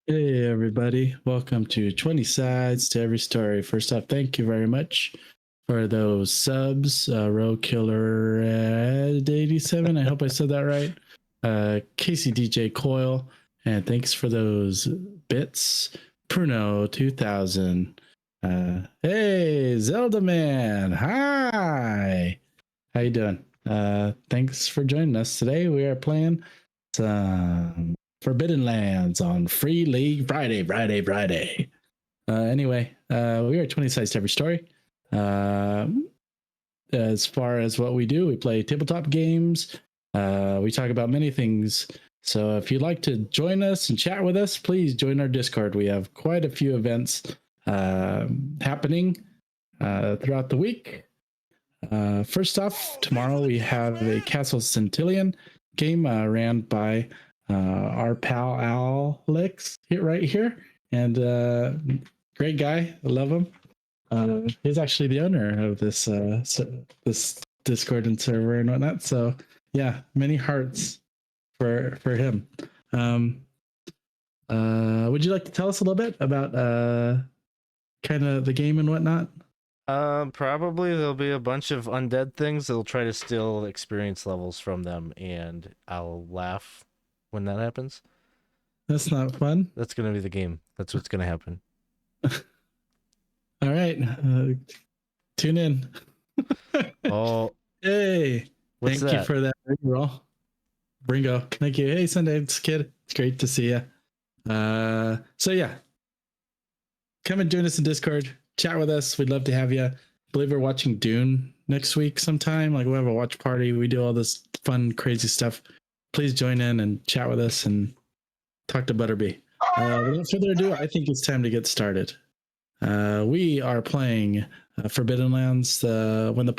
Hey everybody, welcome to 20 Sides to Every Story. First off, thank you very much for those subs. Row Killer 87, I hope I said that right. Casey DJ Coil, and thanks for those bits. Pruno 2000. Hey Zelda Man, hi. How you doing? Thanks for joining us today. We are playing some Forbidden Lands on Free League Friday. Anyway, we are 20 sides to every story. As far as what we do, we play tabletop games. We talk about many things. So if you'd like to join us and chat with us, please join our Discord. We have quite a few events happening throughout the week. First off, tomorrow we have a Castle Centillion game ran by our pal Alex right here, and great guy. I love him. He's actually the owner of this this Discord and server and whatnot. So yeah, many hearts for him. Would you like to tell us a little bit about kind of the game and whatnot? Probably there'll be a bunch of undead things that'll try to steal experience levels from them, and I'll laugh when that happens. That's not fun. That's gonna be the game. That's what's gonna happen. All right, tune in. Oh, Hey, what's thank that? you for that Ringo. Thank you. Hey, Sundance kid. It's great to see you. So yeah, come and join us in Discord. Chat with us. We'd love to have you. I believe we're watching Dune next week sometime. Like we'll have a watch party. We do all this fun, crazy stuff. Please join in and chat with us and talk to Butterby. Without further ado, I think it's time to get started. We are playing Forbidden Lands. When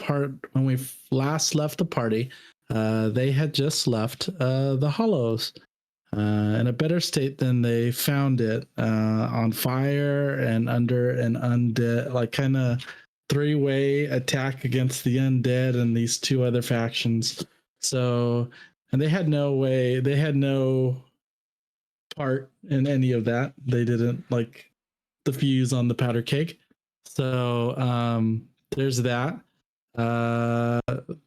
we last left the party, they had just left the Hollows in a better state than they found it, on fire and under an undead, like kind of three-way attack against the undead and these two other factions. So, and they had no part in any of that. They didn't like the fuse on the powder keg. So there's that.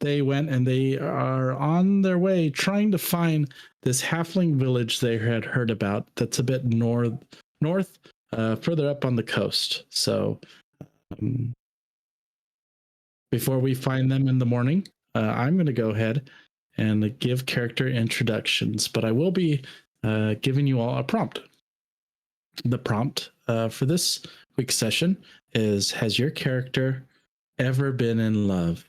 They went and they are on their way trying to find this halfling village they had heard about that's a bit north, further up on the coast. So before we find them in the morning, I'm going to go ahead and give character introductions, but I will be giving you all a prompt. The prompt for this week's session is: has your character ever been in love?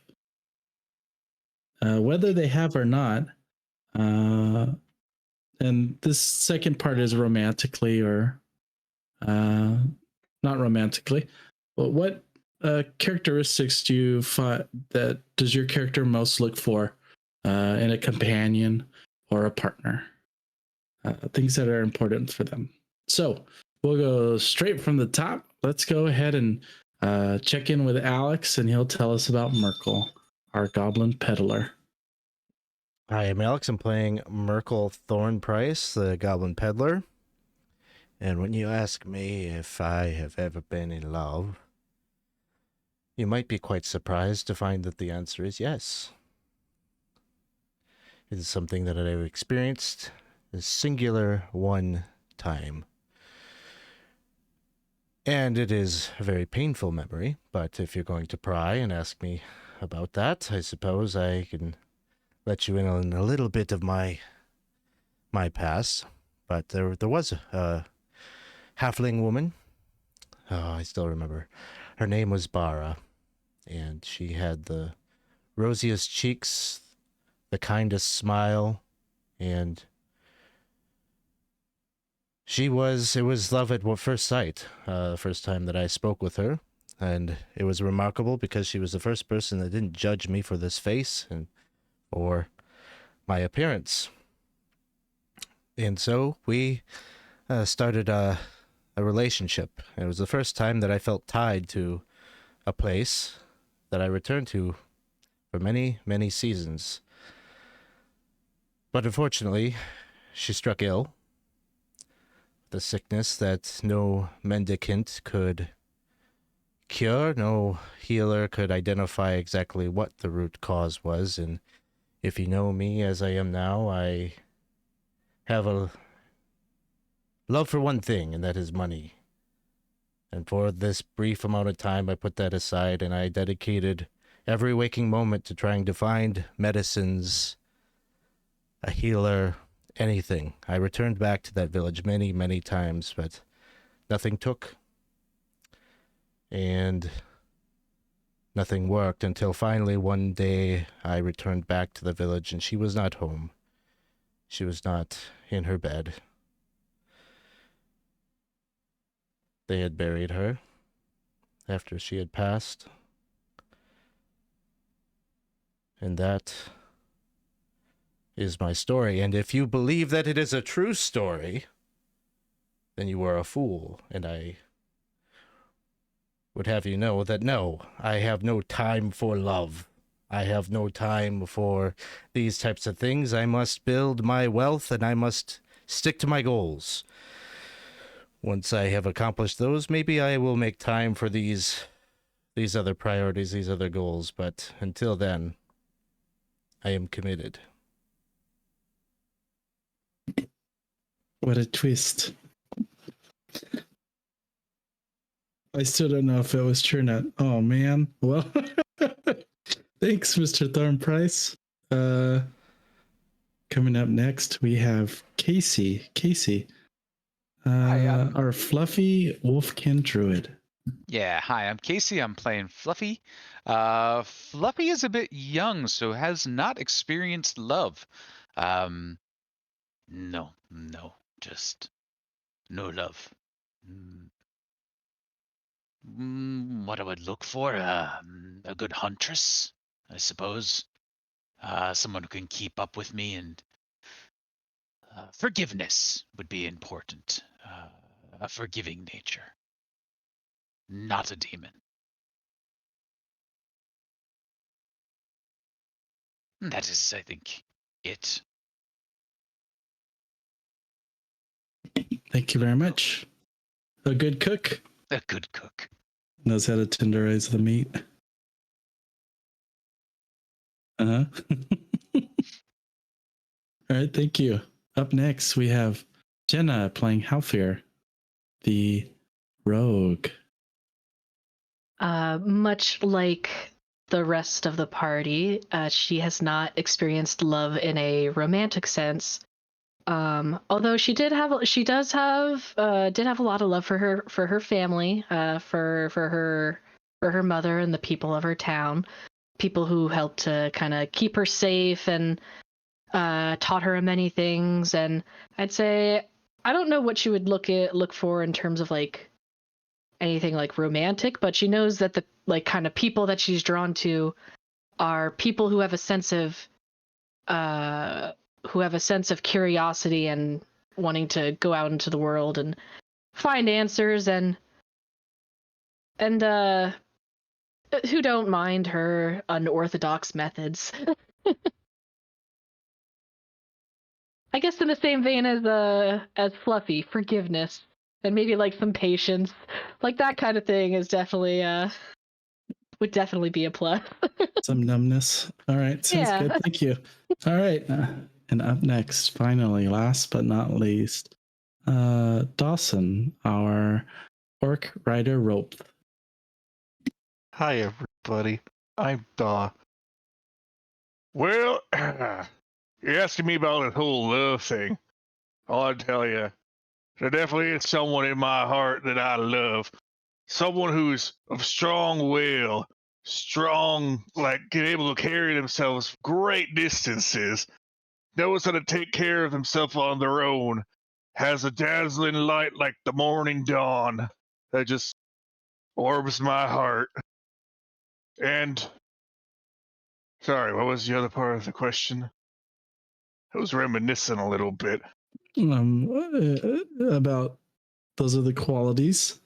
Whether they have or not, and this second part is romantically or not romantically, but what characteristics do you find that does your character most look for in a companion or a partner? Things that are important for them. So we'll go straight from the top. Let's go ahead and check in with Alex, and he'll tell us about Merkel, our goblin peddler. Hi, I'm Alex. I'm playing Merkel Thornprice, the goblin peddler. And when you ask me if I have ever been in love, you might be quite surprised to find that the answer is yes. It is something that I've experienced a singular one time. And it is a very painful memory, but if you're going to pry and ask me about that, I suppose I can let you in on a little bit of my past. But there was a halfling woman. Oh, I still remember. Her name was Bara, and she had the rosiest cheeks, the kindest smile, and it was love at first sight, the first time that I spoke with her. And it was remarkable because she was the first person that didn't judge me for this face and or my appearance. And so we started a relationship. It was the first time that I felt tied to a place that I returned to for many, many seasons. But unfortunately, she struck ill the sickness that no mendicant could cure, no healer could identify exactly what the root cause was, and if you know me as I am now, I have a love for one thing, and that is money. And for this brief amount of time, I put that aside, and I dedicated every waking moment to trying to find medicines, a healer, anything. I returned back to that village many, many times, but nothing took. And nothing worked until finally one day I returned back to the village and she was not home. She was not in her bed. They had buried her after she had passed. And that is my story. And if you believe that it is a true story, then you are a fool. And I would have you know that no, I have no time for love. I have no time for these types of things. I must build my wealth and I must stick to my goals. Once I have accomplished those, maybe I will make time for these other priorities, these other goals. But until then, I am committed. What a twist. I still don't know if it was true or not. Oh, man. Well, thanks, Mr. Thornprice. Coming up next, we have Casey. Casey, Hi, our fluffy wolfkin druid. yeah, hi, I'm Casey. I'm playing Fluffy. Fluffy is a bit young, so has not experienced love. No, just no love. What I would look for? A good huntress, I suppose. Someone who can keep up with me, and forgiveness would be important. A forgiving nature, not a demon. That is, I think, it. Thank you very much. A good cook. A good cook. Knows how to tenderize the meat. Uh-huh. All right, thank you. Up next, we have Jenna playing Halfear, the rogue. Much like the rest of the party, she has not experienced love in a romantic sense. Although she did have a lot of love for her family, for her mother and the people of her town, people who helped to kind of keep her safe and taught her many things. And I'd say I don't know what she would look for in terms of like anything like romantic, but she knows that the like kind of people that she's drawn to are people who have a sense of curiosity and wanting to go out into the world and find answers and who don't mind her unorthodox methods. I guess in the same vein as Fluffy, forgiveness and maybe like some patience, like that kind of thing is definitely would definitely be a plus. Some numbness. All right, sounds good. Thank you. All right, and up next, finally, last but not least, Dawson, our orc rider Ropth. Hi, everybody. I'm Daw. Well, you're asking me about this whole love thing. All I tell you, there definitely is someone in my heart that I love. Someone who's of strong will, strong, like, able to carry themselves great distances, knows how to take care of themselves on their own, has a dazzling light like the morning dawn that just orbs my heart. And sorry, what was the other part of the question? I was reminiscing a little bit. About those are the qualities.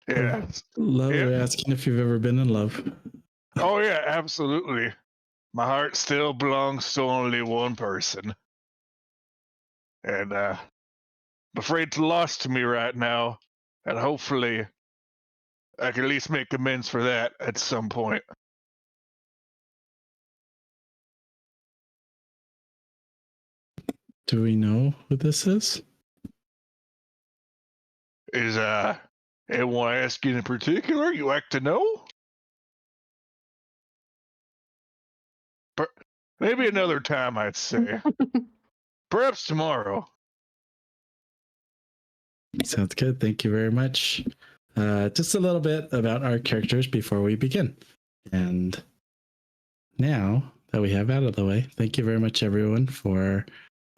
Yeah. Love. Yeah. They're asking if you've ever been in love. Oh yeah, absolutely. My heart still belongs to only one person. And afraid it's lost to me right now, and hopefully I can at least make amends for that at some point. Do we know who this is? Is anyone asking in particular you like to know? Maybe another time, I'd say. Perhaps tomorrow. Sounds good. Thank you very much. Just a little bit about our characters before we begin. And now that we have out of the way, thank you very much, everyone, for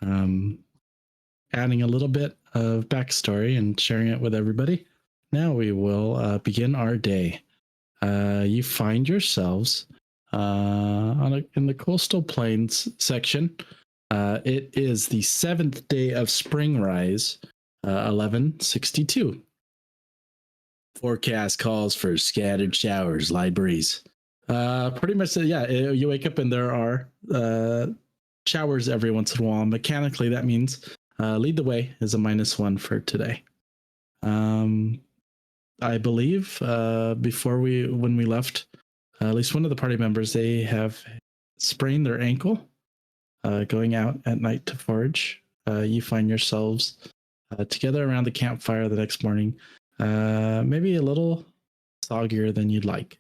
adding a little bit of backstory and sharing it with everybody. Now we will begin our day. You find yourselves in the coastal plains section. It is the 7th day of spring rise, 1162. Forecast calls for scattered showers, light breeze. Pretty much, yeah. You wake up and there are showers every once in a while. Mechanically, that means lead the way is a -1 for today. I believe when we left, at least one of the party members, they have sprained their ankle going out at night to forage. You find yourselves together around the campfire the next morning, maybe a little soggier than you'd like.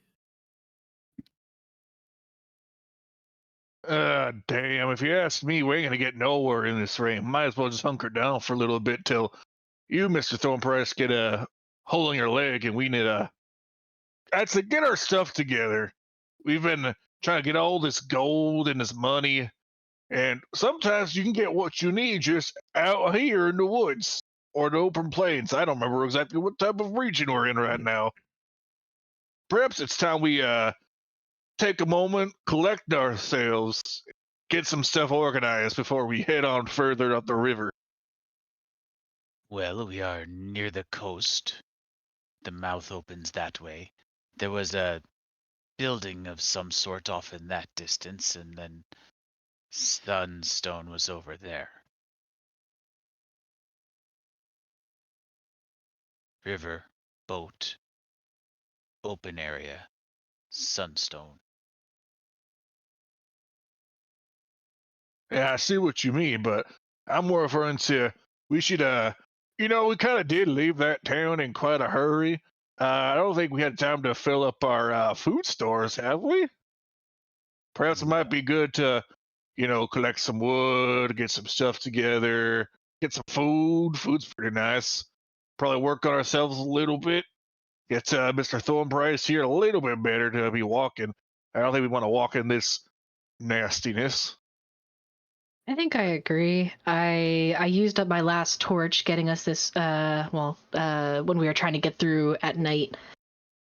Damn, if you ask me, we ain't gonna get nowhere in this rain. Might as well just hunker down for a little bit till you, Mr. Thornprice, get a hole in your leg and we need I'd say get our stuff together. We've been trying to get all this gold and this money, and sometimes you can get what you need just out here in the woods or the open plains. I don't remember exactly what type of region we're in right now. Perhaps it's time we take a moment, collect ourselves, get some stuff organized before we head on further up the river. Well, we are near the coast. The mouth opens that way. There was a building of some sort off in that distance, and then Sunstone was over there. River, boat, open area, Sunstone. Yeah, I see what you mean, but I'm more referring to we should we kind of did leave that town in quite a hurry. I don't think we had time to fill up our food stores, have we? Perhaps it might be good to, collect some wood, get some stuff together, get some food. Food's pretty nice. Probably work on ourselves a little bit. Get Mr. Thornprice here a little bit better to be walking. I don't think we want to walk in this nastiness. I think I agree. I used up my last torch getting us this when we were trying to get through at night.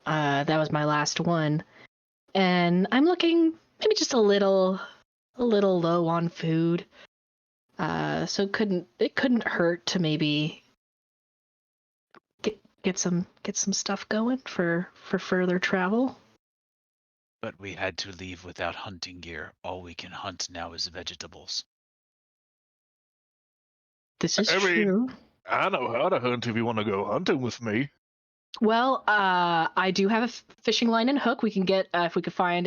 That was my last one. And I'm looking maybe just a little low on food. So it couldn't hurt to maybe get some stuff going for further travel. But we had to leave without hunting gear. All we can hunt now is vegetables. This is I mean, true. I know how to hunt if you want to go hunting with me. Well, I do have a fishing line and hook. We can get if we can find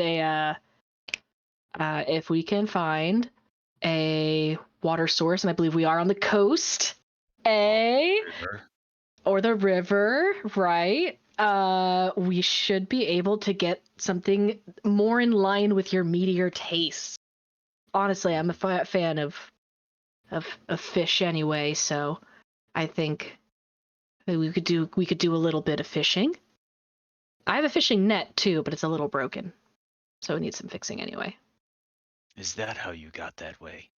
a water source, and I believe we are on the coast. Or the river, right? We should be able to get something more in line with your meatier tastes. Honestly, I'm a fan of fish anyway, so I think we could do a little bit of fishing. I have a fishing net too, but it's a little broken, so it needs some fixing anyway. Is that how you got that way?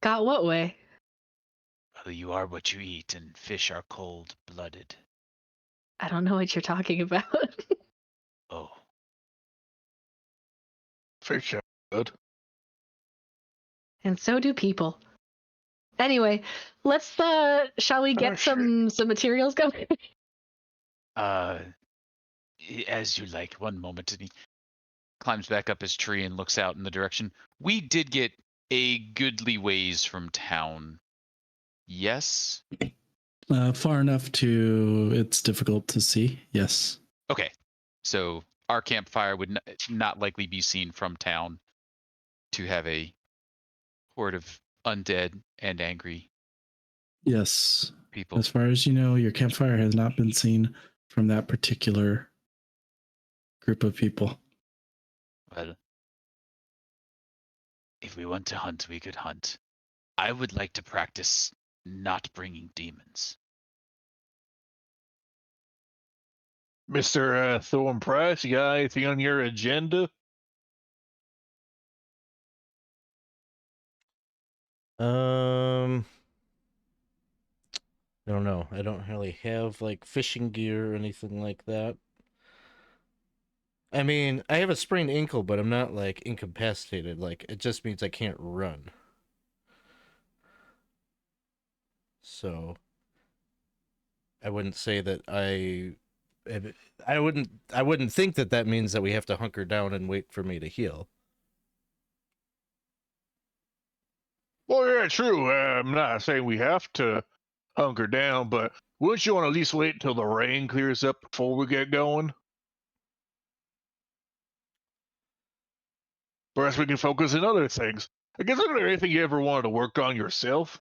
Got what way? Well, you are what you eat, and fish are cold-blooded. I don't know what you're talking about. Oh. Fish are good. And so do people. Anyway, let's shall we get some materials going? As you like. One moment, and he climbs back up his tree and looks out in the direction. We did get a goodly ways from town. Yes. Far enough to it's difficult to see. Yes. Okay. So our campfire would not likely be seen from town to have a horde of undead and angry Yes. people. As far as you know, your campfire has not been seen from that particular group of people. Well, if we want to hunt, we could hunt. I would like to practice not bringing demons. Mr. Thornprice, you got anything on your agenda? I don't know. I don't really have like fishing gear or anything like that. I mean, I have a sprained ankle, but I'm not like incapacitated. Like it just means I can't run. So I wouldn't say that I wouldn't think that that means that we have to hunker down and wait for me to heal. Well, yeah, true. I'm not saying we have to hunker down, but wouldn't you want to at least wait until the rain clears up before we get going? Perhaps we can focus on other things. I guess, is there anything you ever wanted to work on yourself?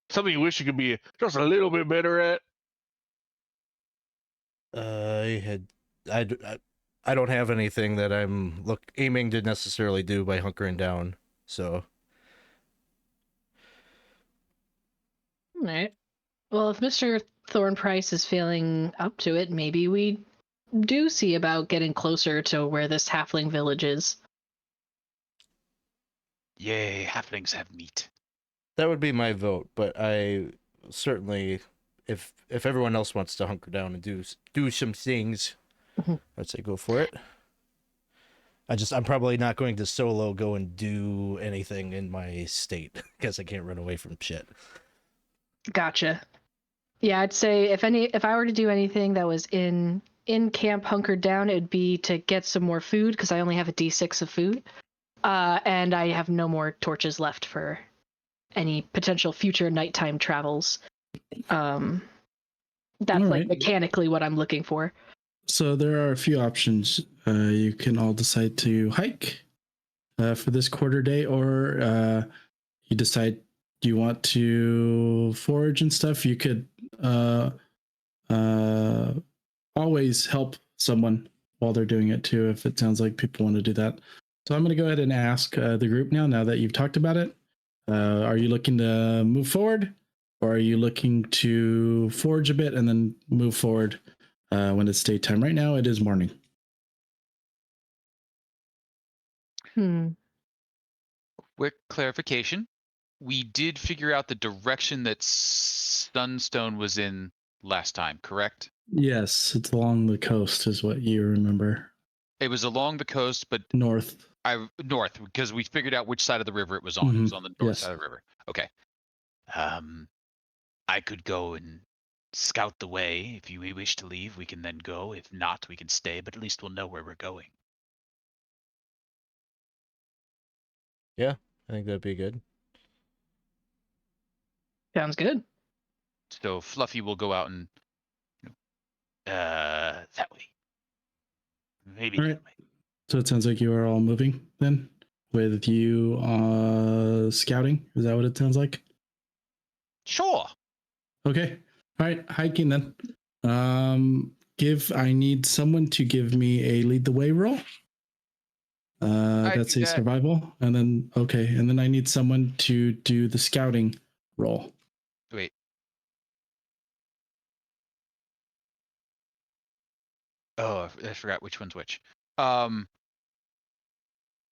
Something you wish you could be just a little bit better at? I don't have anything that I'm aiming to necessarily do by hunkering down. So All right. Well, if Mr. Thornprice is feeling up to it, maybe we do see about getting closer to where this halfling village is. Yay, halflings have meat. that would be my vote, but I certainly, if everyone else wants to hunker down and do some things, Mhm. I'd say go for it. I'm probably not going to solo go and do anything in my state because I can't run away from shit. Gotcha. Yeah, I'd say if I were to do anything that was in camp hunkered down, it'd be to get some more food because I only have a D6 of food, and I have no more torches left for any potential future nighttime travels. That's All like right. mechanically what I'm looking for. So there are a few options. You can all decide to hike for this quarter day, or you decide you want to forage and stuff. You could always help someone while they're doing it too, if it sounds like people want to do that. So I'm going to go ahead and ask the group now that you've talked about it. Are you looking to move forward, or are you looking to forage a bit and then move forward when it's daytime? Right now, it is morning. Quick clarification. We did figure out the direction that Sunstone was in last time, correct? Yes, it's along the coast, is what you remember. It was along the coast, but North. north, because we figured out which side of the river it was on. It was on the north Yes. side of the river. Okay. I could go and scout the way. If we wish to leave, we can then go. If not, we can stay, but at least we'll know where we're going. Yeah, I think that'd be good. Sounds good. So Fluffy will go out and that way. Maybe All that right. way. So it sounds like you are all moving then, with you scouting. Is that what it sounds like? Sure. Okay. All right. Hiking then. I need someone to give me a lead the way roll. That's do a that. survival. And then, okay. And then I need someone to do the scouting roll. Wait. Oh, I forgot which one's which.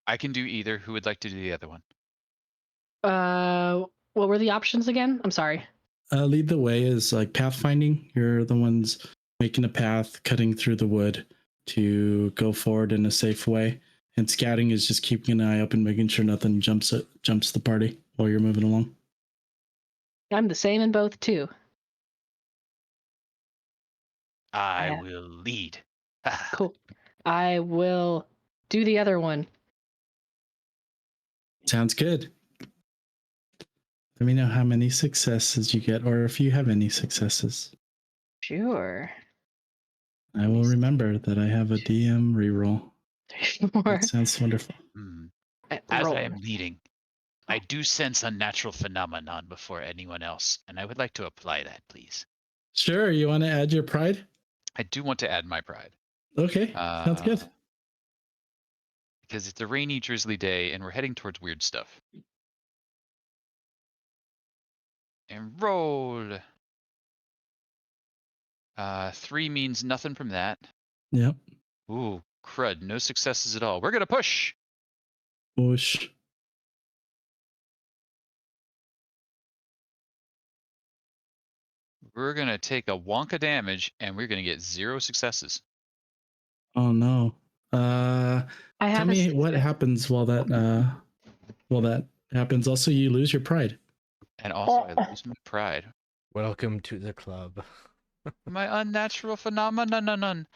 I can do either. Who would like to do the other one? What were the options again? I'm sorry. Lead the way is like pathfinding. You're the ones making a path, cutting through the wood to go forward in a safe way. And scouting is just keeping an eye open, making sure nothing jumps the party while you're moving along. I'm the same in both too. I Yeah. will lead. Cool. I will do the other one. Sounds good. Let me know how many successes you get, or if you have any successes. Sure. I will remember that I have a DM reroll. More. That sounds wonderful. As Roll. I am leading, I do sense a natural phenomenon before anyone else, and I would like to apply that, please. Sure, you want to add your pride? I do want to add my pride. Okay, sounds good. Because it's a rainy, drizzly day, and we're heading towards weird stuff. And roll. 3 means nothing from that. Yep. Ooh, crud. No successes at all. We're going to push. Whoosh. We're going to take a wonka damage, and we're going to get 0 successes. Oh no. I Tell have me what happens while that happens. Also, you lose your pride. And also, I lose my pride. Welcome to the club. My unnatural phenomenon.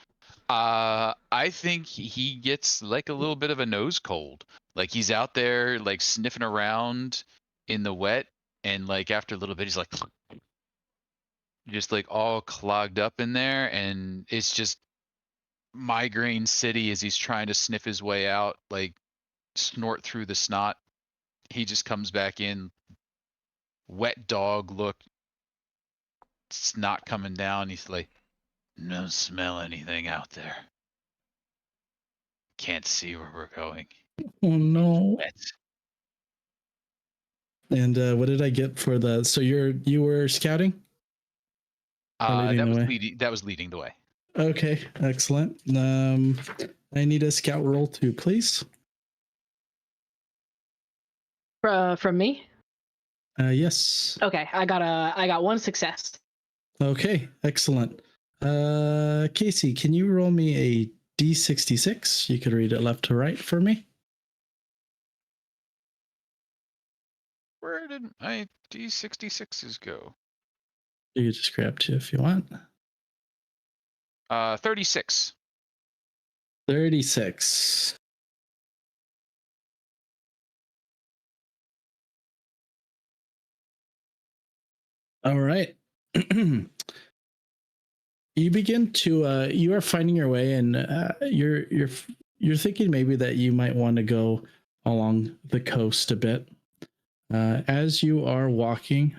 I think he gets like a little bit of a nose cold. Like he's out there like sniffing around in the wet, and like after a little bit he's like just like all clogged up in there, and it's just migraine city as he's trying to sniff his way out, like snort through the snot. He just comes back in, wet dog look, snot coming down. He's like, "Don't smell anything out there. Can't see where we're going." Oh no. Wet. And what did I get for the? So you were scouting? Leading the way? That was leading the way. Okay, excellent. I need a scout roll too, please. From me? Yes. Okay, I got 1 success. Okay, excellent. Casey, can you roll me a D66? You could read it left to right for me. Where did my D66s go? You can just grab 2 if you want. 36. 36. All right. You begin to you are finding your way, and you're thinking maybe that you might want to go along the coast a bit. As you are walking,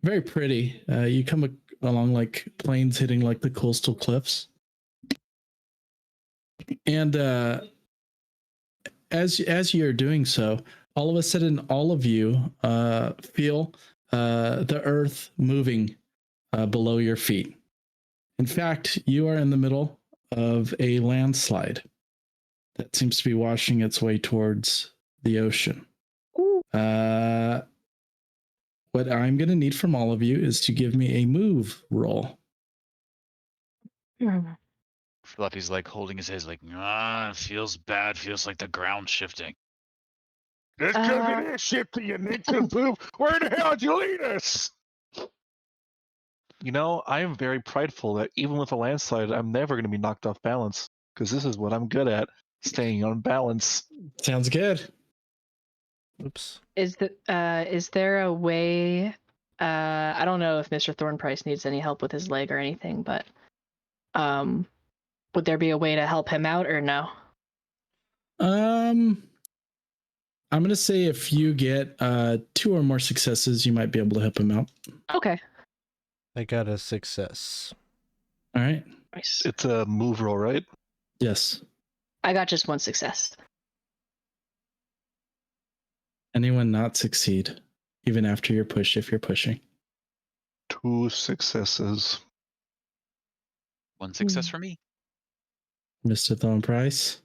very pretty. You come along like plains hitting like the coastal cliffs, and as you're doing so, all of a sudden, all of you feel the earth moving below your feet. In fact, you are in the middle of a landslide that seems to be washing its way towards the ocean. What I'm going to need from all of you is to give me a move roll. Fluffy's like holding his head, like, it feels bad. Feels like the ground shifting. This could be this ship that you need to move. Where the hell did you lead us? You know, I am very prideful that even with a landslide, I'm never going to be knocked off balance because this is what I'm good at, staying on balance. Sounds good. Oops. Is there a way? I don't know if Mr. Thornprice needs any help with his leg or anything, but would there be a way to help him out or no? I'm going to say if you get 2 or more successes, you might be able to help him out. Okay. I got a success. All right. Nice. It's a move roll, right? Yes. I got just 1 success. Anyone not succeed, even after your push, if you're pushing? 2 successes. 1 success for me. Mr. Thornprice?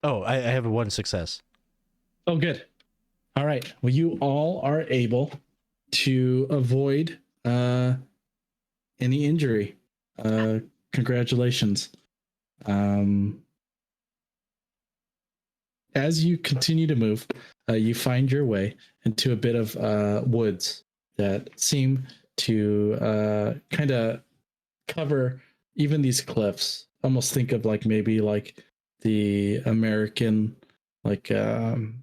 Oh, I have 1 success. Oh, good. All right. Well, you all are able to avoid any injury. Congratulations. As you continue to move, you find your way into a bit of woods that seem to kind of cover even these cliffs. Almost think of like maybe like the American like the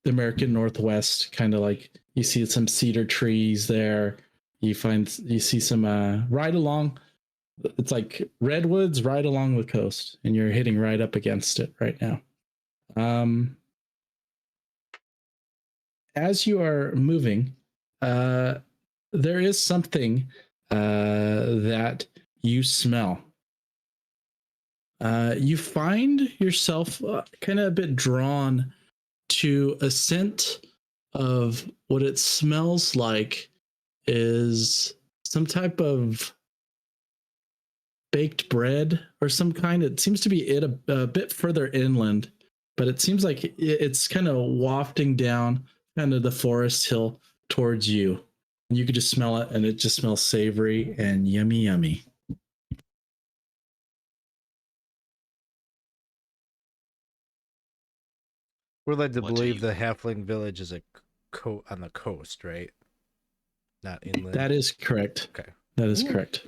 American Northwest, kind of like you see some cedar trees there. You see some right along. It's like redwoods right along the coast, and you're hitting right up against it right now. As you are moving, there is something that you smell. You find yourself kind of a bit drawn to a scent of what it smells like is some type of baked bread or some kind. It seems to be a bit further inland, but it seems like it's kind of wafting down kind of the forest hill towards you. And you could just smell it, and it just smells savory and yummy, yummy. We're led to What do believe you- the halfling village is on the coast, right? Not inland. That is correct. Okay. That is correct.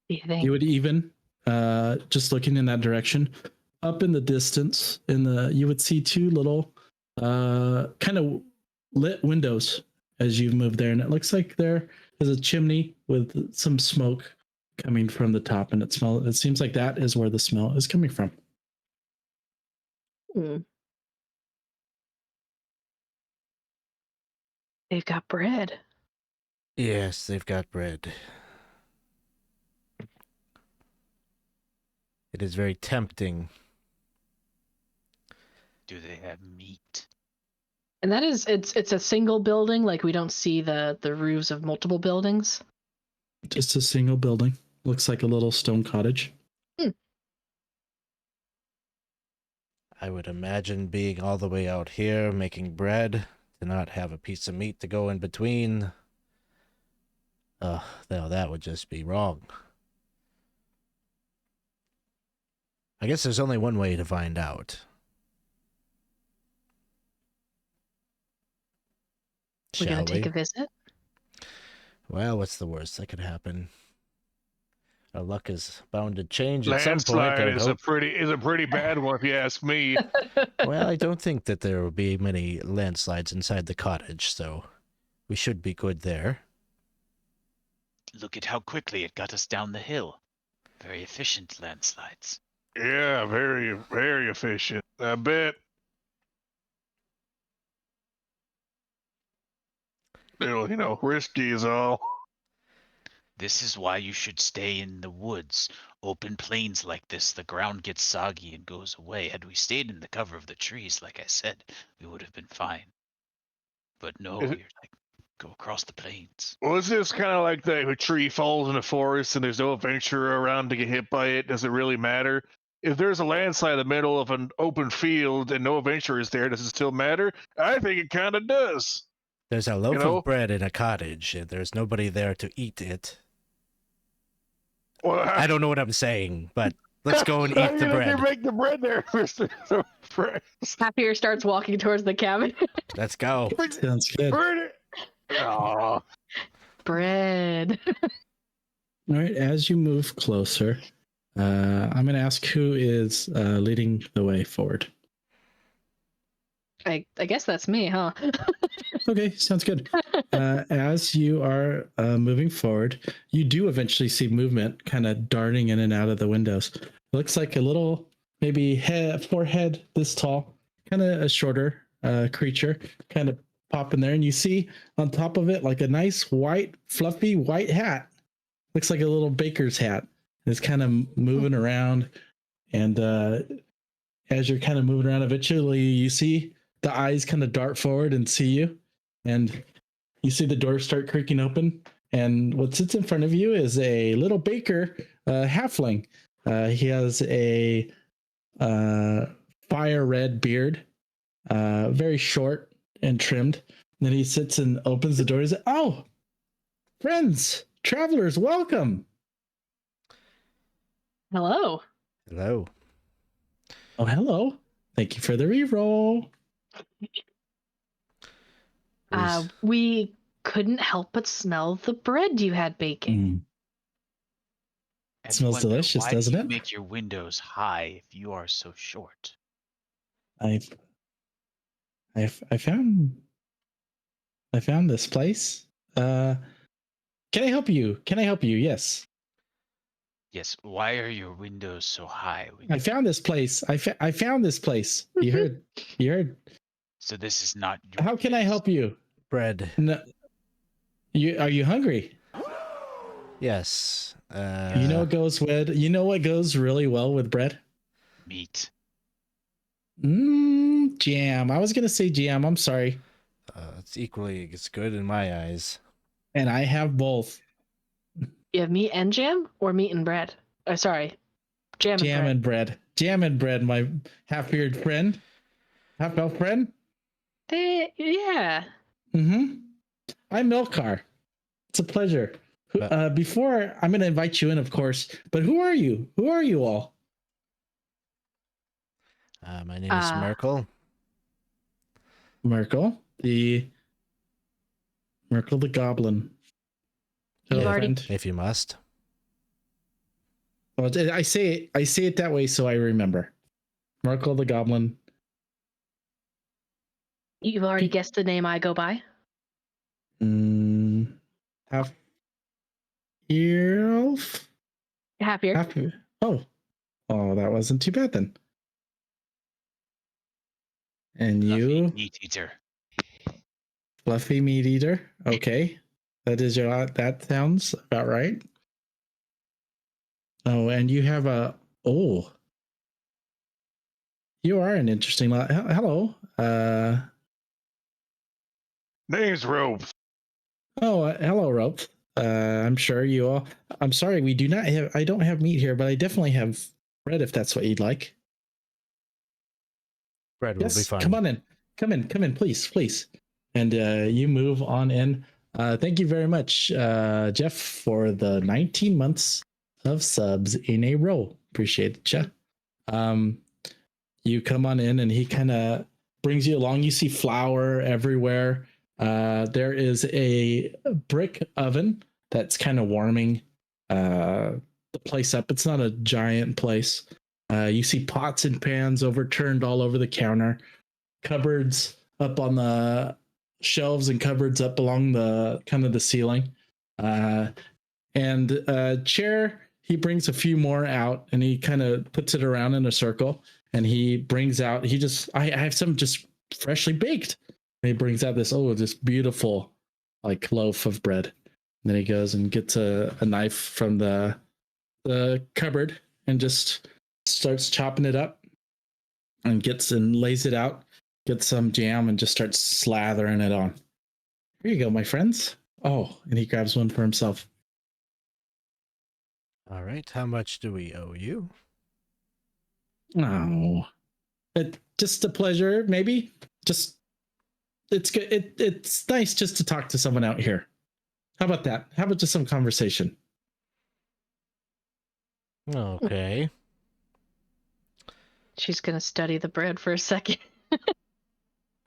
Do you think? You would even, just looking in that direction, up in the distance, you would see two little kind of lit windows as you move there, and it looks like there is a chimney with some smoke coming from the top, and it seems like that is where the smell is coming from. They've got bread. Yes, they've got bread. It is very tempting. Do they have meat? And that is it's a single building, like we don't see the roofs of multiple buildings. Just a single building. Looks like a little stone cottage. I would imagine being all the way out here making bread to not have a piece of meat to go in between. No, that would just be wrong. I guess there's only one way to find out. We're Shall gonna take we? a visit. Well, what's the worst that could happen? Our luck is bound to change at some point. Landslide I would is hope. a pretty bad one if you ask me. Well, I don't think that there will be many landslides inside the cottage, so we should be good there. Look at how quickly it got us down the hill. Very efficient landslides. Yeah, very, very efficient. I bet. Risky is all. This is why you should stay in the woods. Open plains like this, the ground gets soggy and goes away. Had we stayed in the cover of the trees, like I said, we would have been fine. But no, Is you're it- like, go across the plains. Well, is this kind of like the a tree falls in the forest and there's no adventurer around to get hit by it? Does it really matter? If there's a landslide in the middle of an open field and no adventurer is there, does it still matter? I think it kind of does. There's a loaf know? of bread in a cottage, and there's nobody there to eat it. Well, I don't know what I'm saying, but let's go and eat the bread. You make the bread there, Mr. Thornprice. Halfear starts walking towards the cabin. Let's go. Sounds good. All Burn it. Aw. Bread. right, as you move closer, I'm going to ask who is leading the way forward. I guess that's me, huh? Okay, sounds good. As you are moving forward, you do eventually see movement kind of darting in and out of the windows. It looks like a little, maybe forehead this tall, kind of a shorter creature, kind of pop in there. And you see on top of it like a nice white, fluffy white hat. Looks like a little baker's hat. It's kind of moving around. And as you're kind of moving around, eventually you see the eyes kind of dart forward and see you. And you see the door start creaking open. And what sits in front of you is a little baker, halfling. He has a fire red beard, very short and trimmed. And then he sits and opens the door. He's like, "Oh, friends, travelers, welcome." Hello. Hello. Oh, hello. Thank you for the reroll. We couldn't help but smell the bread you had baking. And Smells wonder, delicious, why doesn't do you it? make your windows high if you are so short? I found this place. Can I help you? Can I help you? Yes. Yes, why are your windows so high? I found this place. I found this place. You heard? You heard? So this is not your How can I place. help you? Bread. No, are you hungry? Yes. You know what goes with? You know what goes really well with bread? Meat. Jam. I was gonna say jam. I'm sorry. It's good in my eyes. And I have both You have meat and jam, or meat and bread? Sorry, jam and jam bread. and bread. Jam and bread. My half-beard friend, half-elf friend. Yeah. I'm Milkar. It's a pleasure. But- Before I'm going to invite you in, of course. But who are you? Who are you all? My name is Merkel. Merkel the goblin. You've Hello, already- friend. If you must. Well, I say it that way so I remember. Merkel the goblin. You've already guessed the name I go by. Half elf. Halfear. Oh, that wasn't too bad then. And Fluffy you, meat eater. fluffy meat eater. Okay, that sounds about right. Oh, and you have you are an interesting lot. Hello. Name's Ropth. Hello, Ropth. I'm sure you all. I'm sorry, we do not have. I don't have meat here, but I definitely have bread if that's what you'd like. Bread will be Yes, fine. come on in. Come in, please. And you move on in. Thank you very much, Jeff, for the 19 months of subs in a row. Appreciate it, Jeff. You come on in, and he kind of brings you along. You see flour everywhere. There is a brick oven that's kind of warming the place up. It's not a giant place. You see pots and pans overturned all over the counter, cupboards up on the shelves and cupboards up along the kind of the ceiling. And chair, he brings a few more out and he kind of puts it around in a circle. And he brings out, I have some just freshly baked. And he brings out this beautiful like loaf of bread. And then he goes and gets a knife from the cupboard and just starts chopping it up and gets and lays it out, gets some jam and just starts slathering it on. Here you go, my friends. Oh, and he grabs one for himself. All right. How much do we owe you? Oh, just a pleasure, maybe. Just it's good. It's nice just to talk to someone out here. How about that? How about just some conversation? Okay. She's gonna study the bread for a second.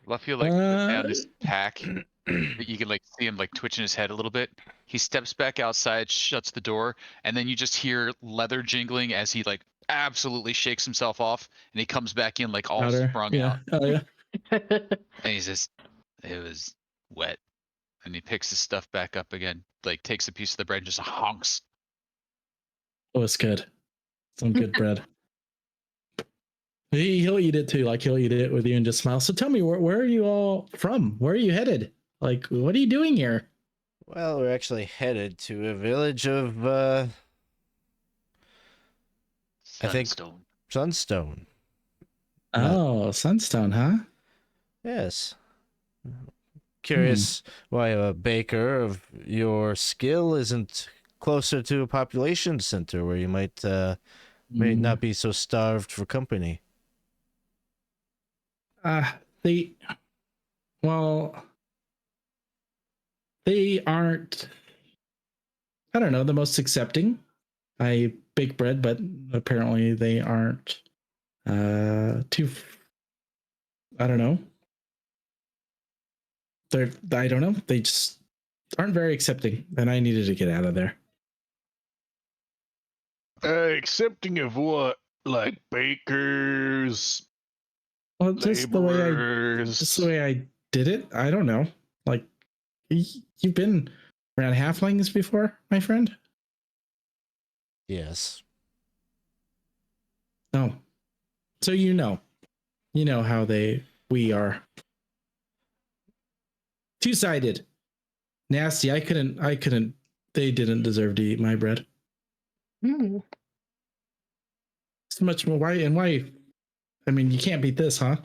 Fluffy like put down his pack. You can like see him like twitching his head a little bit. He steps back outside, shuts the door, and then you just hear leather jingling as he like absolutely shakes himself off, and he comes back in like all Powder. sprung Yeah. out, Oh yeah. and he says, "It was wet," and he picks his stuff back up again, like takes a piece of the bread, and just honks. Oh, it's good. Some good bread. He'll eat it too. Like he'll eat it with you and just smile. So tell me, where are you all from? Where are you headed? Like, what are you doing here? Well, we're actually headed to a village of I think- Sunstone. Sunstone. Oh, Sunstone, huh? Yes. Curious why a baker of your skill isn't closer to a population center where you might may not be so starved for company. They aren't, I don't know, the most accepting. I bake bread, but apparently they aren't too, I don't know. I don't know. They just aren't very accepting, and I needed to get out of there. Accepting of what? Like bakers, Well, just the laborers. way I did it. I don't know. Like, you've been around halflings before, my friend? Yes. Oh, so you know how we are. Two-sided, nasty. I couldn't. They didn't deserve to eat my bread. Hmm. So much more. Why? I mean, you can't beat this, huh?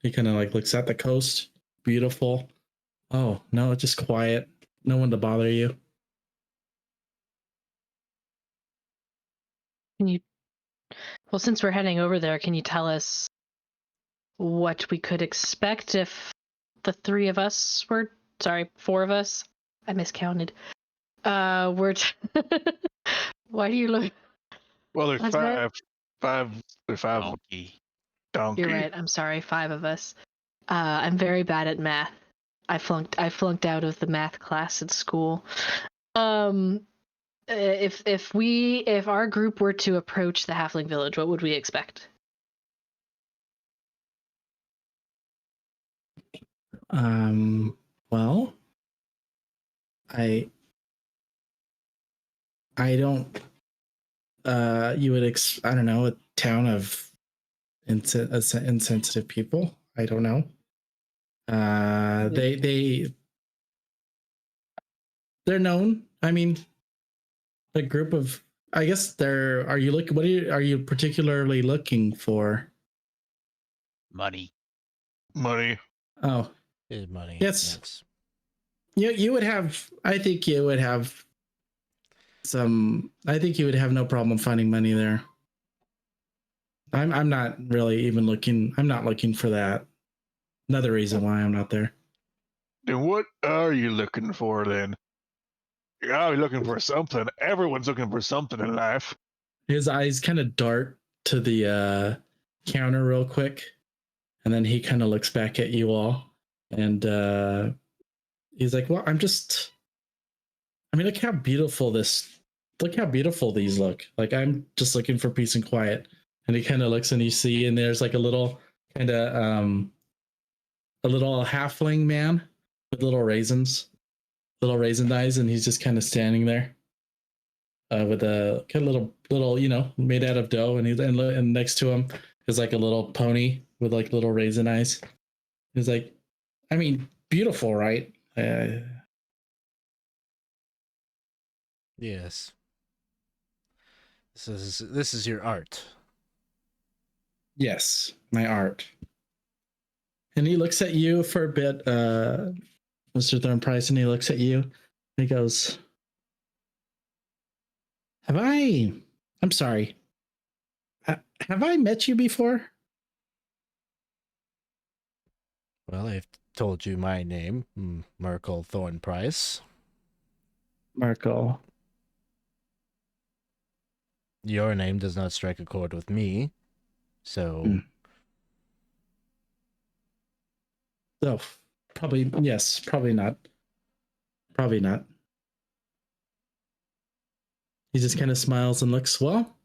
He kind of like looks at the coast. Beautiful. Oh no, just quiet. No one to bother you. Can you? Well, since we're heading over there, can you tell us what we could expect if the four of us? I miscounted. Were. Why do you look? Well, there's That's right. there's five Donkey. donkey. You're right. I'm sorry. 5 of us. I'm very bad at math. I flunked out of the math class at school. If our group were to approach the halfling village, what would we expect? Well, I don't. You would I don't know, a town of insensitive people. I don't know. They're known. I mean, a group of. I guess they're. Are you looking? What are you particularly looking for? Money. Money. Oh, Money. yes. You would have. I think you would have some. I think you would have no problem finding money there. I'm not really even looking. I'm not looking for that. Another reason why I'm not there. Then what are you looking for then? You're always looking for something. Everyone's looking for something in life. His eyes kind of dart to the counter real quick, and then he kind of looks back at you all, and he's like, "Well, I mean, look how beautiful these look. Like, I'm just looking for peace and quiet." And he kind of looks, and you see, and there's like a little kind of a little halfling man with little raisin eyes, and he's just kind of standing there with a kind of little made out of dough, and and next to him is like a little pony with like little raisin eyes. He's like, I mean, beautiful, right? Yes. This is your art. Yes, my art. And he looks at you for a bit, Mr. Thornprice, and he looks at you and he goes, I'm sorry. Have I met you before? Well, I've told you my name, Merkel Thornprice. Merkel. Your name does not strike a chord with me, so... Oh, probably, yes, probably not. Probably not. He just kind of smiles and looks, well.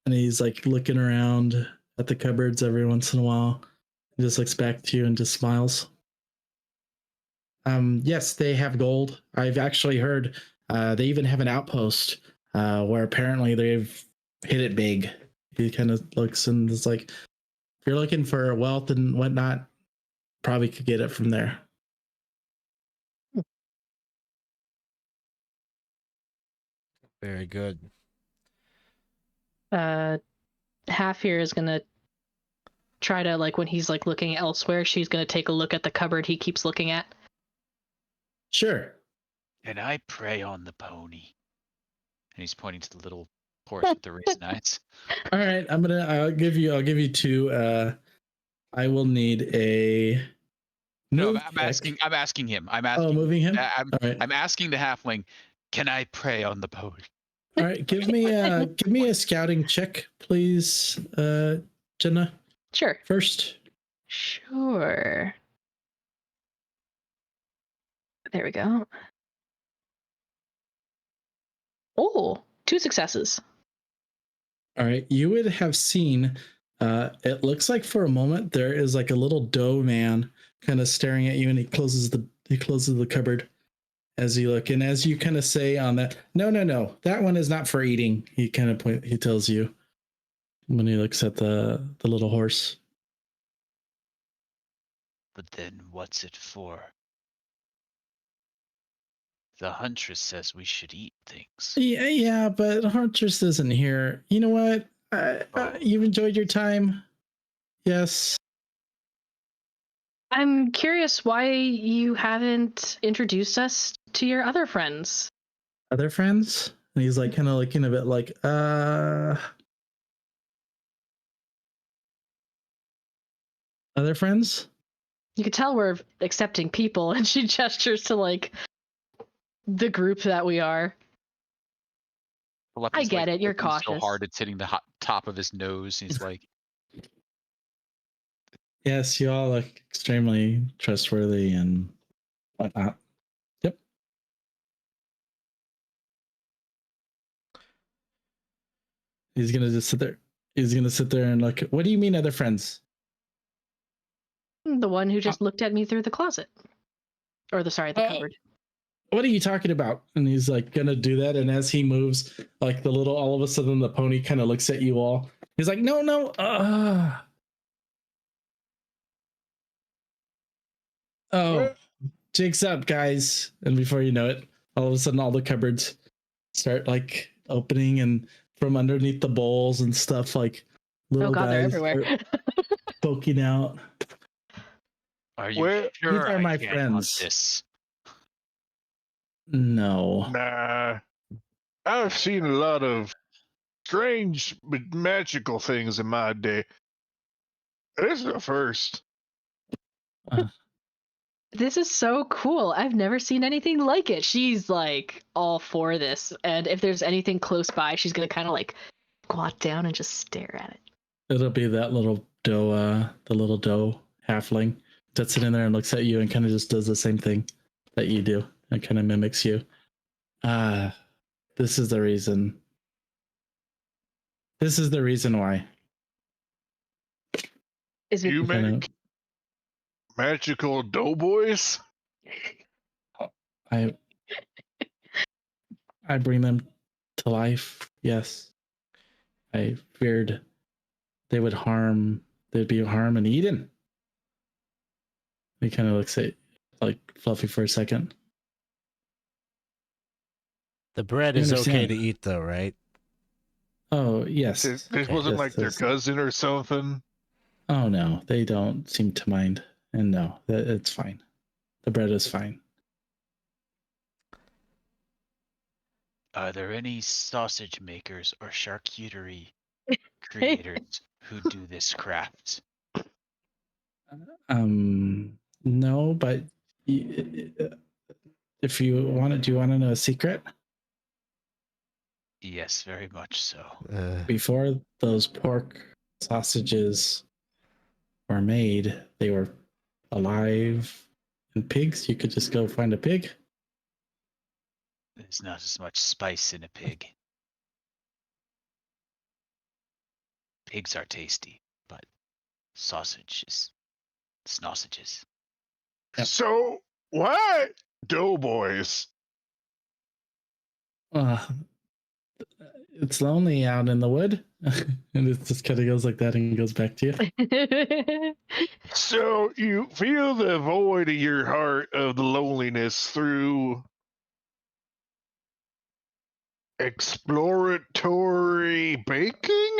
And he's like looking around at the cupboards every once in a while. He just looks back to you and just smiles. Yes, they have gold. I've actually heard they even have an outpost where apparently they've hit it big. He kind of looks and is like, if you're looking for wealth and whatnot, probably could get it from there. Very good. Halfear is gonna try to, like, when he's like looking elsewhere, she's gonna take a look at the cupboard he keeps looking at. Sure. And I prey on the pony. And he's pointing to the little horse with the raisin eyes. All right, I'll give you 2. I will need a No, move I'm check. asking him. I'm asking. Oh, moving him. I'm All right. I'm asking the halfling. Can I prey on the pony? All right, give me a scouting check, please, Jenna. Sure. First. Sure. There we go. Oh, 2 successes. All right, you would have seen. It looks like for a moment there is like a little dough man kind of staring at you, and he closes the cupboard as you look, and as you kind of say on that, no, that one is not for eating. He kind of he tells you when he looks at the little horse. But then what's it for? The huntress says we should eat things. Yeah, but Huntress isn't here. You know what? You've enjoyed your time. Yes. I'm curious why you haven't introduced us to your other friends. Other friends? And he's like kind of looking a bit like, other friends? You could tell we're accepting people, and she gestures to like the group that we are. I get it. You're looking so cautious. hard it's hitting the top of his nose. He's like, Yes, you all look extremely trustworthy and whatnot. Yep. He's gonna just sit there. He's gonna sit there and look. What do you mean, other friends? The one who just looked at me through the closet. Or the cupboard. What are you talking about? And he's like gonna do that, and as he moves, like all of a sudden the pony kind of looks at you all. He's like, no. Oh, jig's up, guys. And before you know it, all of a sudden all the cupboards start like opening, and from underneath the bowls and stuff, like little they're guys everywhere. poking out. are you sure These are my I can't friends. hunt this? No. Nah. I've seen a lot of strange but magical things in my day. This is a first. This is so cool. I've never seen anything like it. She's like all for this. And if there's anything close by, she's going to kind of like squat down and just stare at it. It'll be that little doe, the little doe halfling that's sitting there and looks at you and kind of just does the same thing that you do and kind of mimics you. This is the reason. This is the reason why. Is it You make magical doughboys? I bring them to life. Yes. I feared they'd be harm in Eden. He kind of looks at like Fluffy for a second. The bread is okay to eat, though, right? Oh, yes. This Okay. wasn't Yes, like their yes. cousin or something. Oh, no. They don't seem to mind. And no, it's fine. The bread is fine. Are there any sausage makers or charcuterie creators who do this craft? No, but if you want to, do you want to know a secret? Yes, very much so. Before those pork sausages were made, they were alive and pigs. You could just go find a pig. There's not as much spice in a pig. Pigs are tasty, but sausage is sausages. Yep. So why doughboys? It's lonely out in the wood. And it just kind of goes like that and goes back to you. So you feel the void of your heart of the loneliness through exploratory baking?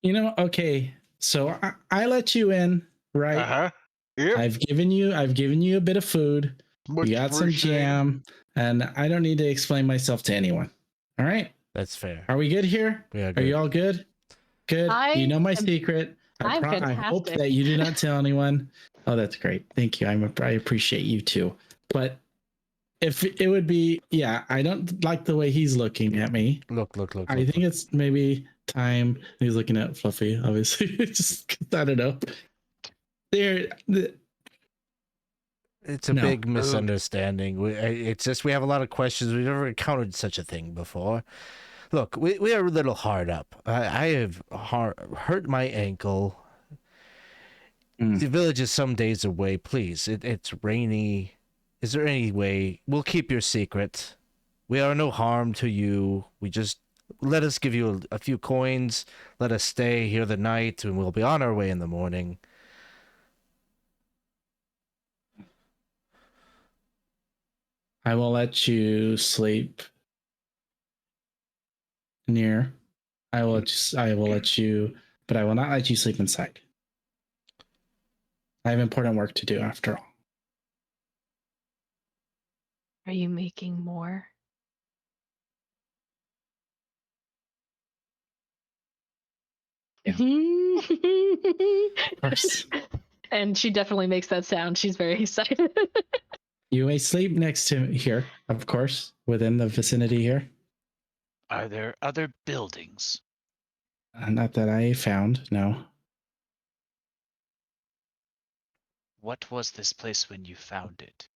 You know, okay. So I let you in, right? Uh-huh. Yep. I've given you a bit of food. Much You got some appreciated. jam, and I don't need to explain myself to anyone. All right? That's fair. Are we good here? We are Are good. you all good? Good. You know my secret. I'm I hope fantastic. that you do not tell anyone. Oh, that's great. Thank you. I appreciate you too. But if it would be, yeah, I don't like the way he's looking at me. Look. I think it's maybe time. He's looking at Fluffy, obviously. Just I don't know. It's a No. big misunderstanding. It's just we have a lot of questions. We've never encountered such a thing before. Look, we are a little hard up. I have hurt my ankle. Mm. The village is some days away. Please, it's rainy. Is there any way we'll keep your secret? We are no harm to you. We just let us give you a few coins. Let us stay here the night, and we'll be on our way in the morning. I will let you sleep near. I will let you, but I will not let you sleep inside. I have important work to do after all. Are you making more? Yeah. Of course. And she definitely makes that sound. She's very excited. You may sleep next to here, of course, within the vicinity here. Are there other buildings? Not that I found, no. What was this place when you found it?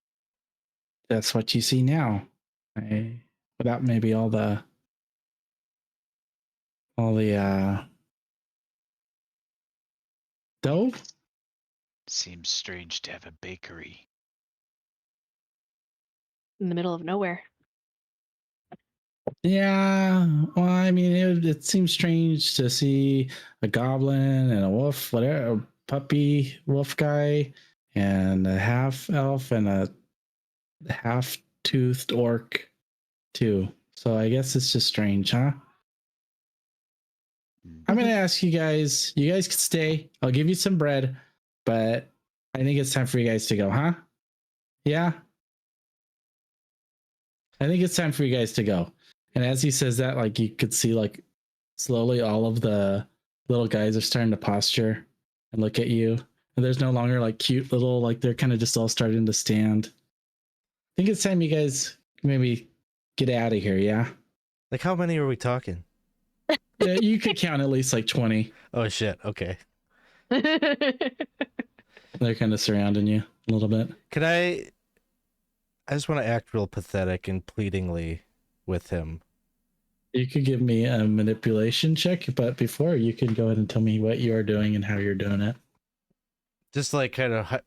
That's what you see now. Without maybe all the dough. Seems strange to have a bakery. In the middle of nowhere. Yeah, well, I mean, it seems strange to see a goblin and a wolf, whatever, a puppy wolf guy, and a half elf and a half-toothed orc too. So I guess it's just strange, huh? I'm gonna ask you guys. You guys can stay. I'll give you some bread, but I think it's time for you guys to go, huh? Yeah. I think it's time for you guys to go. And as he says that, like you could see, like slowly all of the little guys are starting to posture and look at you. And there's no longer like cute little, like they're kind of just all starting to stand. I think it's time you guys maybe get out of here, yeah? Like, how many are we talking? Yeah, you could count at least like 20. Oh shit. Okay. They're kind of surrounding you a little bit. Can I just want to act real pathetic and pleadingly with him. You could give me a manipulation check, but before you can go ahead and tell me what you are doing and how you're doing it. Just like kind of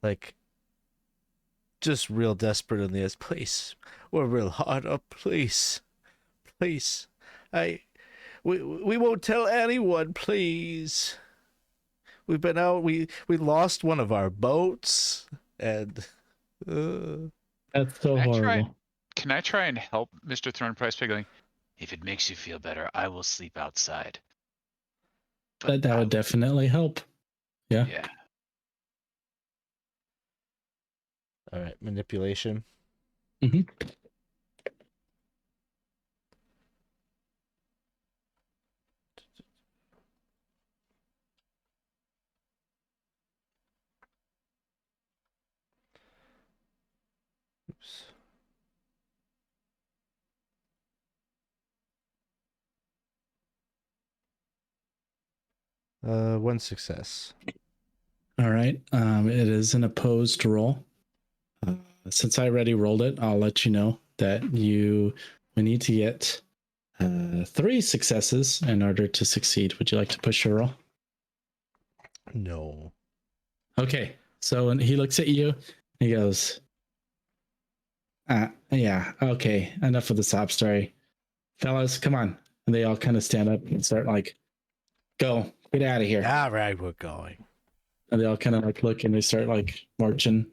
like just real desperate in this. Please, we're real hard up. Please, please, we won't tell anyone. Please, we've been out. We lost one of our boats, and That's so horrible. Can I try and help Mr. Thornprice by going, if it makes you feel better, I will sleep outside. But That would definitely help. Yeah. Yeah. all right, manipulation. Mm-hmm. Oops. One success. All right. It is an opposed roll. Since I already rolled it, I'll let you know that we need to get 3 successes in order to succeed. Would you like to push your roll? No. Okay. So when he looks at you, he goes, yeah, okay, enough of the sob story. Fellas, come on. And they all kind of stand up and start like, go, get out of here. All right, we're going. And they all kind of like look and they start like marching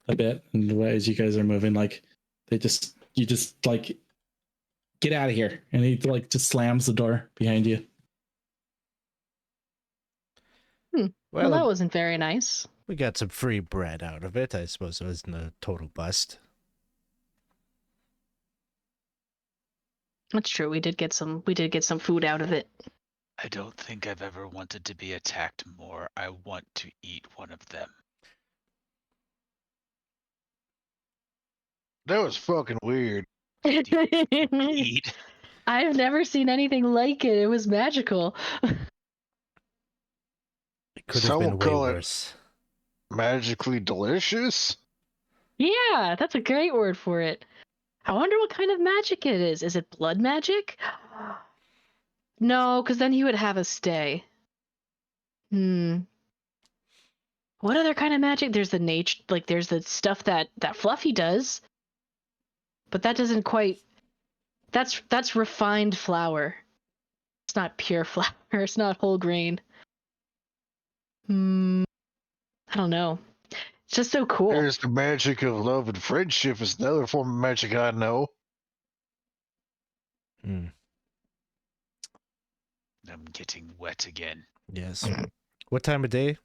a bit. And the way as you guys are moving, like you just like get out of here. And he like just slams the door behind you. Well, that wasn't very nice. We got some free bread out of it. I suppose it wasn't a total bust. That's true. We did get some food out of it. I don't think I've ever wanted to be attacked more. I want to eat one of them. That was fucking weird. Eat. I've never seen anything like it. It was magical. It could have Some been will way call it worse. magically delicious. Yeah, that's a great word for it. I wonder what kind of magic it is. Is it blood magic? No, because then he would have us stay. What other kind of magic? There's the nature, like there's the stuff that Fluffy does, but that doesn't quite. That's refined flour. It's not pure flour. It's not whole grain. I don't know. It's just so cool. There's the magic of love and friendship is another form of magic I know. Hmm. I'm getting wet again. Yes. What time of day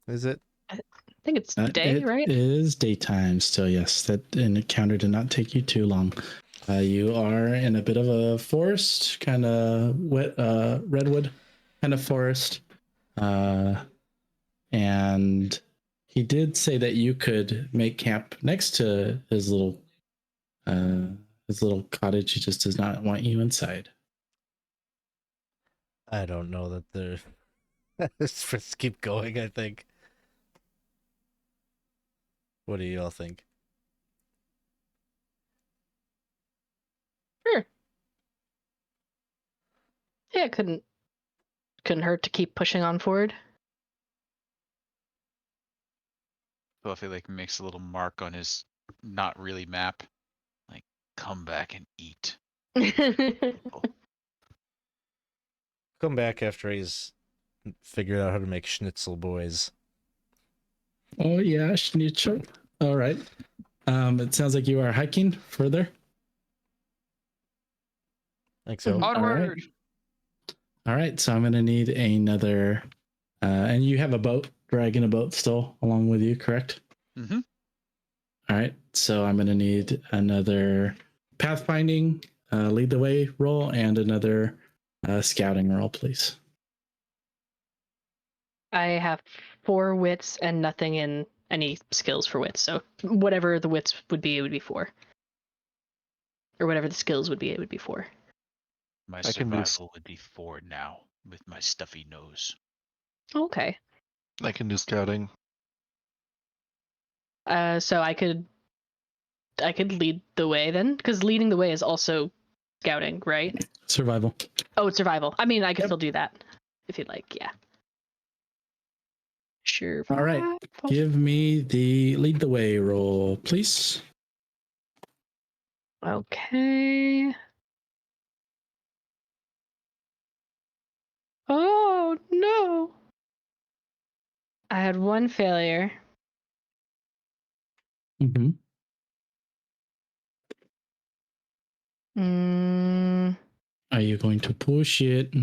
is it? I think it's day, right? It is daytime still, yes. That encounter did not take you too long. You are in a bit of a forest, kind of wet, redwood kind of forest. And he did say that you could make camp next to his little cottage. He just does not want you inside. I don't know that they're. Let's keep going, I think. What do you all think? Sure. Yeah, it couldn't hurt to keep pushing on forward. Fluffy like makes a little mark on his not really map. Like, come back and eat. Come back after he's figured out how to make schnitzel, boys. Oh yeah, schnitzel. All right. It sounds like you are hiking further. I think so. Onward! All right, so I'm gonna need another. And you have a boat, dragging a boat still along with you, correct? Mm-hmm. All right, so I'm gonna need another pathfinding, lead the way roll, and another scouting roll, please. I have 4 wits and nothing in any skills for wits, so whatever the wits would be, it would be 4. Or whatever the skills would be, it would be 4. My I can do survival would be 4 now with my stuffy nose. Okay. I can do scouting. So I could lead the way then, because leading the way is also scouting, right? Survival. Oh, it's survival. I mean, I could Yep. still do that if you'd like. Yeah. Sure. All right, give me the lead the way roll, please. Okay. Oh no! I had 1 failure. Mm-hmm. Are you going to push it?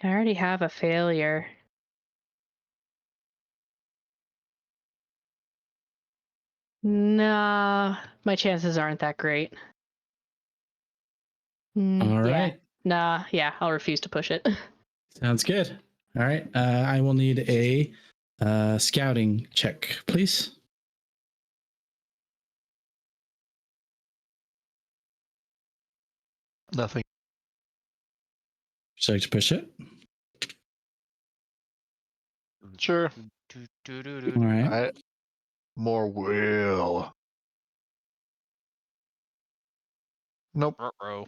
I already have a failure. Nah, my chances aren't that great. All Yeah. right. Nah, yeah, I'll refuse to push it. Sounds good. All right. I will need a scouting check, please. Nothing. Would you like to push it? Sure. All right. More will. Nope. Ruh-roh.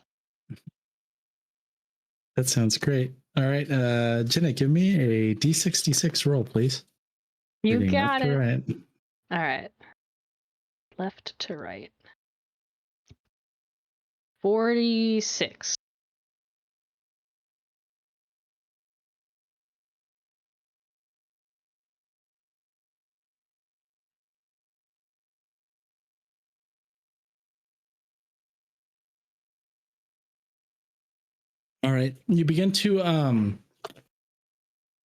That sounds great. All right. Jenna, give me a D66 roll, please. You Moving got left to it. right. All right. Left to right. 46. All right. You begin to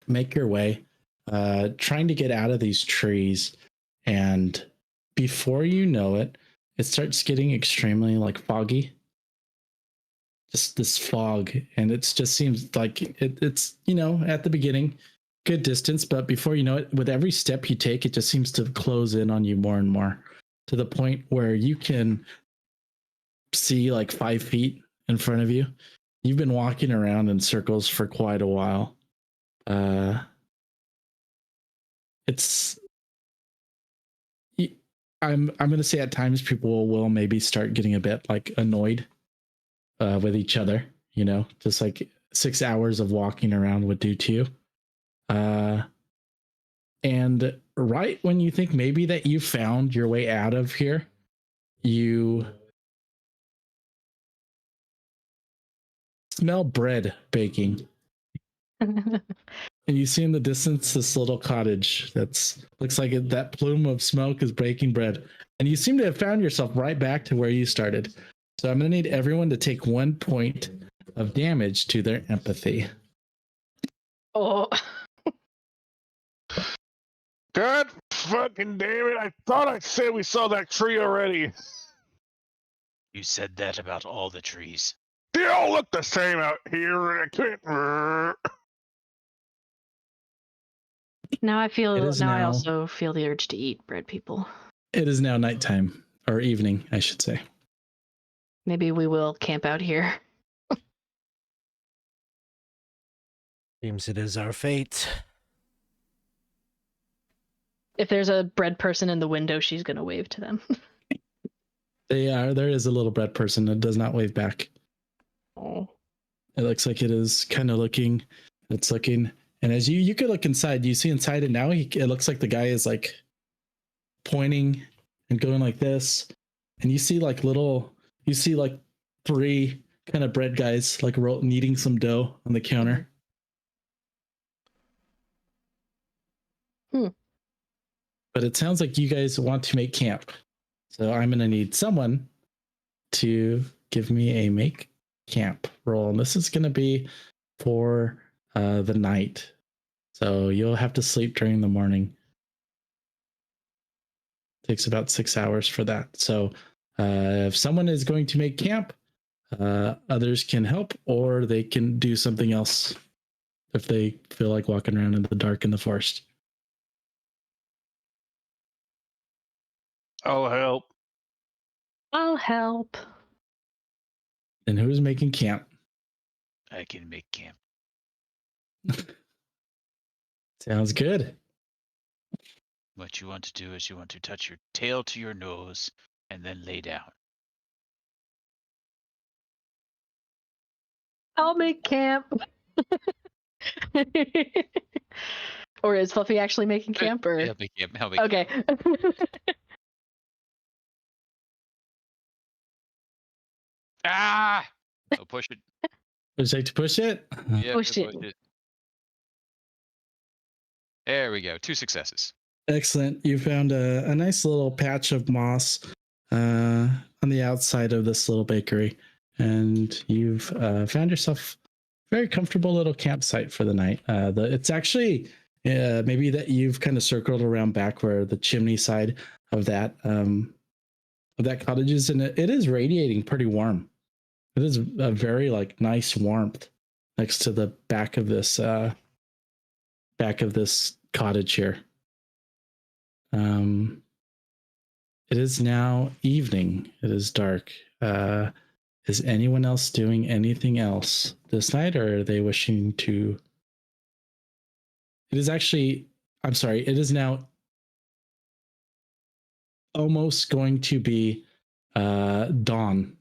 make your way, trying to get out of these trees, and before you know it, it starts getting extremely like foggy. Just this fog, and it just seems like it's at the beginning, good distance, but before you know it, with every step you take, it just seems to close in on you more and more, to the point where you can see like 5 feet in front of you. You've been walking around in circles for quite a while. It's I'm gonna say at times people will maybe start getting a bit like annoyed with each other, you know, just like 6 hours of walking around would do to you. And right when you think maybe that you found your way out of here, you smell bread baking. And you see in the distance this little cottage that's looks like that plume of smoke is baking bread. And you seem to have found yourself right back to where you started. So I'm going to need everyone to take 1 point of damage to their empathy. Oh. God fucking damn it. I thought I said we saw that tree already. You said that about all the trees. They all look the same out here. I can't. Now It is I now- also feel the urge to eat bread people. It is now nighttime, or evening, I should say. Maybe we will camp out here. Seems it is our fate. If there's a bread person in the window, she's gonna wave to them. There is a little bread person that does not wave back. Oh. It looks like it is kind of looking. It's looking, and as you could look inside, you see inside it now. It looks like the guy is like pointing and going like this, and you see like 3 kind of bread guys like kneading some dough on the counter. But it sounds like you guys want to make camp, so I'm gonna need someone to give me a make camp roll, and this is gonna be for the night, so you'll have to sleep during the morning. Takes about 6 hours for that. So if someone is going to make camp, others can help, or they can do something else if they feel like walking around in the dark in the forest. I'll help. I'll help. And who's making camp? I can make camp. Sounds good. What you want to do is you want to touch your tail to your nose and then lay down. I'll make camp. Or is Fluffy actually making camp? Or I'll make camp. I'll make camp. okay. Ah! Oh, push it. Would you like to push it? Yeah, Push it. There we go. 2 successes. Excellent. You found a nice little patch of moss on the outside of this little bakery, and you've found yourself a very comfortable little campsite for the night. It's actually maybe that you've kind of circled around back where the chimney side of that cottage is, and it is radiating pretty warm. It is a very like nice warmth next to the back of this cottage here. It is now evening. It is dark. Is anyone else doing anything else this night, or are they wishing to? It is actually, I'm sorry, it is now almost going to be dawn.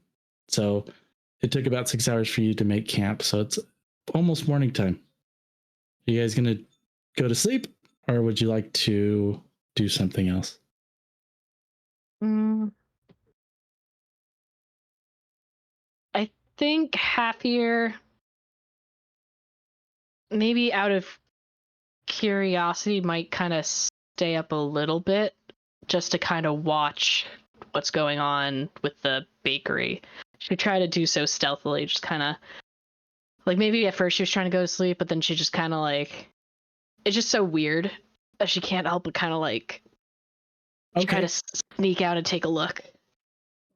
So it took about 6 hours for you to make camp. So it's almost morning time. Are you guys going to go to sleep, or would you like to do something else? I think Halfear, maybe out of curiosity, might kind of stay up a little bit just to kind of watch what's going on with the bakery. She tried to do so stealthily, just kind of like maybe at first she was trying to go to sleep, but then she just kind of like, it's just so weird that she can't help but kind of like try to sneak out and take a look.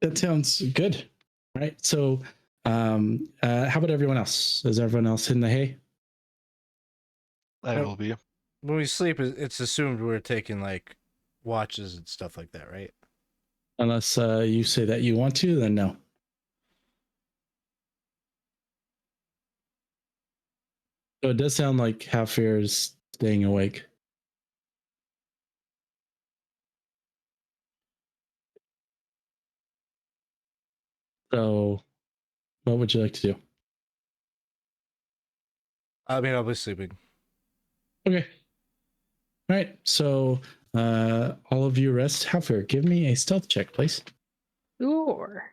That sounds good. All right. So how about everyone else? Is everyone else in the hay? I will be. When we sleep, it's assumed we're taking like watches and stuff like that, right? Unless you say that you want to, then no. So it does sound like Halfear is staying awake. So, what would you like to do? I mean, I'll be sleeping. Okay. All right. So, all of you rest. Halfear, give me a stealth check, please. Sure.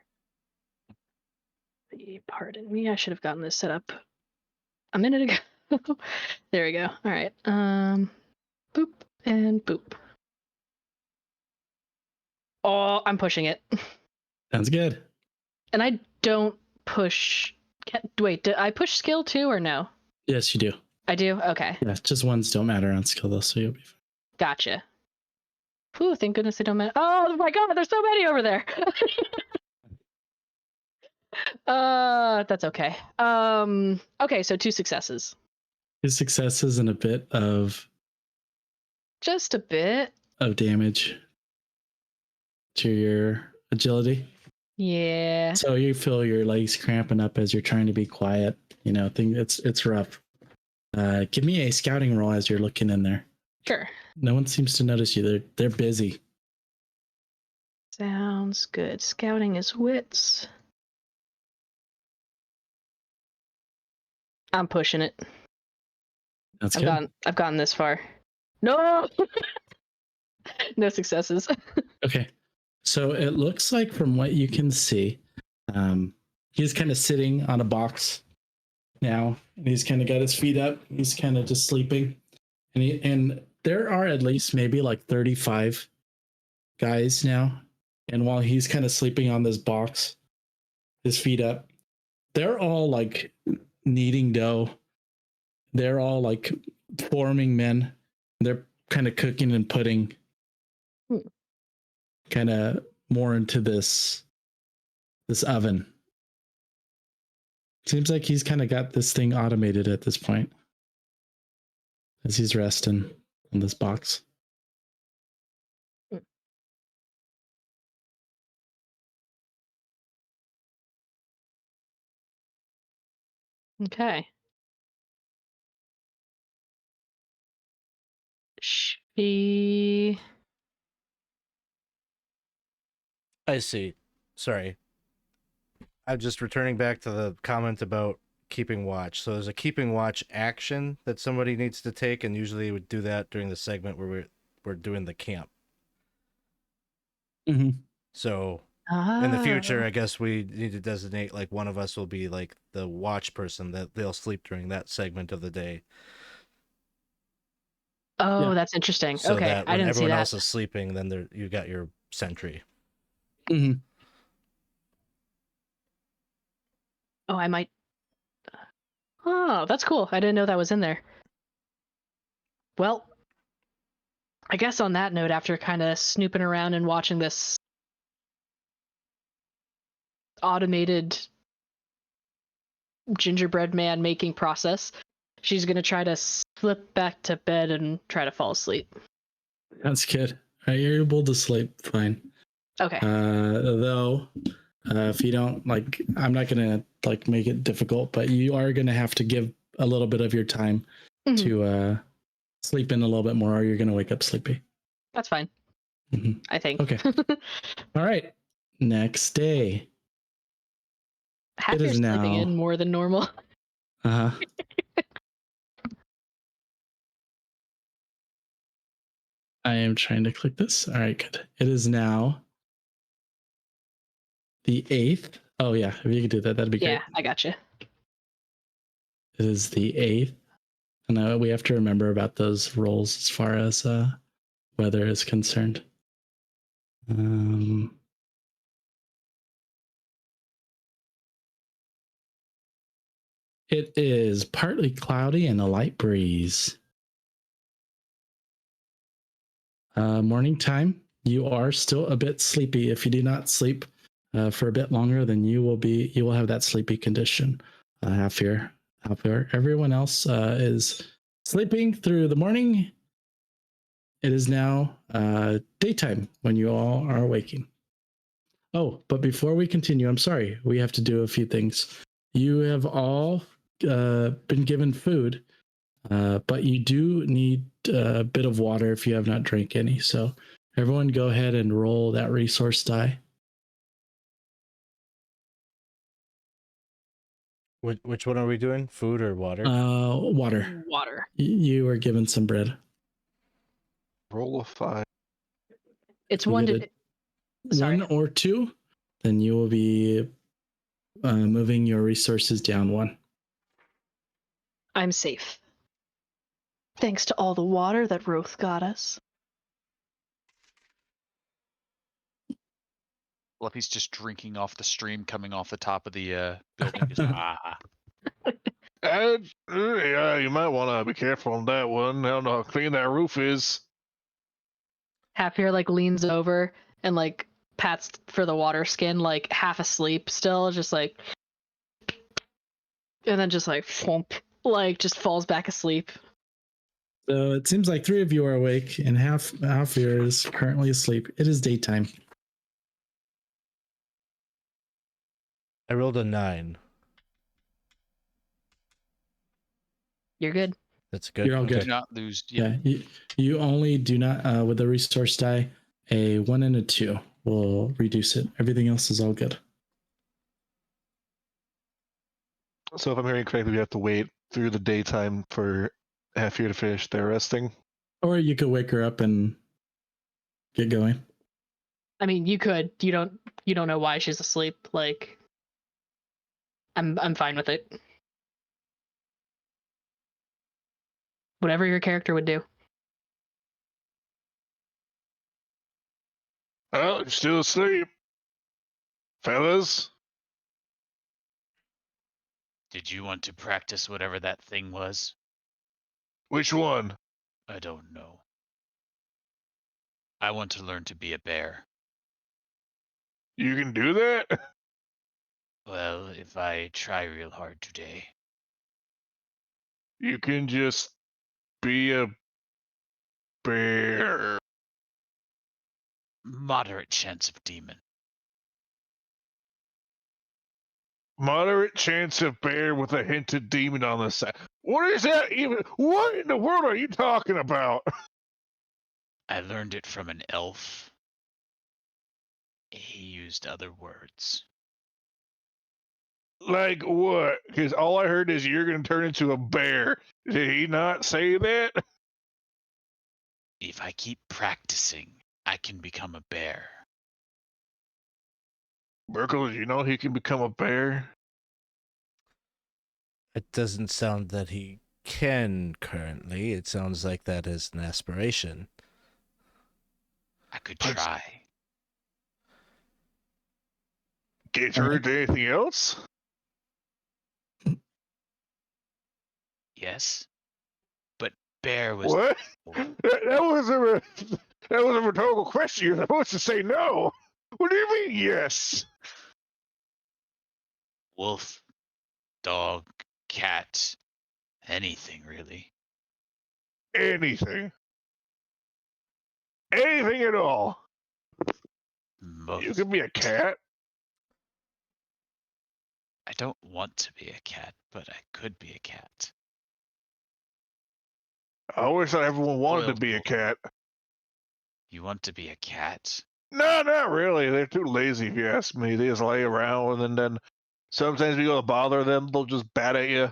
Pardon me, I should have gotten this set up a minute ago. There we go. All right. Boop and boop. Oh, I'm pushing it. Sounds good. And I don't push. Wait, did I push skill too or no? Yes, you do. I do? Okay. Yeah, just ones don't matter on skill though, so you'll be fine. Gotcha. Whew, thank goodness they don't matter. Oh my god, there's so many over there. That's okay. Okay, so 2 successes. 2 successes and a bit of Just a bit. damage to your agility. Yeah. So you feel your legs cramping up as you're trying to be quiet. You know, it's rough. Give me a scouting roll as you're looking in there. Sure. No one seems to notice you. They're busy. Sounds good. Scouting is wits. I'm pushing it. That's good. I've gotten this far. No. No successes. Okay. So it looks like from what you can see, he's kind of sitting on a box now. And he's kind of got his feet up. He's kind of just sleeping. And there are at least maybe like 35 guys now. And while he's kind of sleeping on this box, his feet up, they're all like kneading dough. They're all like forming men. They're kind of cooking and putting kind of more into this oven. Seems like he's kind of got this thing automated at this point as he's resting in this box. Okay. She. I see. Sorry. I'm just returning back to the comment about keeping watch. So there's a keeping watch action that somebody needs to take, and usually would do that during the segment where we're doing the camp. Mm-hmm. So in the future, I guess we need to designate like one of us will be like the watch person that they'll sleep during that segment of the day. Oh, Yeah. that's interesting. So Okay, that I when didn't see everyone that. else is sleeping, then you got your sentry. Mm-hmm. Oh, I might. Oh, that's cool. I didn't know that was in there. Well, I guess on that note, after kind of snooping around and watching this automated gingerbread man making process, she's going to try to slip back to bed and try to fall asleep. That's good. All right, you're able to sleep fine. Okay. Though, if you don't like, I'm not gonna like make it difficult, but you are gonna have to give a little bit of your time to sleep in a little bit more, or you're gonna wake up sleepy. That's fine. Mm-hmm. I think. Okay. All right. Next day. Halfear's sleeping in more than normal. Uh huh. I am trying to click this. All right, good. It is now the 8th. Oh yeah, if you could do that, that'd be great. Yeah, I gotcha. It is the 8th. And we have to remember about those rolls as far as weather is concerned. It is partly cloudy and a light breeze. Morning time. You are still a bit sleepy. If you do not sleep for a bit longer, then you will have that sleepy condition. Halfear. Everyone else is sleeping through the morning. It is now daytime when you all are waking. Oh, but before we continue, I'm sorry. We have to do a few things. You have all been given food, but you do need a bit of water if you have not drank any. So everyone go ahead and roll that resource die. Which one are we doing? Food or water? Water. Water. You were given some bread. Roll a 5. It's You one get to. Sorry. 1 or 2, then you will be moving your resources down 1. I'm safe. Thanks to all the water that Ropth got us. Fluffy's just drinking off the stream coming off the top of the building. Just, Yeah, you might want to be careful on that one. I don't know how clean that roof is. Halfear like leans over and like pats for the water skin, like half asleep still, just like, and then just like thump, like just falls back asleep. So it seems like 3 of you are awake, and Halfear is currently asleep. It is daytime. I rolled a 9. You're good. That's good. You're all do good. not lose. Yeah, you only do not with the resource die. A 1 and a 2 will reduce it. Everything else is all good. So if I'm hearing correctly, we have to wait through the daytime for Halfear to finish their resting. Or you could wake her up and get going. I mean, you could. You don't know why she's asleep. Like, I'm fine with it. Whatever your character would do. Oh, you're still asleep. Fellas? Did you want to practice whatever that thing was? Which one? I don't know. I want to learn to be a bear. You can do that? Well, if I try real hard today. You can just be a bear. Moderate chance of demon. Moderate chance of bear with a hint of demon on the side. What is that even? What in the world are you talking about? I learned it from an elf. He used other words. Like what? Because all I heard is you're going to turn into a bear. Did he not say that? If I keep practicing, I can become a bear. Merkel, did you know he can become a bear? It doesn't sound that he can currently. It sounds like that is an aspiration. I could try. Get her into anything else? Yes? But bear was... What? That was a rhetorical question. You're supposed to say no. What do you mean, yes? Wolf, dog, cat, anything really. Anything. Anything at all. Most. You could be a cat. I don't want to be a cat, but I could be a cat. I always thought everyone wanted to Boiled be a wolf. cat. You want to be a cat? No, not really. They're too lazy, if you ask me. They just lay around, and then sometimes you go to bother them, they'll just bat at you.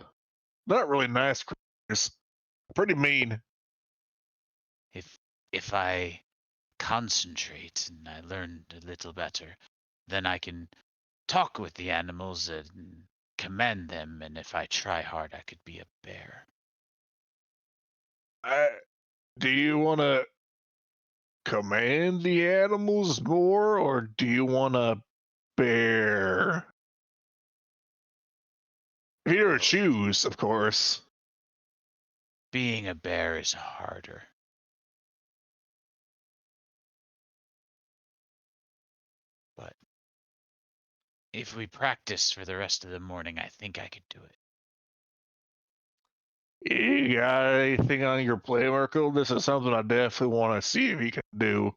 Not really nice creatures. Pretty mean. If I concentrate and I learn a little better, then I can talk with the animals and command them, and if I try hard, I could be a bear. Do you want to command the animals more, or do you want to bear? If you were to choose, of course. Being a bear is harder. But if we practice for the rest of the morning, I think I could do it. You got anything on your play, Merkel? This is something I definitely want to see if you can do.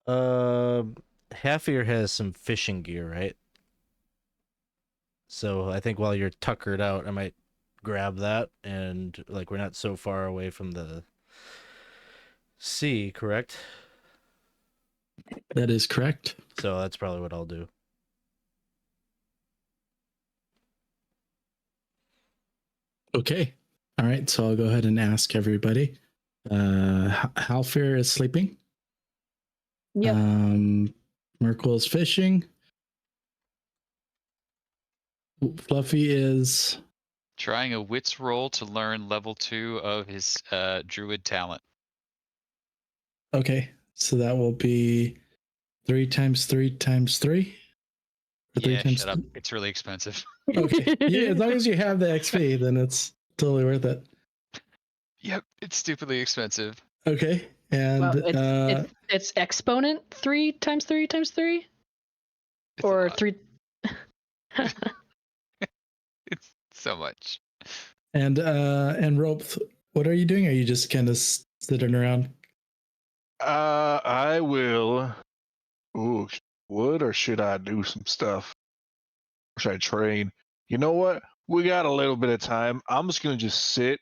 Halfear has some fishing gear, right? So I think while you're tuckered out, I might grab that, and like we're not so far away from the sea, correct? That is correct. So that's probably what I'll do. Okay. All right. So I'll go ahead and ask everybody. Halfear is sleeping. Yep. Merkel is fishing. Fluffy is Trying a wits roll to learn level 2 of his druid talent. okay. So that will be 3 times 3 times 3. Or 3 Yeah, times shut up. It's really expensive. Okay. Yeah, as long as you have the XP, then it's totally worth it. Yep, it's stupidly expensive. Okay. And Well, it's exponent 3 times 3 times 3? It's a Or lot. 3. It's so much. and Ropth, what are you doing? Are you just kind of sitting around? I will. Ooh, would or should I do some stuff? Or should I train? You know what? We got a little bit of time. I'm just gonna just sit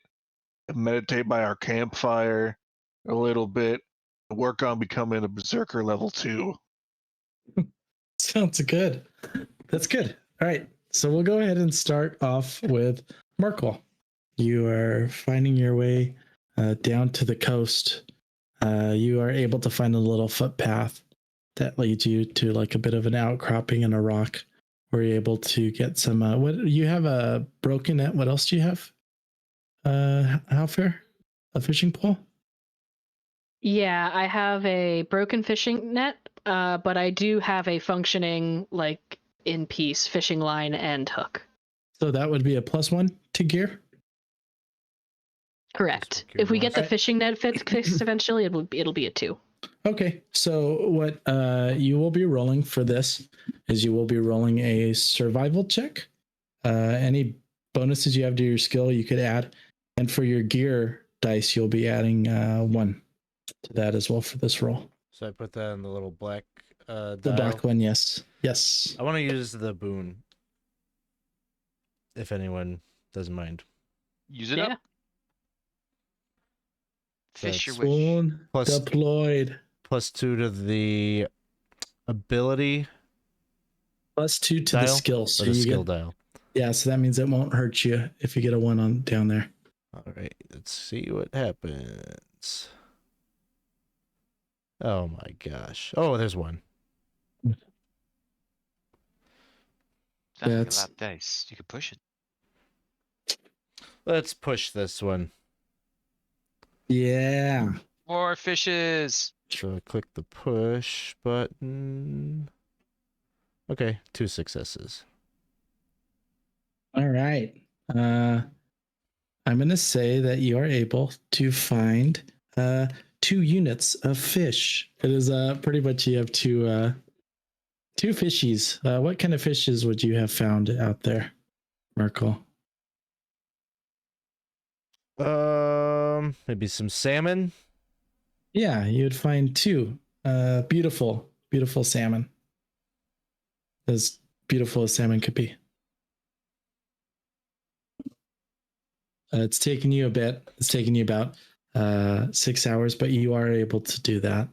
and meditate by our campfire a little bit. Work on becoming a berserker level 2. Sounds good. That's good. All right. So we'll go ahead and start off with Merkel. You are finding your way down to the coast. You are able to find a little footpath that leads you to like a bit of an outcropping in a rock where you're able to get some what you have a broken net. What else do you have? Halfear? A fishing pole? Yeah, I have a broken fishing net, but I do have a functioning, like, in piece fishing line and hook. So that would be a +1 to gear. Correct. Gear If we get the Alright. fishing net fixed eventually, it'll be a 2. Okay, so what you will be rolling for this is you will be rolling a survival check. Any bonuses you have to your skill you could add, and for your gear dice you'll be adding 1 to that as well for this roll. So I put that in the little black The dial. black one, yes. I want to use the boon. If anyone doesn't mind. Use it Yeah. up. Fish your That's wish. Swoon Plus- deployed. +2 to the ability +2 to dial, the skill. So or the you skill get, dial. yeah, so that means it won't hurt you if you get a 1 on down there. All right, let's see what happens. Oh my gosh. Oh, there's 1. Sounds like a That's- lot of dice. You could push it. Let's push this one. Yeah. More fishes. So I click the push button. Okay, 2 successes. All right. I'm going to say that you are able to find 2 units of fish. It is pretty much you have 2 fishies. What kind of fishes would you have found out there, Merkel? Maybe some salmon. Yeah, you'd find 2 beautiful, beautiful salmon. As beautiful as salmon could be. It's taken you a bit. It's taken you about 6 hours, but you are able to do that.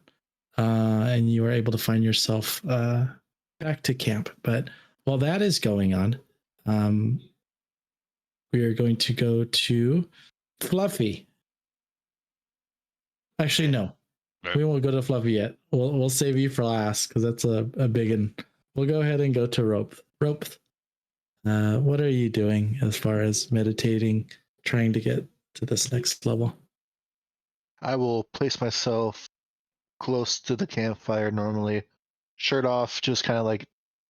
And you are able to find yourself back to camp. But while that is going on, we are going to go to Fluffy. Actually, no. We won't go to Fluffy yet. We'll save you for last because that's a big one. We'll go ahead and go to Ropth. Ropth, what are you doing as far as meditating, trying to get to this next level? I will place myself close to the campfire normally, shirt off, just kind of like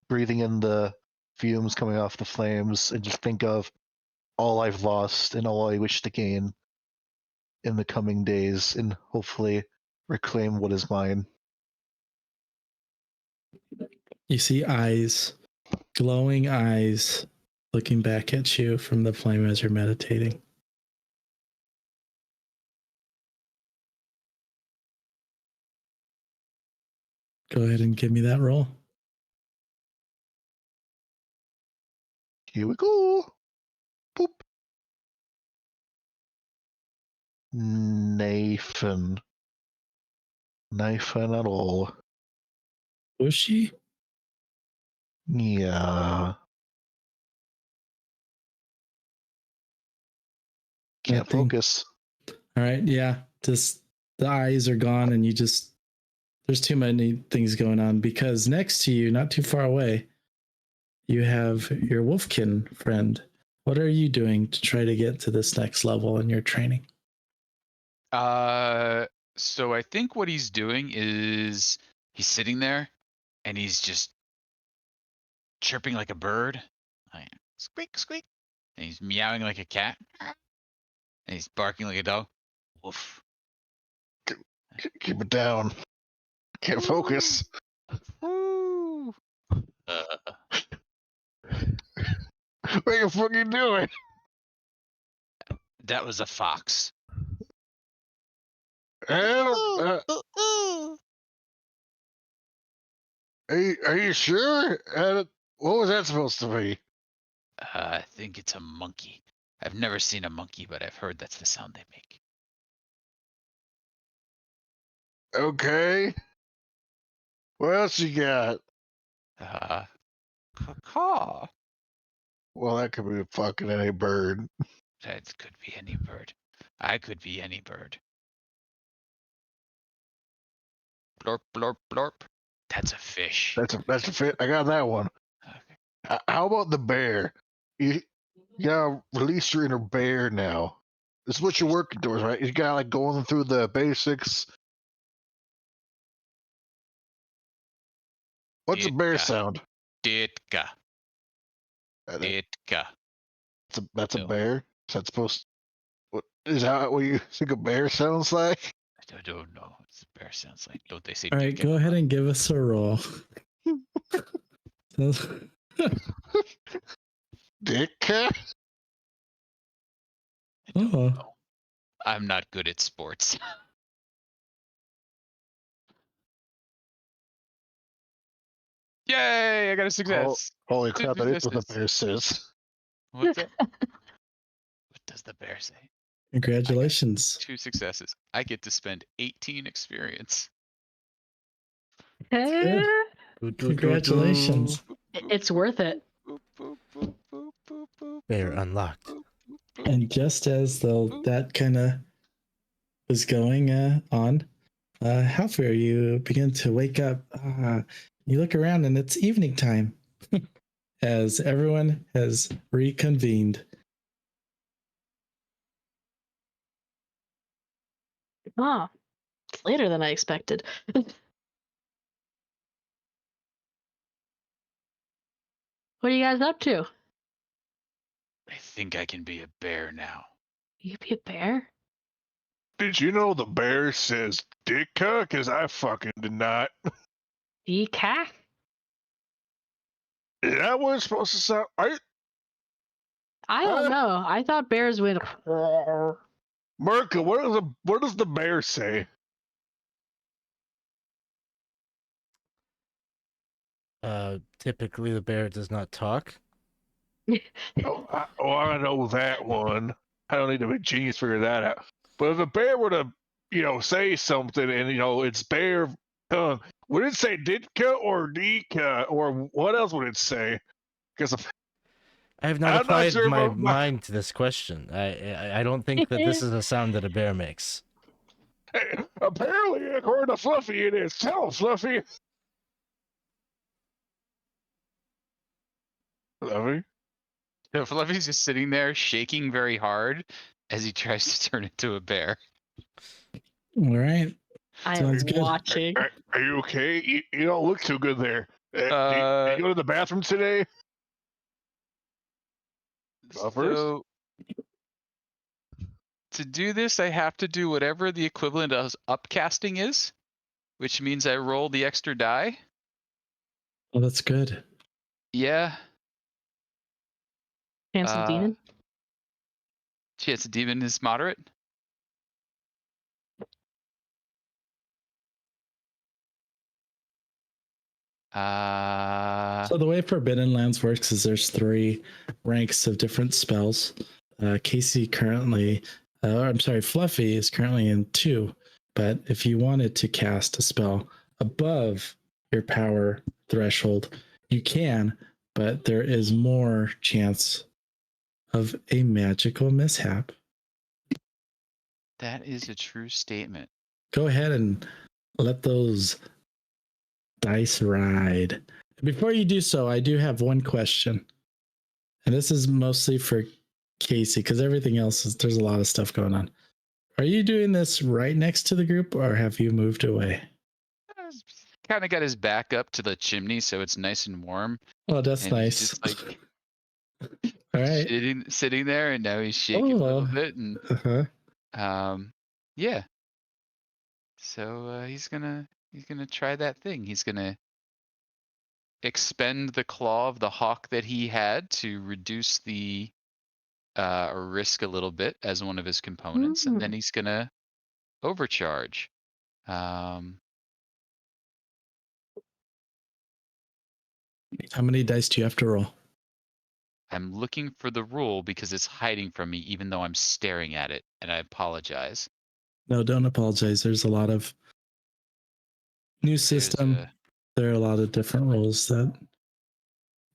breathing in the fumes coming off the flames, and just think of all I've lost and all I wish to gain in the coming days, and hopefully reclaim what is mine. You see eyes, glowing eyes, looking back at you from the flame as you're meditating. Go ahead and give me that roll. Here we go. Boop. Nathan. Nathan at all. Was she? Yeah. Can't Nothing. focus. All right, yeah. Just the eyes are gone, and there's too many things going on because next to you, not too far away, you have your wolfkin friend. What are you doing to try to get to this next level in your training? So I think what he's doing is he's sitting there and he's just chirping like a bird, like squeak squeak, and he's meowing like a cat, and he's barking like a dog. Woof. Keep it down. Can't focus. Woo. What you fucking doing? That was a fox. Are you sure? What was that supposed to be? I think it's a monkey. I've never seen a monkey, but I've heard that's the sound they make. Okay. What else you got? Caw. Well, that could be fucking any bird. That could be any bird. I could be any bird. Blorp, blorp, blorp. That's a fish. That's a fit. I got that one. Okay. How about the bear? You gotta release your inner bear now. This is what you're working towards, right? You gotta like going through the basics. What's a bear Ditka. sound? Ditka. That- Ditka. That's a No. bear. Is that supposed? What is that? What you think a bear sounds like? I don't know what the bear sounds like. Don't they say All right, Ditka? go ahead and give us a roll. Dick cat? I don't Oh. know. I'm not good at sports. Yay! I got a success. Holy crap! That is what the Successes. bear says. What's that? What does the bear say? Congratulations. 2 successes. I get to spend 18 experience. Good. Congratulations. It's worth it. Boop, boop, boop, boop, boop, boop, Bear boop, unlocked. boop, boop, boop. And just as that kind of was going on, Halfear, you begin to wake up. You look around and it's evening time as everyone has reconvened. Oh, it's later than I expected. What are you guys up to? I think I can be a bear now. You be a bear? Did you know the bear says Dicka? Because I fucking did not. Decaf? Is that what it's supposed to sound? I don't know. I thought bears went. Merkel, what does the bear say? Typically the bear does not talk. I know that one. I don't need to be a genius to figure that out. But if a bear were to, say something and it's bear tongue, would it say Ditka or Dika or what else would it say? Because I have not I'm not applied sure my about my- mind to this question. I don't think that this is a sound that a bear makes. apparently, according to Fluffy, it is. Tell him, Fluffy. Fluffy? So Fluffy's just sitting there shaking very hard as he tries to turn into a bear. All right. I Sounds am good. watching. Are you okay? You don't look too good there. Did you go to the bathroom today? Buffers? So to do this, I have to do whatever the equivalent of upcasting is, which means I roll the extra die. Oh, that's good. Yeah. Chance of demon. Chance of demon is moderate. So the way Forbidden Lands works is there's 3 ranks of different spells. Casey currently, Fluffy is currently in 2. But if you wanted to cast a spell above your power threshold, you can, but there is more chance of a magical mishap. That is a true statement. Go ahead and let those dice ride. Before you do so, I do have one question. And this is mostly for Casey, because everything else is, there's a lot of stuff going on. Are you doing this right next to the group, or have you moved away? Kind of got his back up to the chimney, so it's nice and warm. Oh, that's And nice. he's just like All right. sitting there, and now he's shaking a little bit, and Uh-huh. yeah. So he's gonna try that thing. He's gonna expend the claw of the hawk that he had to reduce the risk a little bit as one of his components, and then he's gonna overcharge. How many dice do you have to roll? I'm looking for the rule because it's hiding from me, even though I'm staring at it, and I apologize. No, don't apologize. There's a lot of new system. There are a lot of different rules that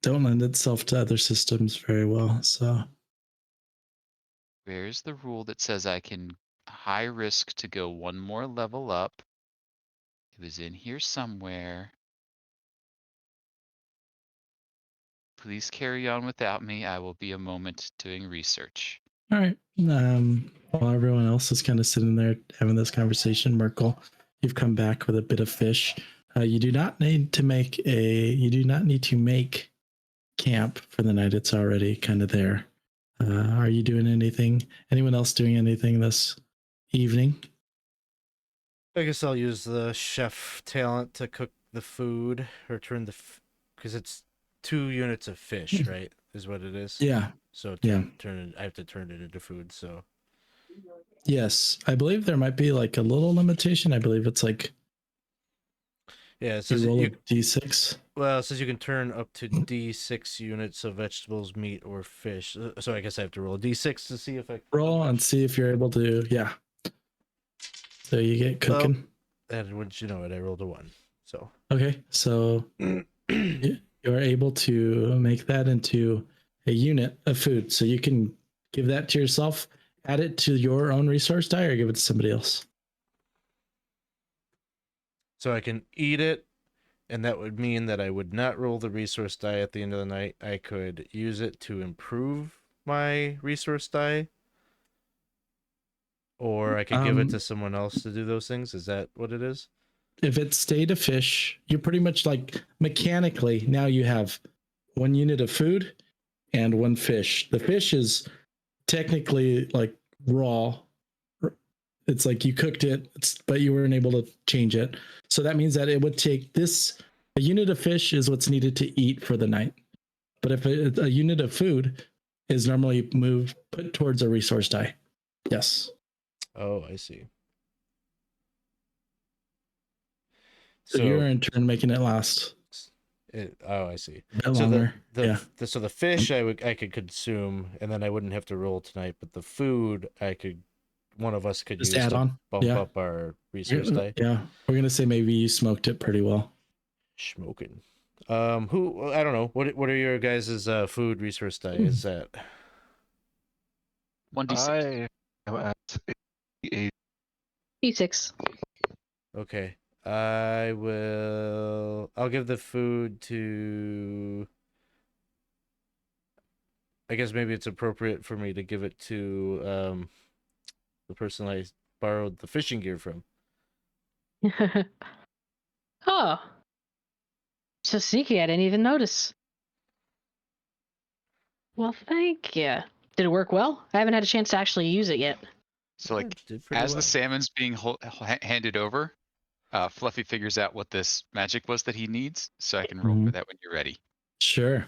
don't lend itself to other systems very well. So Where's the rule that says I can high risk to go one more level up? It was in here somewhere. Please carry on without me. I will be a moment doing research. all right. While everyone else is kind of sitting there having this conversation, Merkel, you've come back with a bit of fish. You do not need to make camp for the night. It's already kind of there. Are you doing anything? Anyone else doing anything this evening? I guess I'll use the chef talent to cook the food or turn because it's 2 units of fish, right? Is what it is. Yeah. So I have to turn it into food. So yes, I believe there might be like a little limitation. I believe it's like it says you roll a d6. Well, it says you can turn up to d6 units of vegetables, meat, or fish. So I guess I have to roll a d6 to see if I roll and see if you're able to. Yeah. So you get cooking. And wouldn't you know it, I rolled a 1. So okay, so you're able to make that into a unit of food. So you can give that to yourself, add it to your own resource die, or give it to somebody else. So I can eat it, and that would mean that I would not roll the resource die at the end of the night. I could use it to improve my resource die, or I could give it to someone else to do those things. Is that what it is? If it stayed a fish, you're pretty much like mechanically now you have 1 unit of food and 1 fish. The fish is technically like raw. It's like you cooked it, but you weren't able to change it. So that means that it would take a unit of fish is what's needed to eat for the night. But if a unit of food is normally put towards a resource die. Yes. Oh, I see. So you're in turn making it last. I see. So so the fish I could consume, and then I wouldn't have to roll tonight. But the food one of us could just use add to on. bump up our resource die. Yeah, we're gonna say maybe you smoked it pretty well. Smoking. I don't know. What are your guys' food resource die? Is that 1d6? I am at 8. D6. okay? I'll give the food to. I guess maybe it's appropriate for me to give it to the person I borrowed the fishing gear from. Oh. So sneaky, I didn't even notice. Well, thank you. Did it work well? I haven't had a chance to actually use it yet. So like as the salmon's being handed over, Fluffy figures out what this magic was that he needs, so I can roll for that when you're ready. Sure.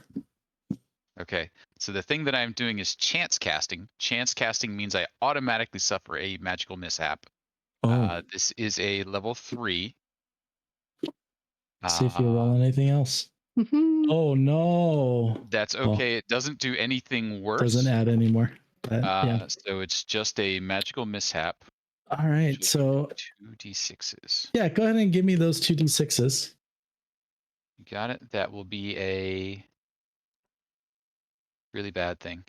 Okay, so the thing that I'm doing is chance casting. Chance casting means I automatically suffer a magical mishap. This is a level 3. See if you roll anything else. Oh no. That's okay. It doesn't do anything worse. Doesn't add anymore. So it's just a magical mishap. All right. So 2d6s. Yeah, go ahead and give me those 2d6s. You got it. That will be a really bad thing.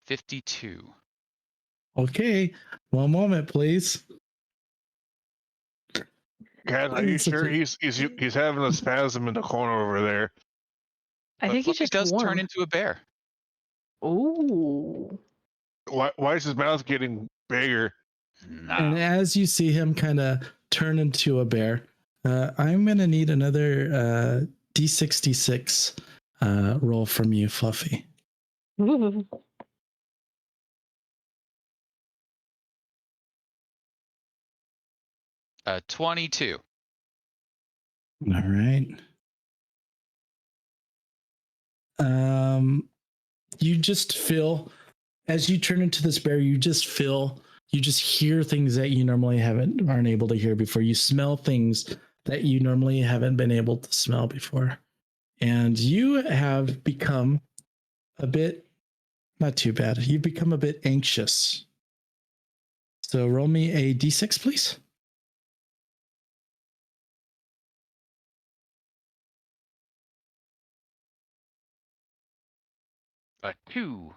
52. Okay, one moment, please. Guys, are you Such sure a- he's having a spasm in the corner over there? I But think he's Fluffy just does warm. turn into a bear. Ooh. Why is his mouth getting bigger? And as you see him kind of turn into a bear, I'm going to need another D66 roll from you, Fluffy. Ooh. 22. All right. You just feel, as you turn into this bear, you just hear things that you normally aren't able to hear before. You smell things that you normally haven't been able to smell before. And you have become a bit, not too bad. You've become a bit anxious. So roll me a D6, please. A 2.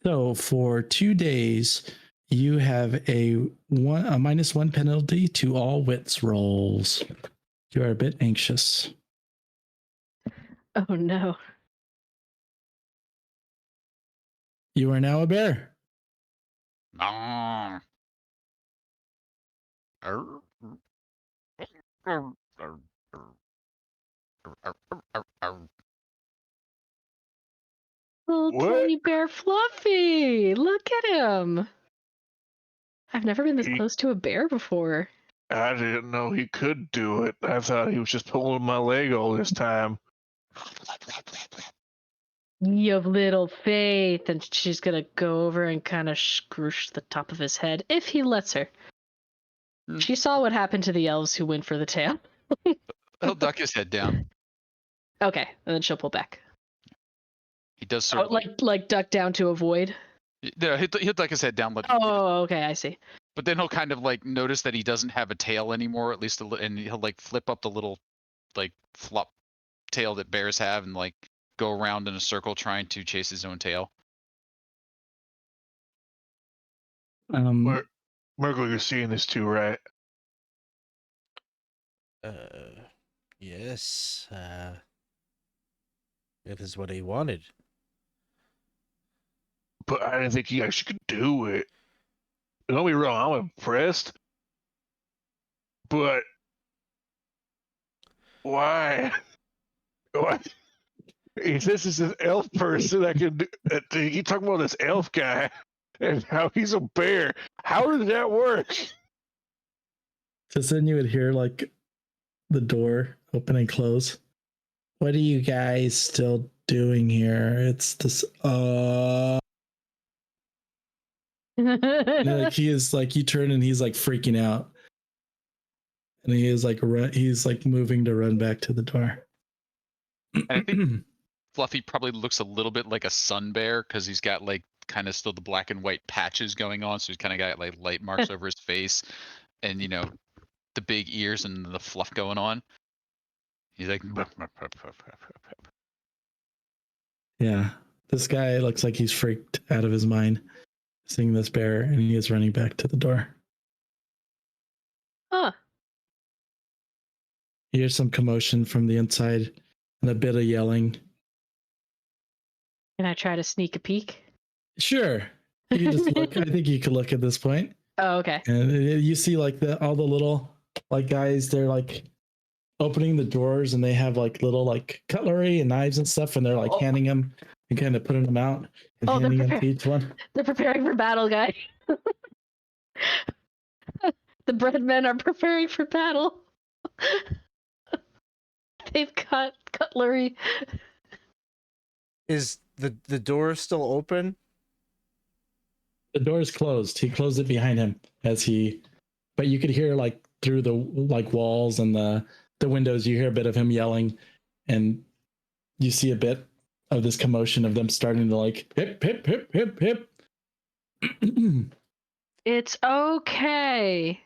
So for 2 days, you have a -1 penalty to all wits rolls. You are a bit anxious. Oh no. You are now a bear. Ah. Little What? tiny bear Fluffy. Look at him. I've never been this He- close to a bear before. I didn't know he could do it. I thought he was just pulling my leg all this time. You have little faith, and she's gonna go over and kind of scroosh the top of his head if he lets her. She saw what happened to the elves who went for the tail. He'll duck his head down. Okay, and then she'll pull back. He does sort of like duck down to avoid. No, he'll duck his head down. Oh, okay, I see. But then he'll kind of like notice that he doesn't have a tail anymore, at least, and he'll like flip up the little like flop tail that bears have, and like go around in a circle trying to chase his own tail. Merkel, you're seeing this too, right? Yes. It is what he wanted. But I didn't think he actually could do it. Don't get me wrong, I'm impressed. But why? Why? This is an elf person that can do. You talk about this elf guy and how he's a bear. How did that work? So then you would hear like the door open and close. What are you guys still doing here? It's this like he is like, you turn and he's like freaking out. And he is like he's like moving to run back to the door. And I think Fluffy probably looks a little bit like a sun bear because he's got like kind of still the black and white patches going on, so he's kind of got like light marks over his face, and the big ears and the fluff going on. He's like, Yeah, this guy looks like he's freaked out of his mind seeing this bear, and he is running back to the door. Huh. You hear some commotion from the inside and a bit of yelling. Can I try to sneak a peek? Sure. You can just look. I think you could look at this point. Oh, okay. And you see like all the little like guys, they're like opening the drawers and they have like little like cutlery and knives and stuff, and they're like handing them and kind of putting them out and handing them to each one. They're preparing for battle, guy. The bread men are preparing for battle. They've got cutlery. Is the door still open? The door is closed. He closed it behind him but you could hear like through the like walls and the windows, you hear a bit of him yelling, and you see a bit of this commotion of them starting to like hip, hip, hip, hip, hip. It's okay.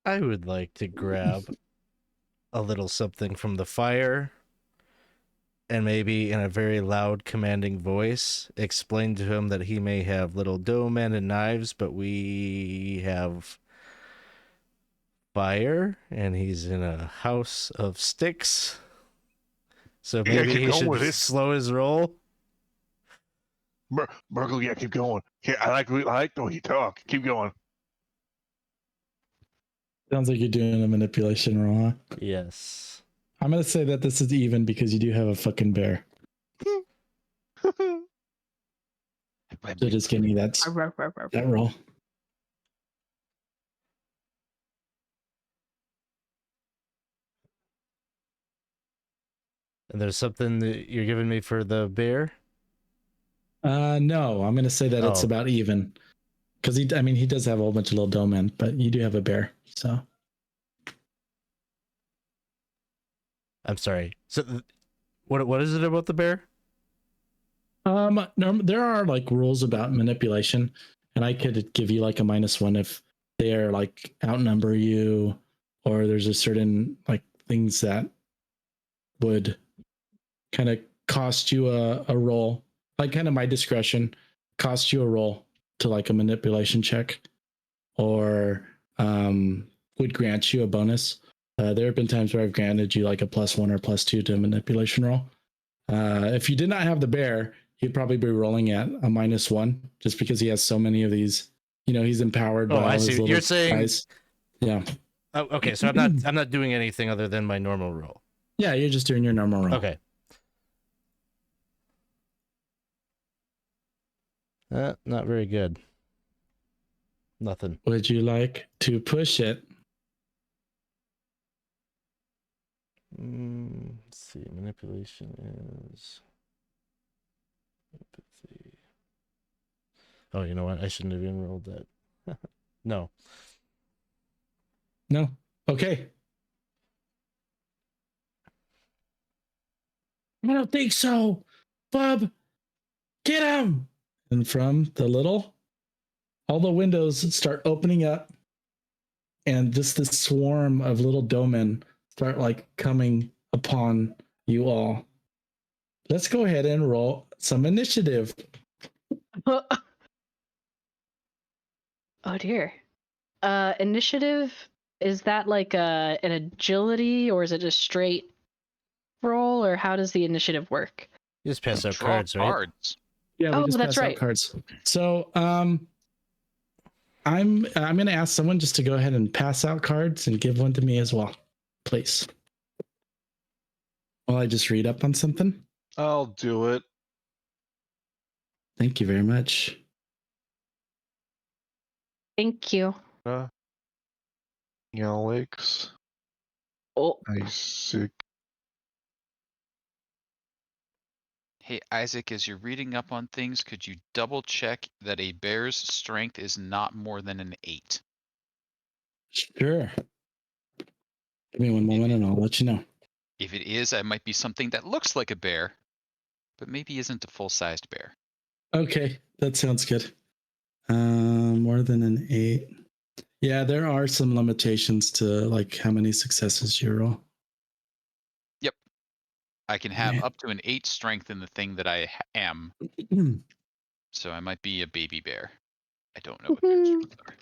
I would like to grab a little something from the fire and maybe in a very loud, commanding voice, explain to him that he may have little dough men and knives, but we have fire, and he's in a house of sticks. So Yeah, maybe keep he going should with it. slow his roll. Merkel, yeah, keep going. Yeah, I like the way you talk. Keep going. Sounds like you're doing a manipulation roll, huh? Yes. I'm gonna say that this is even because you do have a fucking bear. So just give me that roll. And there's something that you're giving me for the bear? No, I'm gonna say that it's Oh. about even. Because he does have a whole bunch of little domen, but you do have a bear, so. I'm sorry. So, what is it about the bear? No, there are like rules about manipulation, and I could give you like a -1 if they are like outnumber you, or there's a certain like things that would kind of cost you a roll, like kind of my discretion, cost you a roll to like a manipulation check, or would grant you a bonus. There have been times where I've granted you like a +1 or +2 to a manipulation roll. If you did not have the bear, he'd probably be rolling at a -1 just because he has so many of these. He's empowered by all I his see. little You're saying guys. Yeah. Oh, okay, so I'm not doing anything other than my normal roll. Yeah, you're just doing your normal roll. Okay. Not very good. Nothing. Would you like to push it? Let's see. Manipulation is empathy. Oh, you know what? I shouldn't have even rolled that. No. No. Okay. I don't think so. Bub, get him. And from all the windows start opening up, and just this swarm of little domen start like coming upon you all. Let's go ahead and roll some initiative. Oh dear. Initiative, is that like an agility, or is it a straight roll, or how does the initiative work? You just pass out Draw cards, right? cards. Yeah, we Oh, just that's pass out right. cards. So I'm going to ask someone just to go ahead and pass out cards and give one to me as well, please. While I just read up on something. I'll do it. Thank you very much. Thank you. Alex. Oh, Isaac. Hey, Isaac, as you're reading up on things, could you double check that a bear's strength is not more than an 8? Sure. Give me one moment and I'll let you know. If it is, it might be something that looks like a bear, but maybe isn't a full-sized bear. Okay, that sounds good. More than an 8. Yeah, there are some limitations to like how many successes you roll. I can have Yeah. up to an 8 strength in the thing that I am, so I might be a baby bear. I don't know what their strengths are.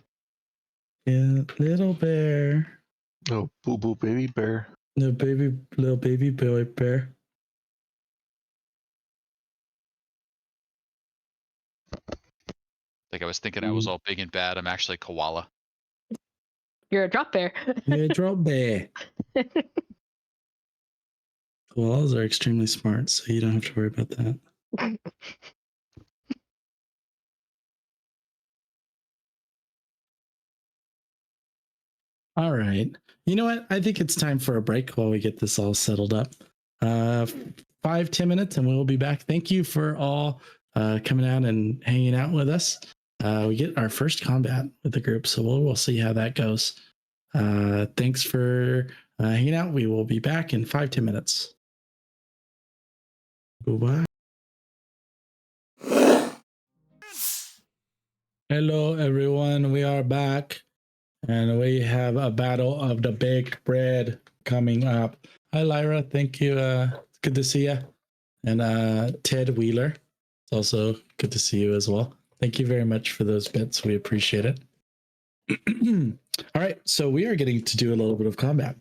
Yeah, little bear. Oh, boo boo baby bear. No little baby boy bear. Like I was thinking I was all big and bad. I'm actually a koala. you're a drop bear. You're a drop bear. Koalas are extremely smart, so you don't have to worry about that. All right. You know what? I think it's time for a break while we get this all settled up. 5-10 minutes and we'll be back. Thank you for all coming out and hanging out with us. We get our first combat with the group, so we'll see how that goes. Thanks for hanging out. We will be back in 5-10 minutes. Goodbye. Hello, everyone. We are back, and we have a battle of the baked bread coming up. Hi, Lyra. Thank you. Good to see you. And Ted Wheeler, it's also good to see you as well. Thank you very much for those bits. We appreciate it. All right, so we are getting to do a little bit of combat.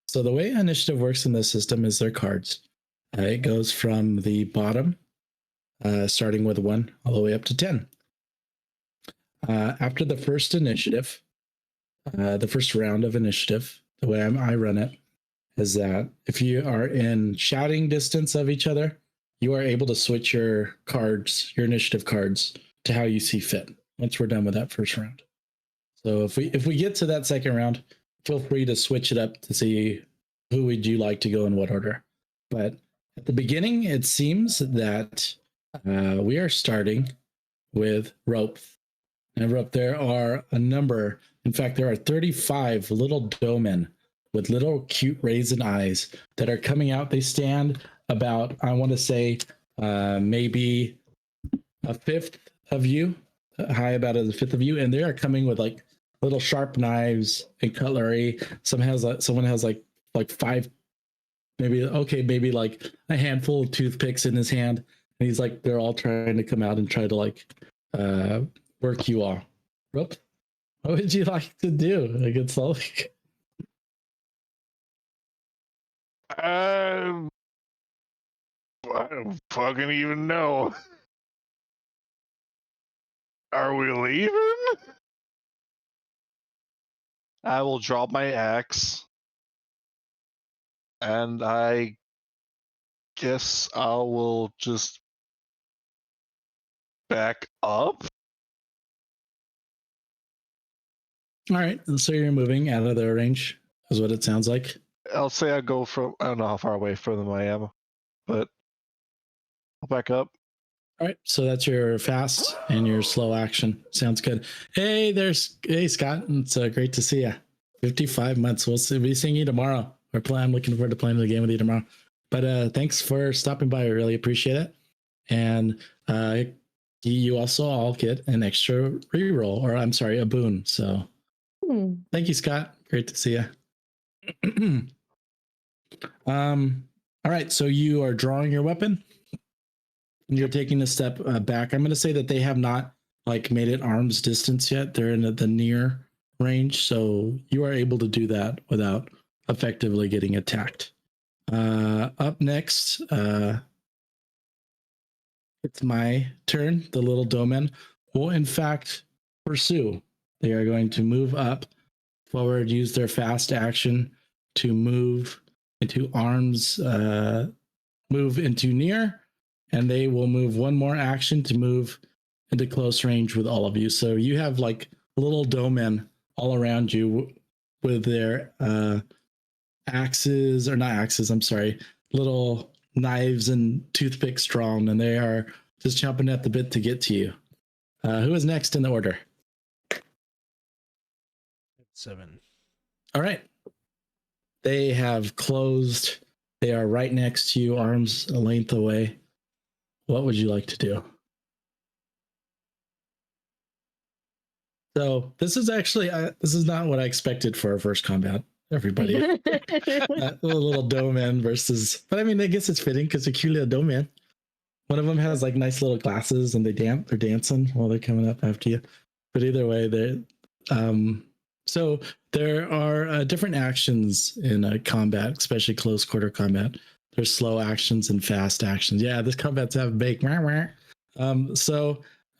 So the way initiative works in this system is their cards. It goes from the bottom, starting with 1, all the way up to 10. After the first initiative, the first round of initiative, the way I run it is that if you are in shouting distance of each other, you are able to switch your cards, your initiative cards, to how you see fit once we're done with that first round. So if we get to that second round, feel free to switch it up to see who would you like to go in what order. But at the beginning, it seems that we are starting with Ropth. And Ropth, there are a number. In fact, there are 35 little domen with little cute raisin eyes that are coming out. They stand about, I want to say, maybe a fifth of you, high about a fifth of you, and they are coming with like little sharp knives and cutlery. Someone has like 5, maybe like a handful of toothpicks in his hand, and he's like, they're all trying to come out and try to like work you all. What would you like to do against all? I don't fucking even know. Are we leaving? I will drop my axe, and I guess I will just back up. All right, so you're moving out of their range, is what it sounds like. I'll say I go from, I don't know how far away from them I am, but I'll back up. All right, so that's your fast and your slow action. Sounds good. Hey, Scott. It's great to see you. 55 months. We'll be seeing you tomorrow. I'm looking forward to playing the game with you tomorrow. But thanks for stopping by. I really appreciate it. And you also all get an extra reroll, or I'm sorry, a boon. So thank you, Scott. Great to see you. All right, so you are drawing your weapon. You're taking a step back. I'm going to say that they have not like made it arm's distance yet. They're in the near range, so you are able to do that without effectively getting attacked. Up next, it's my turn. The little domen will, in fact, pursue. They are going to move up forward, use their fast action to move into arms, move into near, and they will move one more action to move into close range with all of you. So you have like little domen all around you with their axes, or not axes, I'm sorry, little knives and toothpicks drawn, and they are just chomping at the bit to get to you. Who is next in the order? 7. All right. They have closed. They are right next to you, arms a length away. What would you like to do? So this is actually, this is not what I expected for our first combat, everybody. A little domen versus, but I mean, I guess it's fitting because they're cute little domen. One of them has like nice little glasses and they're dancing while they're coming up after you. But either way, so there are different actions in combat, especially close quarter combat. There's slow actions and fast actions. Yeah, this combat's have bake. So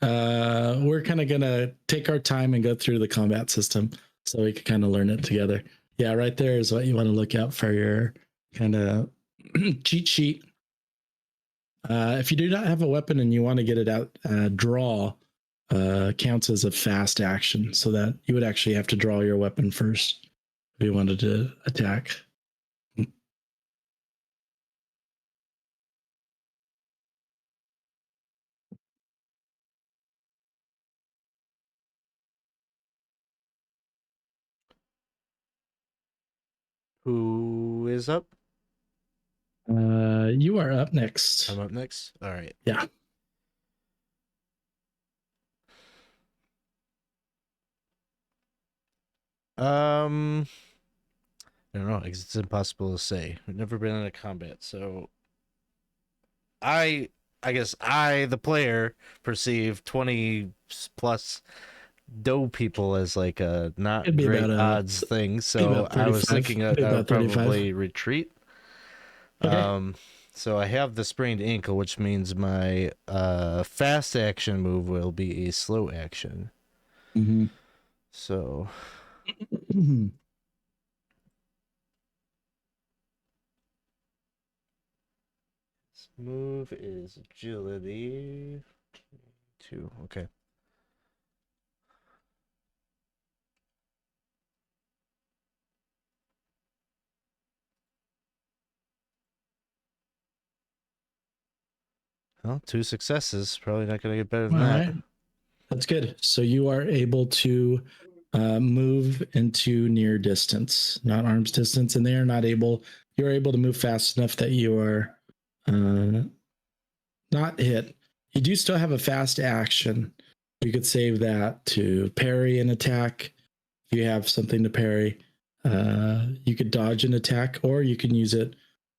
we're kind of gonna take our time and go through the combat system so we can kind of learn it together. Yeah, right there is what you want to look out for your kind of cheat sheet. If you do not have a weapon and you want to get it out, draw counts as a fast action, so that you would actually have to draw your weapon first if you wanted to attack. Who is up? You are up next. I'm up next. All right. Yeah. I don't know. It's impossible to say. I've never been in a combat, so I guess I, the player, perceive 20 plus doe people as like a not It'd be great about odds thing. So about I was 35. thinking It'd be I would about 35. probably retreat. Okay. So I have the sprained ankle, which means my fast action move will be a slow action. Mm-hmm. So this move is agility 2. Okay. Well, 2 successes. Probably not going to get better than All that. right. That's good. So you are able to move into near distance, not arm's distance, and they are not able. You're able to move fast enough that you are not hit. You do still have a fast action. You could save that to parry an attack. If you have something to parry, you could dodge an attack, or you can use it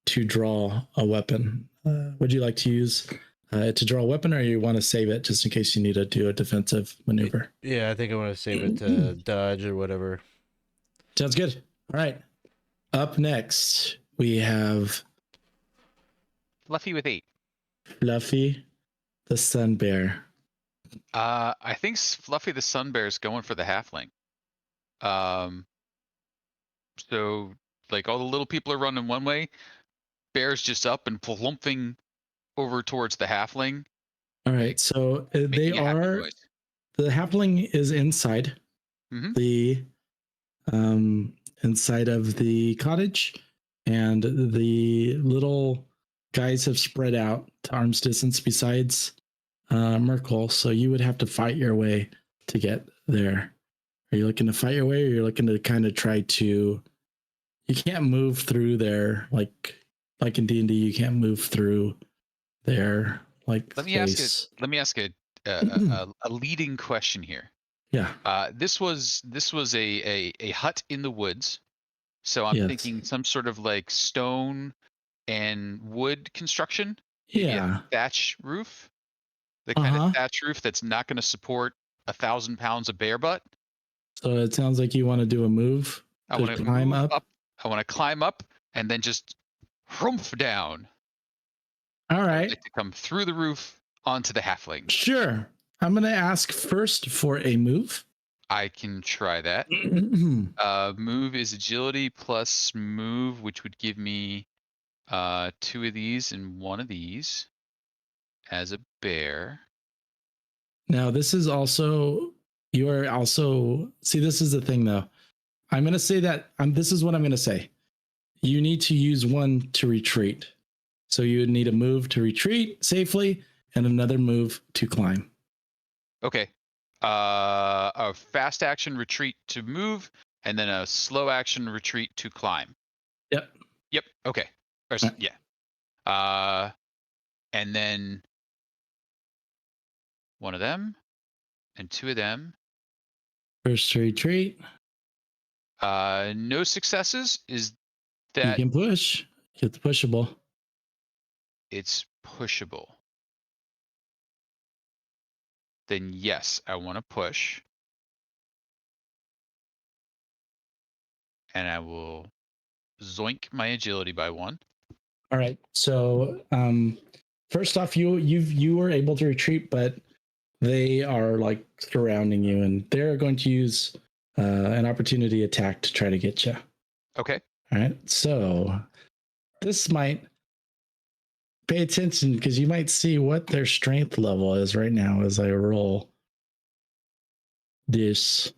to draw a weapon. Would you like to use to draw a weapon, or you want to save it just in case you need to do a defensive maneuver? Yeah, I think I want to save it to dodge or whatever. Sounds good. All right. Up next, we have Fluffy with 8. Fluffy the Sun Bear. I think Fluffy the Sun Bear is going for the halfling. So like all the little people are running one way, Bear's just up and plumping over towards the halfling, All right. So they making a happy are. noise. The halfling is inside Mhm. the inside of the cottage, and the little guys have spread out to arm's distance besides Merkel. So you would have to fight your way to get there. Are you looking to fight your way, or you're looking to kind of try to? You can't move through there like in D&D. You can't move through there like Let me space. ask a leading question here. Yeah. This was a hut in the woods. So I'm Yes. thinking some sort of like stone and wood construction. Maybe Yeah. a thatch roof. The kind Uh-huh. of thatch roof that's not going to support 1,000 pounds of bear butt. So it sounds like you want to do a move I to want to climb move up. up. I want to climb up and then just hrumph down. All I would right. like to come through the roof onto the halfling. Sure. I'm going to ask first for a move. I can try that. Move is agility plus move, which would give me 2 of these and 1 of these as a bear. Now, this is also, you are also, see, this is the thing though. I'm going to say that, this is what I'm going to say. You need to use one to retreat. So you would need a move to retreat safely and another move to climb. Okay. A fast action retreat to move, and then a slow action retreat to climb. Yep. Yep. Okay. Right. Yeah. And then 1 of them and 2 of them. First to retreat. No successes. Is You that can push. It's pushable. it's pushable? Then yes, I want to push. And I will zoink my agility by 1. All right. So first off, you were able to retreat, but they are like surrounding you, and they're going to use an opportunity attack to try to get you. Okay. All right. So this might pay attention because you might see what their strength level is right now as I roll this.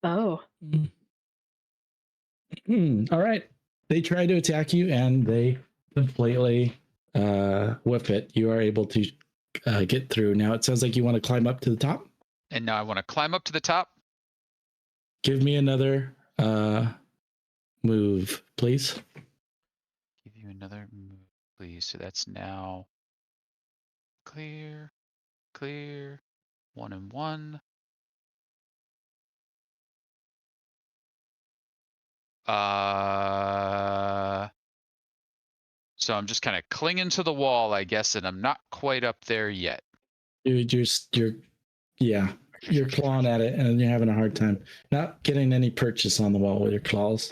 Oh. All right. They try to attack you and they completely whip it. You are able to get through. Now it sounds like you want to climb up to the top. And now I want to climb up to the top. Give me another move, please. Give you another move, please. So that's now clear, 1 and 1. So So I'm just kind of clinging to the wall, I guess, and I'm not quite up there yet. You're clawing at it and you're having a hard time not getting any purchase on the wall with your claws.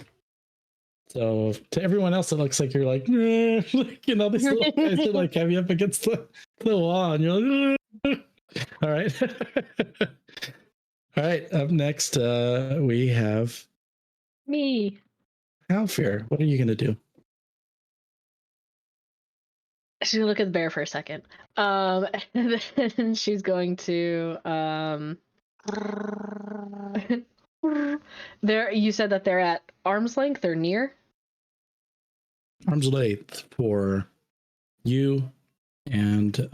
So to everyone else, it looks like you're like, these little guys are like have you up against the wall, and you're like, all right. All right. Up next, we have Me. Halfear. What are you gonna do? She's gonna look at the bear for a second. And then she's going to there you said that they're at arm's length or near? Arm's length for you and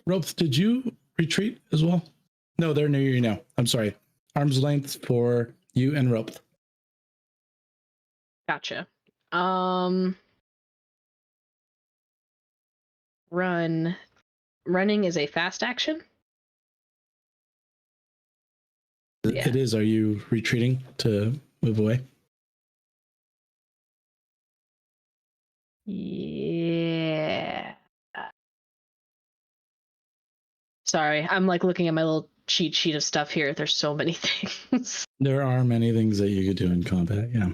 Ropth, did you retreat as well? No, they're near you now. I'm sorry. Arm's length for you and Ropth. Gotcha. Running is a fast action? Yeah. It is. Are you retreating to move away? Yeah. Sorry, I'm like looking at my little cheat sheet of stuff here. There's so many things. There are many things that you could do in combat, yeah.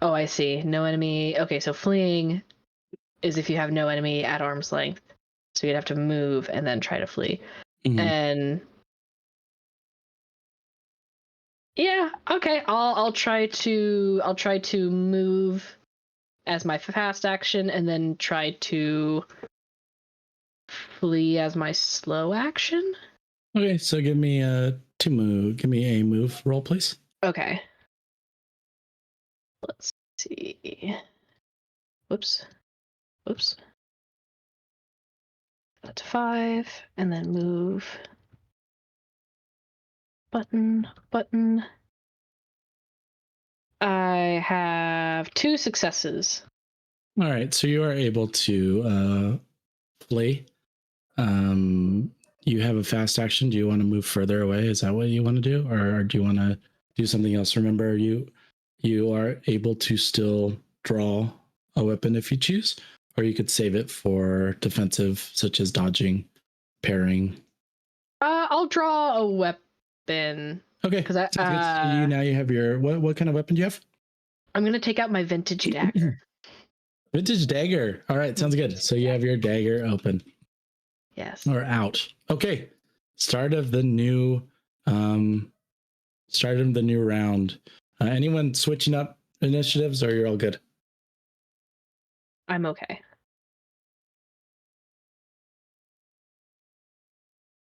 Oh, I see. No enemy. Okay, so fleeing is if you have no enemy at arm's length. So you'd have to move and then try to flee. Mhm. And yeah, okay. I'll try to move as my fast action and then try to flee as my slow action. Okay, so give me a move roll, please. Okay. Let's see. Whoops. That to 5, and then move. Button. I have 2 successes. All right, so you are able to flee. You have a fast action. Do you want to move further away? Is that what you want to do, or do you want to do something else? Remember, you are able to still draw a weapon if you choose, or you could save it for defensive, such as dodging, parrying. I'll draw a weapon. Okay, Because so you have your what kind of weapon do you have? I'm gonna take out my vintage dagger. Vintage dagger. All right, sounds good. So you have your dagger open. Yes. Or out. Okay. Start of the new round. Anyone switching up initiatives, or you're all good? I'm okay.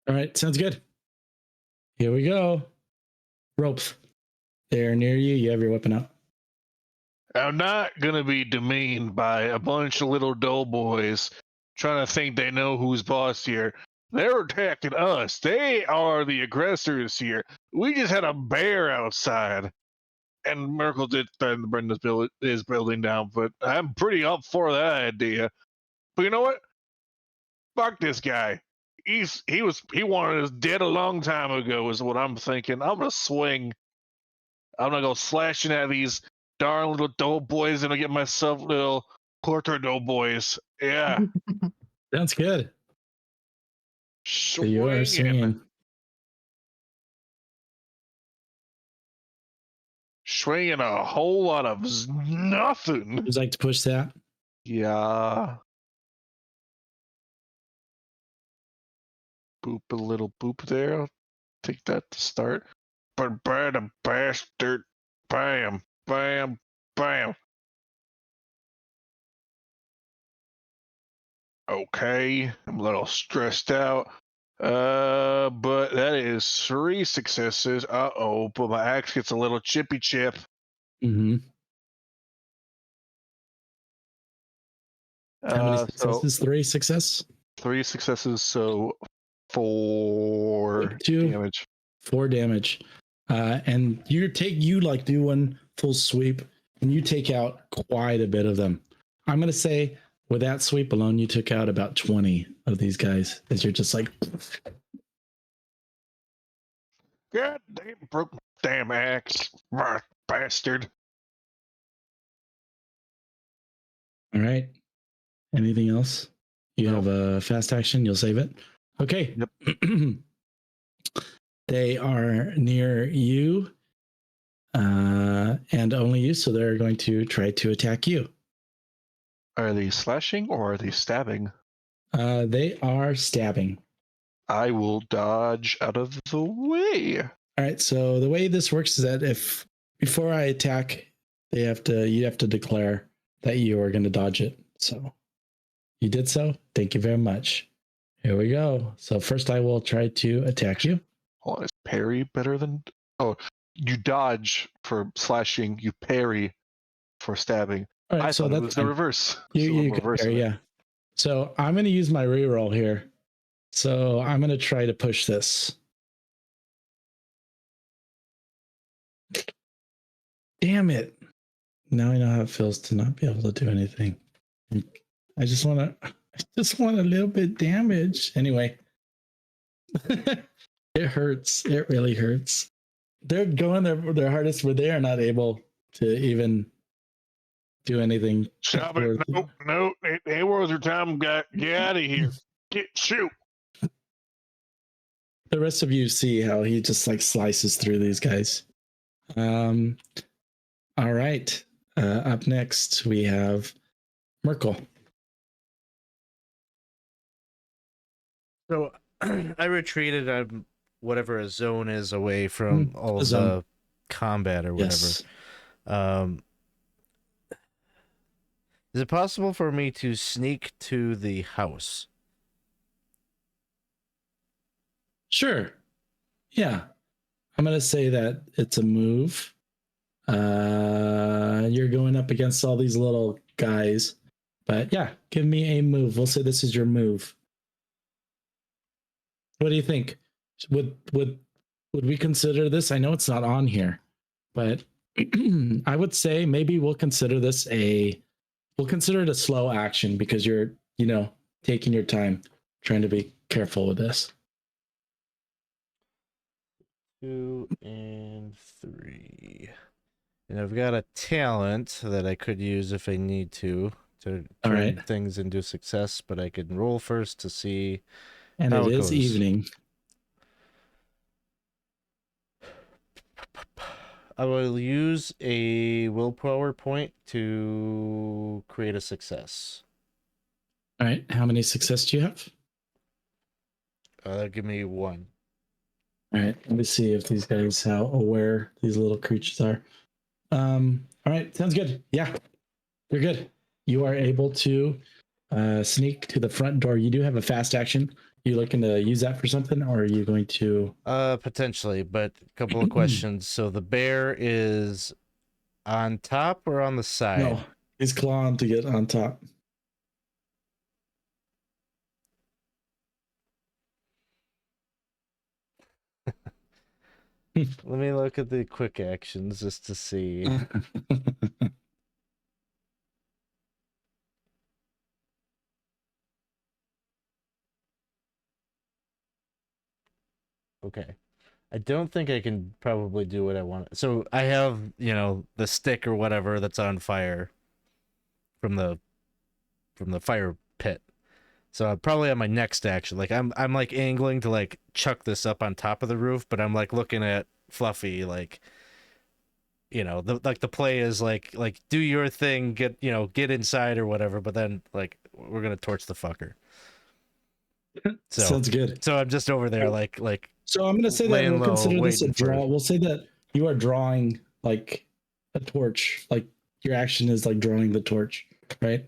All right, sounds good. Here we go. Ropth. They're near you. You have your weapon out. I'm not gonna be demeaned by a bunch of little doughboys trying to think they know who's boss here. They're attacking us. They are the aggressors here. We just had a bear outside. And Merkel did threaten to burn his building down, but I'm pretty up for that idea. But you know what? Fuck this guy. He wanted us dead a long time ago, is what I'm thinking. I'm gonna swing. I'm gonna go slashing at these darn little doughboys and I get myself little quarter doughboys. Yeah. Sounds good. So you are swinging. Swinging a whole lot of nothing. Would you like to push that? Yeah. Boop a little boop there. I'll take that to start. But bad bastard. Bam, bam, bam. Okay, I'm a little stressed out. But that is 3 successes. Uh-oh, but my axe gets a little chippy chip. Mm-hmm. How many successes? So 3 success? 3 successes, so 4 2 damage. 4 damage. And you like do one full sweep and you take out quite a bit of them. I'm gonna say with that sweep alone, you took out about 20 of these guys as you're just like, God damn, broke my damn axe. bastard. All right. Anything else? You No. have a fast action. You'll save it. Okay. Yep. They are near you, and only you. So they're going to try to attack you. Are they slashing or are they stabbing? They are stabbing. I will dodge out of the way. All right. So the way this works is that if before I attack, you have to declare that you are going to dodge it. So you did so. Thank you very much. Here we go. So first I will try to attack you. Hold on, is parry better than? Oh, you dodge for slashing. You parry for stabbing. All right. I so thought it that's was the fine. reverse. So You I'm can reversing parry, it. yeah. So I'm going to use my reroll here. So I'm going to try to push this. Damn it. Now I know how it feels to not be able to do anything. I just want a little bit damage. Anyway. It hurts. It really hurts. They're going their hardest, but they are not able to even do anything. Stop it. No. It was your time. Get out of here. Shoot. The rest of you see how he just like slices through these guys. All right. Up next we have Merkel. So I retreated on whatever a zone is away from all of zone. the combat or whatever. Yes. Is it possible for me to sneak to the house? Sure. Yeah. I'm going to say that it's a move. You're going up against all these little guys. But yeah, give me a move. We'll say this is your move. What do you think? Would we consider this? I know it's not on here, but I would say maybe we'll consider it a slow action because you're, taking your time, trying to be careful with this. 2 and 3. And I've got a talent that I could use if I need to turn right. things into success, but I can roll first to see. And how it is goes. evening. I will use a willpower point to create a success. All right. How many success do you have? Give me 1. All right. Let me see if these guys, how aware these little creatures are. All right. Sounds good. Yeah. You're good. You are able to sneak to the front door. You do have a fast action. You looking to use that for something, or are you going to? Potentially, but a couple of questions. So the bear is on top or on the side? No, he's clawing to get on top. Let me look at the quick actions just to see. Okay. I don't think I can probably do what I want. So I have, the stick or whatever that's on fire from the fire pit. So I'm probably on my next action. Like I'm like angling to like chuck this up on top of the roof, but I'm like looking at Fluffy like the play is like do your thing, get inside or whatever, but then like we're going to torch the fucker. So sounds good. So I'm just over there like so I'm going to say that we'll consider this a draw. We'll say that you are drawing like a torch. Like your action is like drawing the torch, right?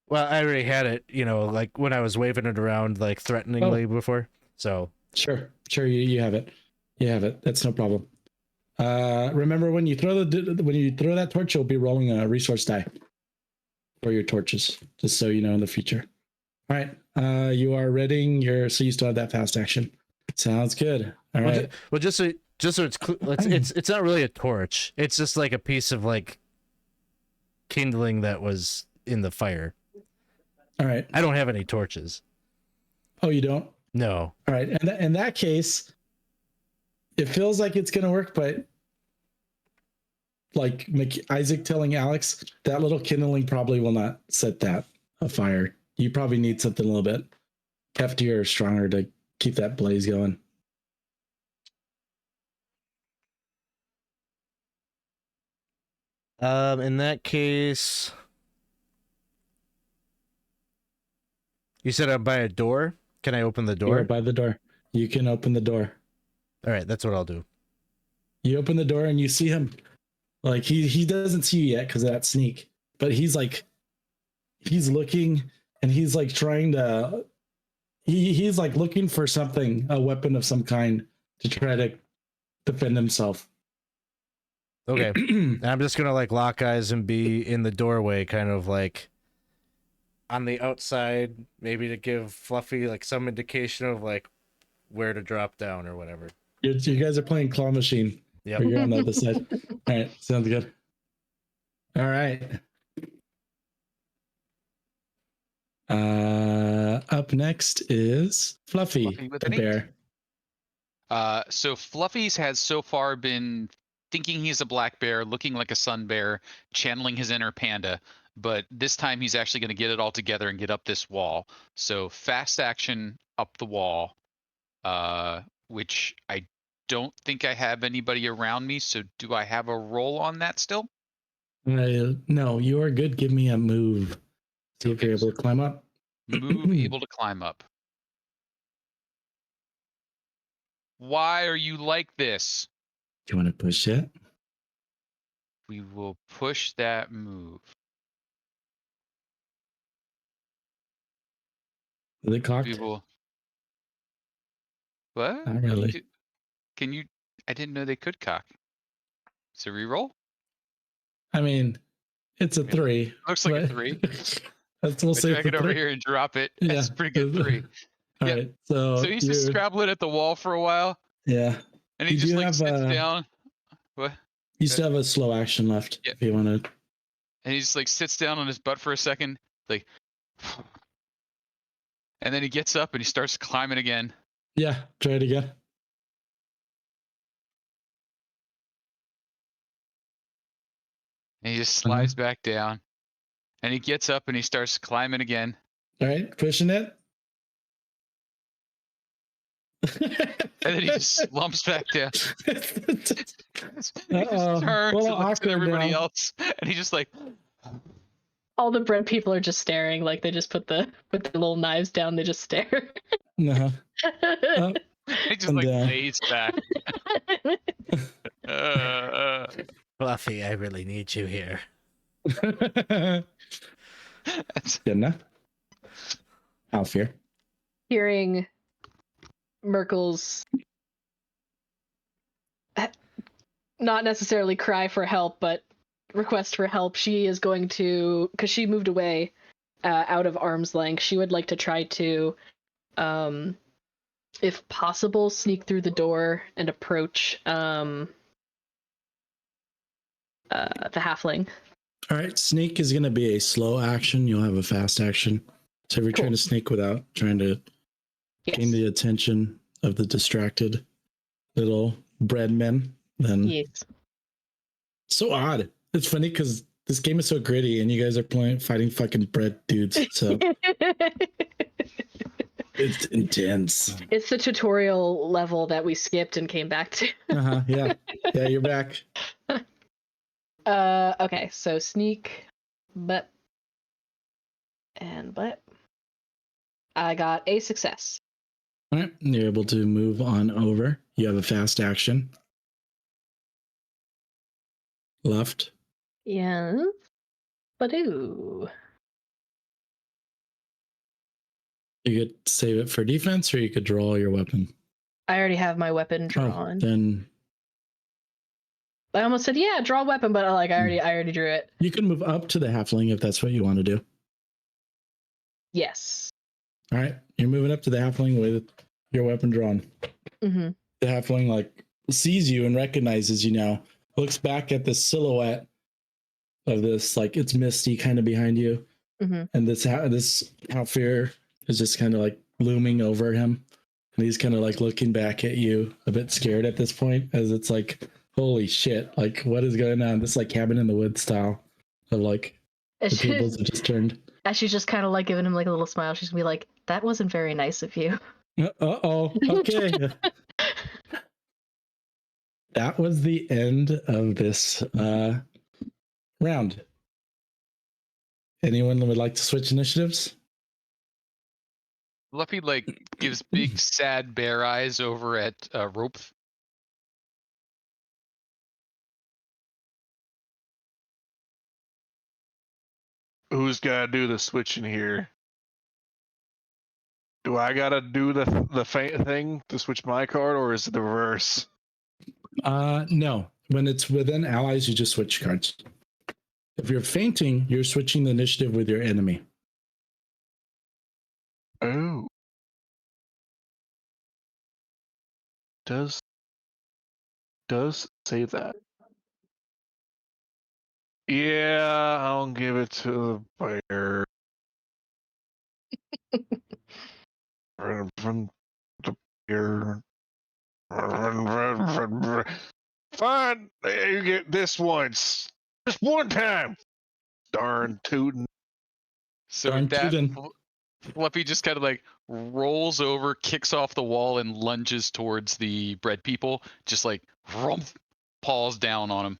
Well, I already had it, like when I was waving it around like threateningly before. So sure, you have it. You have it. That's no problem. Remember when you throw that torch, you'll be rolling a resource die for your torches, just so you know in the future. All right. You are readying so you still have that fast action. Sounds good. All right. Well, just so it's not really a torch. It's just like a piece of like kindling that was in the fire. All right. I don't have any torches. Oh, you don't? No. All right. And in that case, it feels like it's gonna work, but like Isaac telling Alex, that little kindling probably will not set that afire. You probably need something a little bit heftier or stronger to keep that blaze going. In that case, you said I'm by a door. Can I open the door? You're by the door. You can open the door. All right, that's what I'll do. You open the door and you see him. Like he doesn't see you yet because of that sneak, but he's looking and he's like trying to. He's like looking for something, a weapon of some kind to try to defend himself. Okay. I'm just gonna like lock eyes and be in the doorway, kind of like on the outside, maybe to give Fluffy like some indication of like where to drop down or whatever. You guys are playing claw machine. Yep. Or you're on the other side. All right, sounds good. All right. Up next is Fluffy Fluffy with the an 8. bear. So Fluffy's has so far been thinking he's a black bear, looking like a sun bear, channeling his inner panda. But this time he's actually going to get it all together and get up this wall. So fast action up the wall, which I don't think I have anybody around me. So do I have a roll on that still? No, you are good. Give me a move. See if Okay, you're able to climb up. Move, able to climb up. Why are you like this? Do you want to push it? We will push that move. Is it cocked? We will. What? Not really. Can you? I didn't know they could cock. So reroll. I mean, it's a 3. Looks like a but- 3. We'll I say drag it's it a over 3. here and drop it. Yeah. That's a pretty good 3. All Yeah. right. So So he's just scrabbling at the wall for a while, yeah. and he You just do like have, sits down. What? You still have a slow action left Yeah. if you want to. And he just like sits down on his butt for a second, like, and then he gets up and he starts climbing again. Yeah, try it again. And he just slides back down, and he gets up and he starts climbing again. All right, pushing it. And then he just slumps back down. He just Uh-oh. turns Well, and looks at awkward everybody now. else, and he just like, All the bread people are just staring, like they just put the little knives down. They just stare. Uh-huh. Oh, he just And, like uh, lays back. Fluffy, I really need you here. Jenna. Halfear. Hearing Merkel's not necessarily cry for help, but request for help, she is going to, because she moved away out of arm's length, she would like to try to, if possible, sneak through the door and approach the halfling. All right, sneak is going to be a slow action. You'll have a fast action. So if you're trying to sneak without trying to gain the attention of the distracted little bread men, then Yes. so odd. It's funny because this game is so gritty and you guys are fighting fucking bread dudes. So it's intense. It's the tutorial level that we skipped and came back to. Yeah. Yeah, you're back. Okay, so sneak, but I got a success. All right. You're able to move on over. You have a fast action. Left. Yes. Badoo. You could save it for defense or you could draw your weapon. I already have my weapon drawn. Then I almost said, yeah, draw a weapon, but like I already drew it. you can move up to the halfling if that's what you want to do. Yes. All right. You're moving up to the halfling with your weapon drawn. Mm-hmm. The halfling like sees you and recognizes you now, looks back at the silhouette of this, like it's misty kind of behind you. Mm-hmm. And this Halfear is just kind of like looming over him. And he's kind of like looking back at you, a bit scared at this point, as it's like, holy shit, like what is going on? This like cabin in the woods style of like the tables have just turned. As she's just kind of like giving him like a little smile, she's gonna be like, "That wasn't very nice of you." Uh-oh. Okay. That was the end of this round. Anyone would like to switch initiatives? Fluffy like gives big sad bear eyes over at Ropth. Who's gotta do the switching here? Do I gotta do the faint thing to switch my card, or is it the reverse? No. When it's within allies, you just switch cards. If you're fainting, you're switching the initiative with your enemy. Oh. Does say that. Yeah, I'll give it to the bear. From the bear. Fine, you get this once. Just one time. Darn tootin'. So Darn that tootin'. Fluffy just kind of like rolls over, kicks off the wall, and lunges towards the bread people. Just like rumph, paws down on him.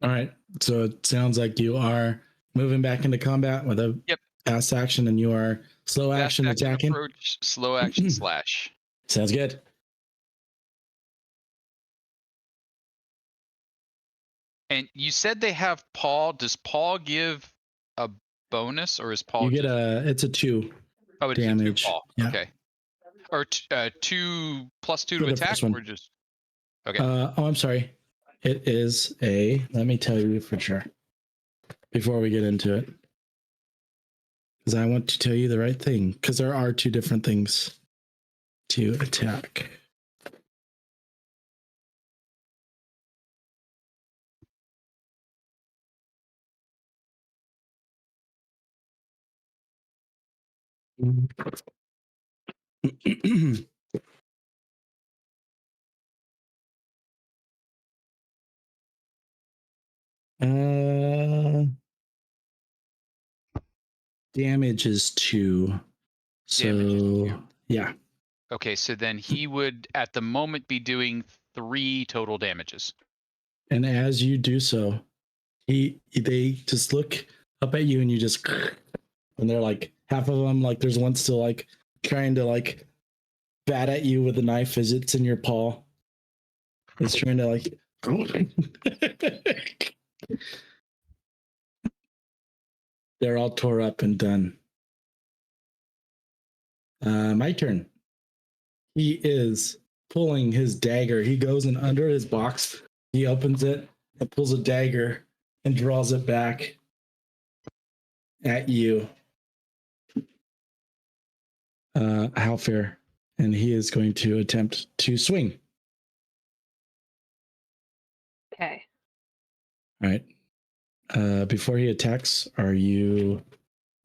All right. So it sounds like you are moving back into combat with a fast action, and you are slow action Fast attacking. approach, slow action slash. Sounds good. And you said they have paw. Does paw give a bonus, or is paw? You get just... it's a 2 it's damage. A 2 paw. Yeah. Okay. Or 2 + 2 For to the attack, first one. or just okay. I'm sorry. It is a. Let me tell you for sure before we get into it, because I want to tell you the right thing. Because there are 2 different things to attack. Damage is 2. So Damage is 2. Yeah. Okay, so then he would at the moment be doing 3 total damages. And as you do so, they just look up at you, and you just, and they're like, half of them, like there's one still like trying to like bat at you with a knife as it's in your paw. It's trying to like. They're all tore up and done. My turn. He is pulling his dagger. He goes in under his box. He opens it and pulls a dagger and draws it back at you, Halfear. And he is going to attempt to swing. Okay. All right. Before he attacks, you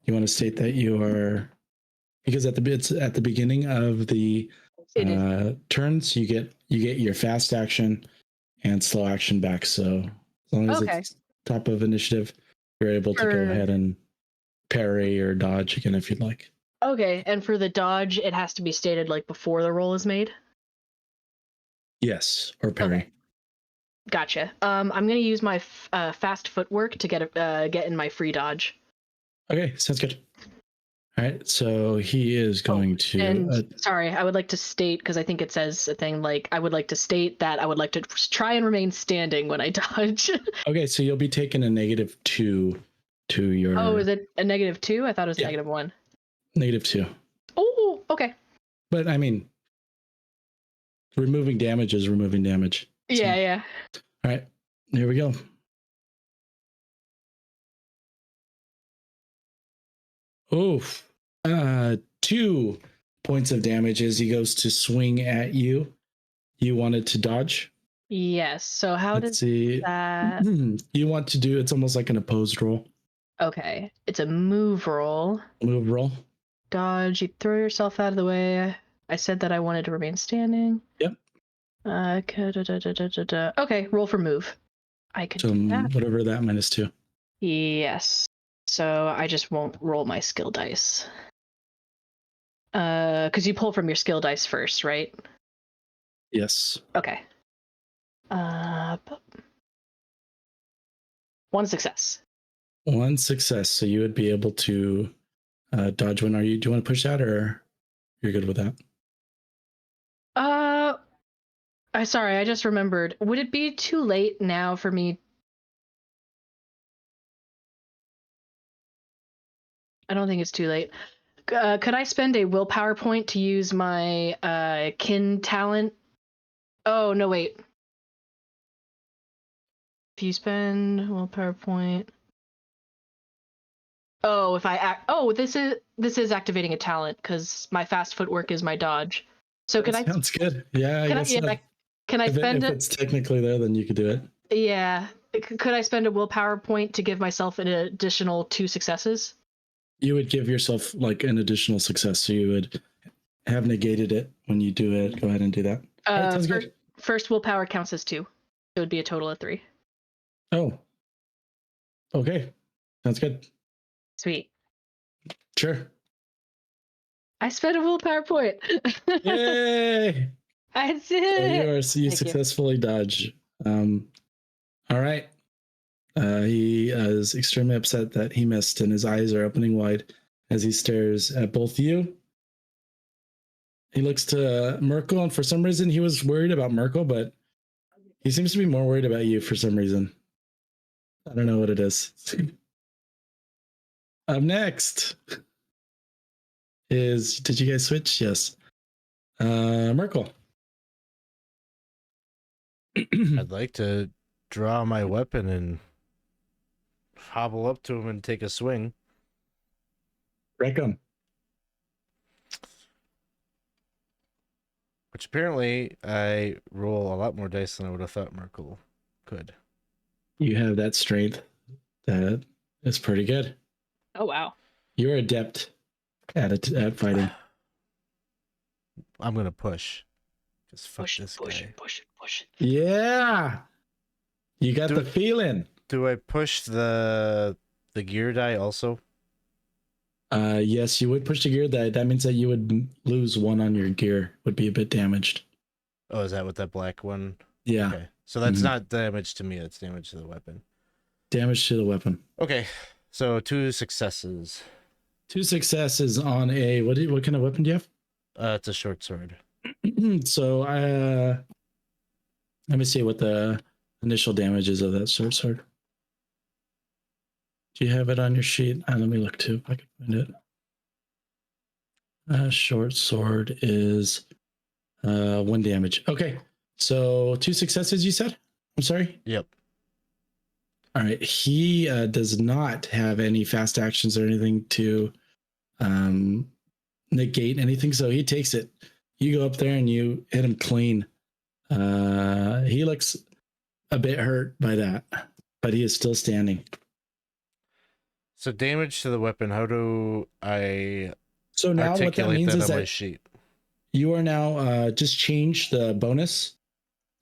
want to state that you are, because at the beginning of the turns, you get your fast action and slow action back. So as long as it's top of initiative, you're able to go ahead and parry or dodge again if you'd like. Okay, and for the dodge, it has to be stated like before the roll is made? Yes, or parry. Okay. Gotcha. I'm gonna use my fast footwork to get in my free dodge. Okay, sounds good. All right, so he is going to. And sorry, I would like to state, because I think it says a thing like, I would like to state that I would like to try and remain standing when I dodge. Okay, so you'll be taking a -2 to your. Oh, is it a -2? I thought it was -1. -2. Oh, okay. But I mean, removing damage is removing damage. So. Yeah. All right, here we go. Oof. 2 points of damage as he goes to swing at you. You wanted to dodge? Yes. So how Let's see. that? You want to do, it's almost like an opposed roll. Okay. It's a move roll. Move roll. Dodge. You throw yourself out of the way. I said that I wanted to remain standing. Yep. Okay, roll for move. I could So do that. whatever that -2. Yes. So I just won't roll my skill dice. Because you pull from your skill dice first, right? Yes. Okay. One success. One success. So you would be able to dodge one. Do you want to push that, or you're good with that? Sorry, I just remembered. Would it be too late now for me? I don't think it's too late. Could I spend a willpower point to use my kin talent? Oh, no, wait. If you spend willpower point. Oh, if I act. Oh, this is activating a talent because my fast footwork is my dodge. So That sounds good. Yeah, I guess so. Can I spend if it? it's technically there, then you could do it. Yeah. Could I spend a willpower point to give myself an additional 2 successes? You would give yourself like an additional success, so you would have negated it when you do it. Go ahead and do that. All right, sounds good. First willpower counts as 2. It would be a total of 3. Oh. Okay. Sounds good. Sweet. Sure. I spent a willpower point. Yay! I did. So you successfully dodge. All right. He is extremely upset that he missed, and his eyes are opening wide as he stares at both you. He looks to Merkel, and for some reason he was worried about Merkel, but he seems to be more worried about you for some reason. I don't know what it is. Up next is, did you guys switch? Yes. Merkel. I'd like to draw my weapon and hobble up to him and take a swing. Wreck him. Which apparently I roll a lot more dice than I would have thought Merkel could. You have that strength. That is pretty good. Oh, wow. You're adept at fighting. I'm going to push. Just fuck Push this it, guy. push it. Yeah. You got the feeling. Do I push the gear die also? Yes, you would push the gear. That means that you would lose 1 on your gear. Would be a bit damaged. Oh, is that what that black one? Yeah. Okay. So that's not damage to me. That's damage to the weapon. Damage to the weapon. Okay. So 2 successes. 2 successes on a what kind of weapon do you have? It's a short sword. So let me see what the initial damage is of that short sword. Do you have it on your sheet? Let me look too if I can find it. Short sword is 1 damage. Okay. So 2 successes, you said? I'm sorry? Yep. All right. He does not have any fast actions or anything to negate anything. So he takes it. You go up there and you hit him clean. He looks a bit hurt by that, but he is still standing. So damage to the weapon. How do I So now what that means is on my that sheet? you are now just change the bonus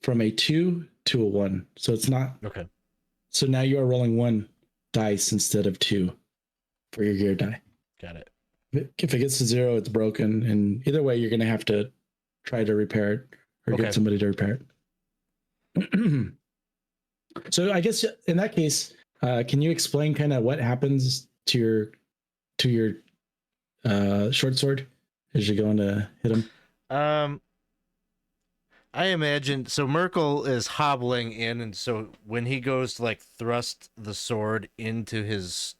from a 2 to a 1. So it's not Okay. So now you are rolling 1 dice instead of 2 for your gear die. Got it. If it gets to 0, it's broken, and either way, you're going to have to try to repair it or get somebody to repair it. So I guess in that case, can you explain kind of what happens to your short sword as you're going to hit him? I imagine so Merkel is hobbling in, and so when he goes to like thrust the sword into his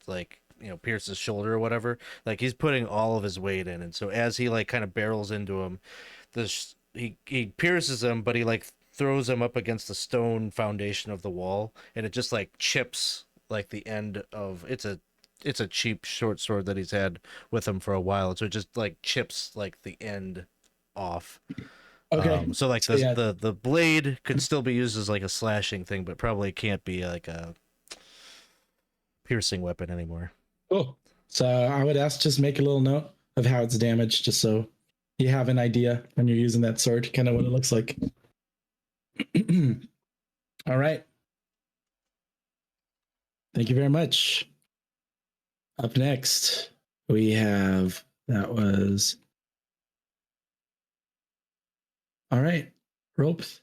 pierce his shoulder or whatever, like he's putting all of his weight in, and so as he like kind of barrels into him, he pierces him, but he like throws him up against the stone foundation of the wall, and it just like chips like the end of it's a cheap short sword that he's had with him for a while, so it just like chips like the end off. Okay. So like the blade could still be used as like a slashing thing, but probably can't be like a piercing weapon anymore. Cool. So I would ask just make a little note of how it's damaged, just so you have an idea when you're using that sword, kind of what it looks like. All right. Thank you very much. Up next, we have all right, Ropth.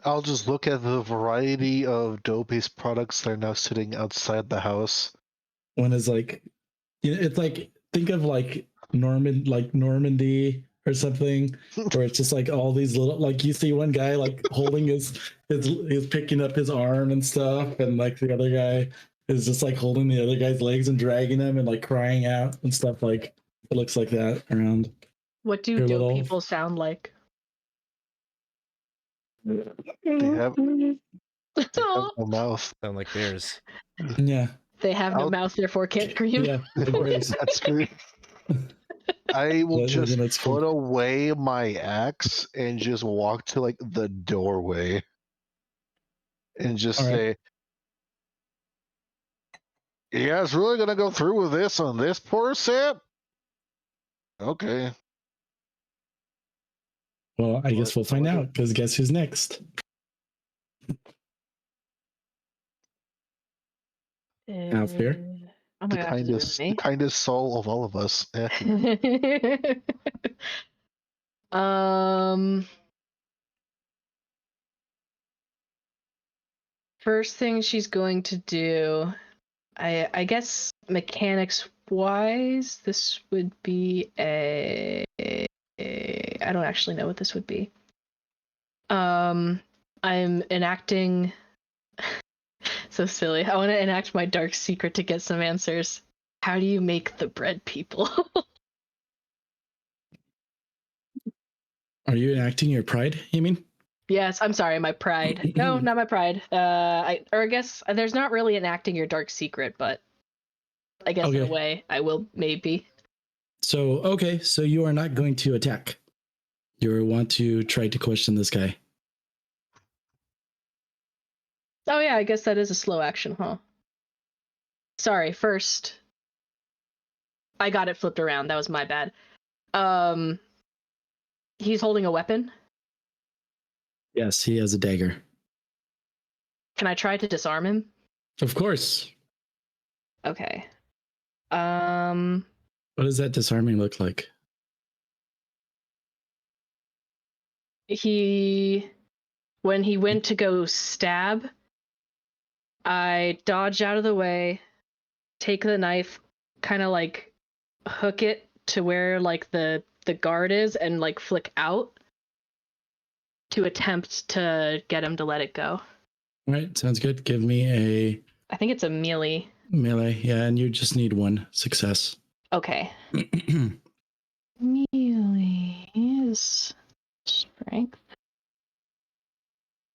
I'll just look at the variety of dough-based products that are now sitting outside the house. One is like, it's like, think of like Normandy or something, where it's just like all these little, like you see one guy like holding his picking up his arm and stuff, and like the other guy is just like holding the other guy's legs and dragging him and like crying out and stuff. Like it looks like that around. What do Your dough little- people sound like? They have no mouth. Sound like bears. Yeah, They have no I'll- mouth, therefore can't scream. yeah. That's great. I will They're just gonna scream. put away my axe and just walk to like the doorway and just All right. say, "You guys really gonna go through with this on this poor sip?" Okay. Well, I guess we'll find What? out, because guess who's next? Halfear. Oh my The gosh, is it kindest soul of all of us. Eh. really me? First thing she's going to do, I guess mechanics wise, this would be I don't actually know what this would be. I'm enacting so silly. I want to enact my dark secret to get some answers. How do you make the bread people? Are you enacting your pride, you mean? Yes, I'm sorry, my pride. No, not my pride. I guess there's not really enacting your dark secret, but I guess in a Okay. way I will maybe. So, okay, so you are not going to attack. You want to try to question this guy. Oh yeah, I guess that is a slow action, huh? Sorry, first. I got it flipped around. That was my bad. He's holding a weapon. Yes, he has a dagger. Can I try to disarm him? Of course. Okay. What does that disarming look like? When he went to go stab, I dodge out of the way, take the knife, kind of like hook it to where like the guard is and like flick out to attempt to get him to let it go. All right, sounds good. Give me a I think it's a melee. melee. Yeah, and you just need one success. Okay. Melee is strength.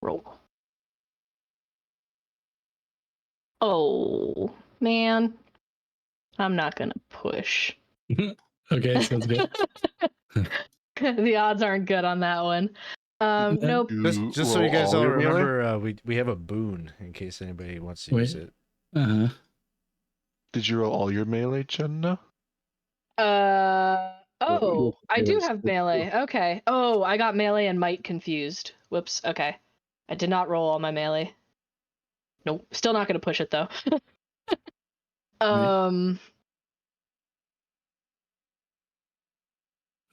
Roll. Oh, man. I'm not going to push. Okay, sounds good. The odds aren't good on that one. Nope. Just so you guys all your melee? remember, we have a boon in case anybody wants to use Wait. it. Uh-huh. Did you roll all your melee, Jenna? Oh, I do Yes. have melee. Okay. Oh, I got melee and might confused. Whoops. Okay. I did not roll all my melee. Nope. Still not gonna push it though.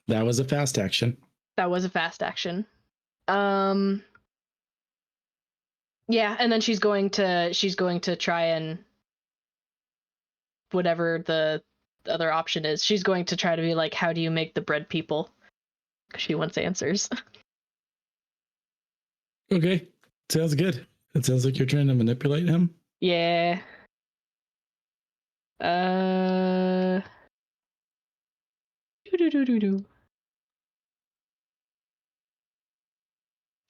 That was a fast action. That was a fast action. Yeah, and then she's going to try and whatever the other option is. She's going to try to be like, how do you make the bread people? Because she wants answers. Okay, sounds good. It sounds like you're trying to manipulate him. Yeah. Do.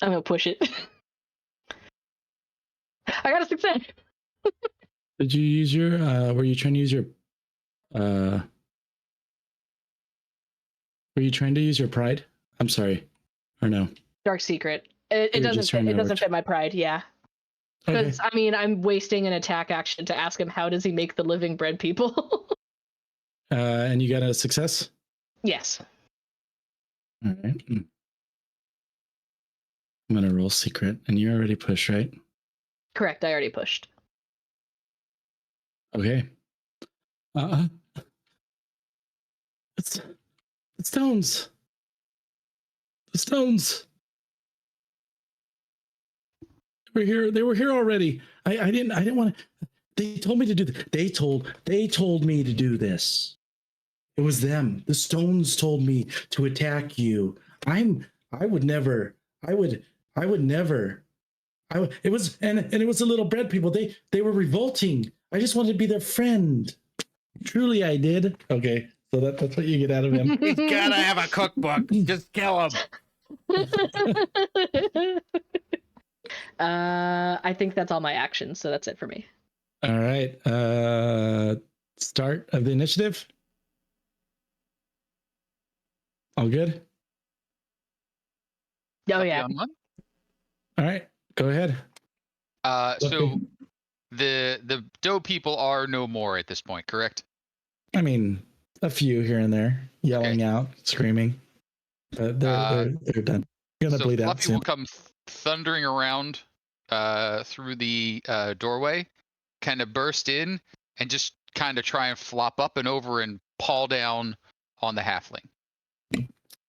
I'm gonna push it. I got a success. Did you use your were you trying to use your were you trying to use your pride? I'm sorry. Or no? Dark secret. It You're doesn't just trying to it doesn't overch- fit my pride, yeah. Okay. Because I mean I'm wasting an attack action to ask him how does he make the living bread people. And you got a success? Yes. All right. I'm going to roll secret. And you already pushed, right? Correct. I already pushed. Okay. It's the stones. The stones. They were here already. I didn't want to. They told me to do this. They told me to do this. It was them. The stones told me to attack you. I would never. It was and it was the little bread people. They were revolting. I just wanted to be their friend. Truly, I did. Okay, so that's what you get out of him. He's gotta have a cookbook. Just kill him. I think that's all my actions, so that's it for me. All right. Start of the initiative. All good? Oh yeah. On one? All right. Go ahead. So the doe people are no more at this point, correct? I mean, a few here and there, yelling out, screaming. But they're done. Gonna So bleed out Fluffy soon. will come thundering around through the doorway, kind of burst in, and just kind of try and flop up and over and paw down on the halfling.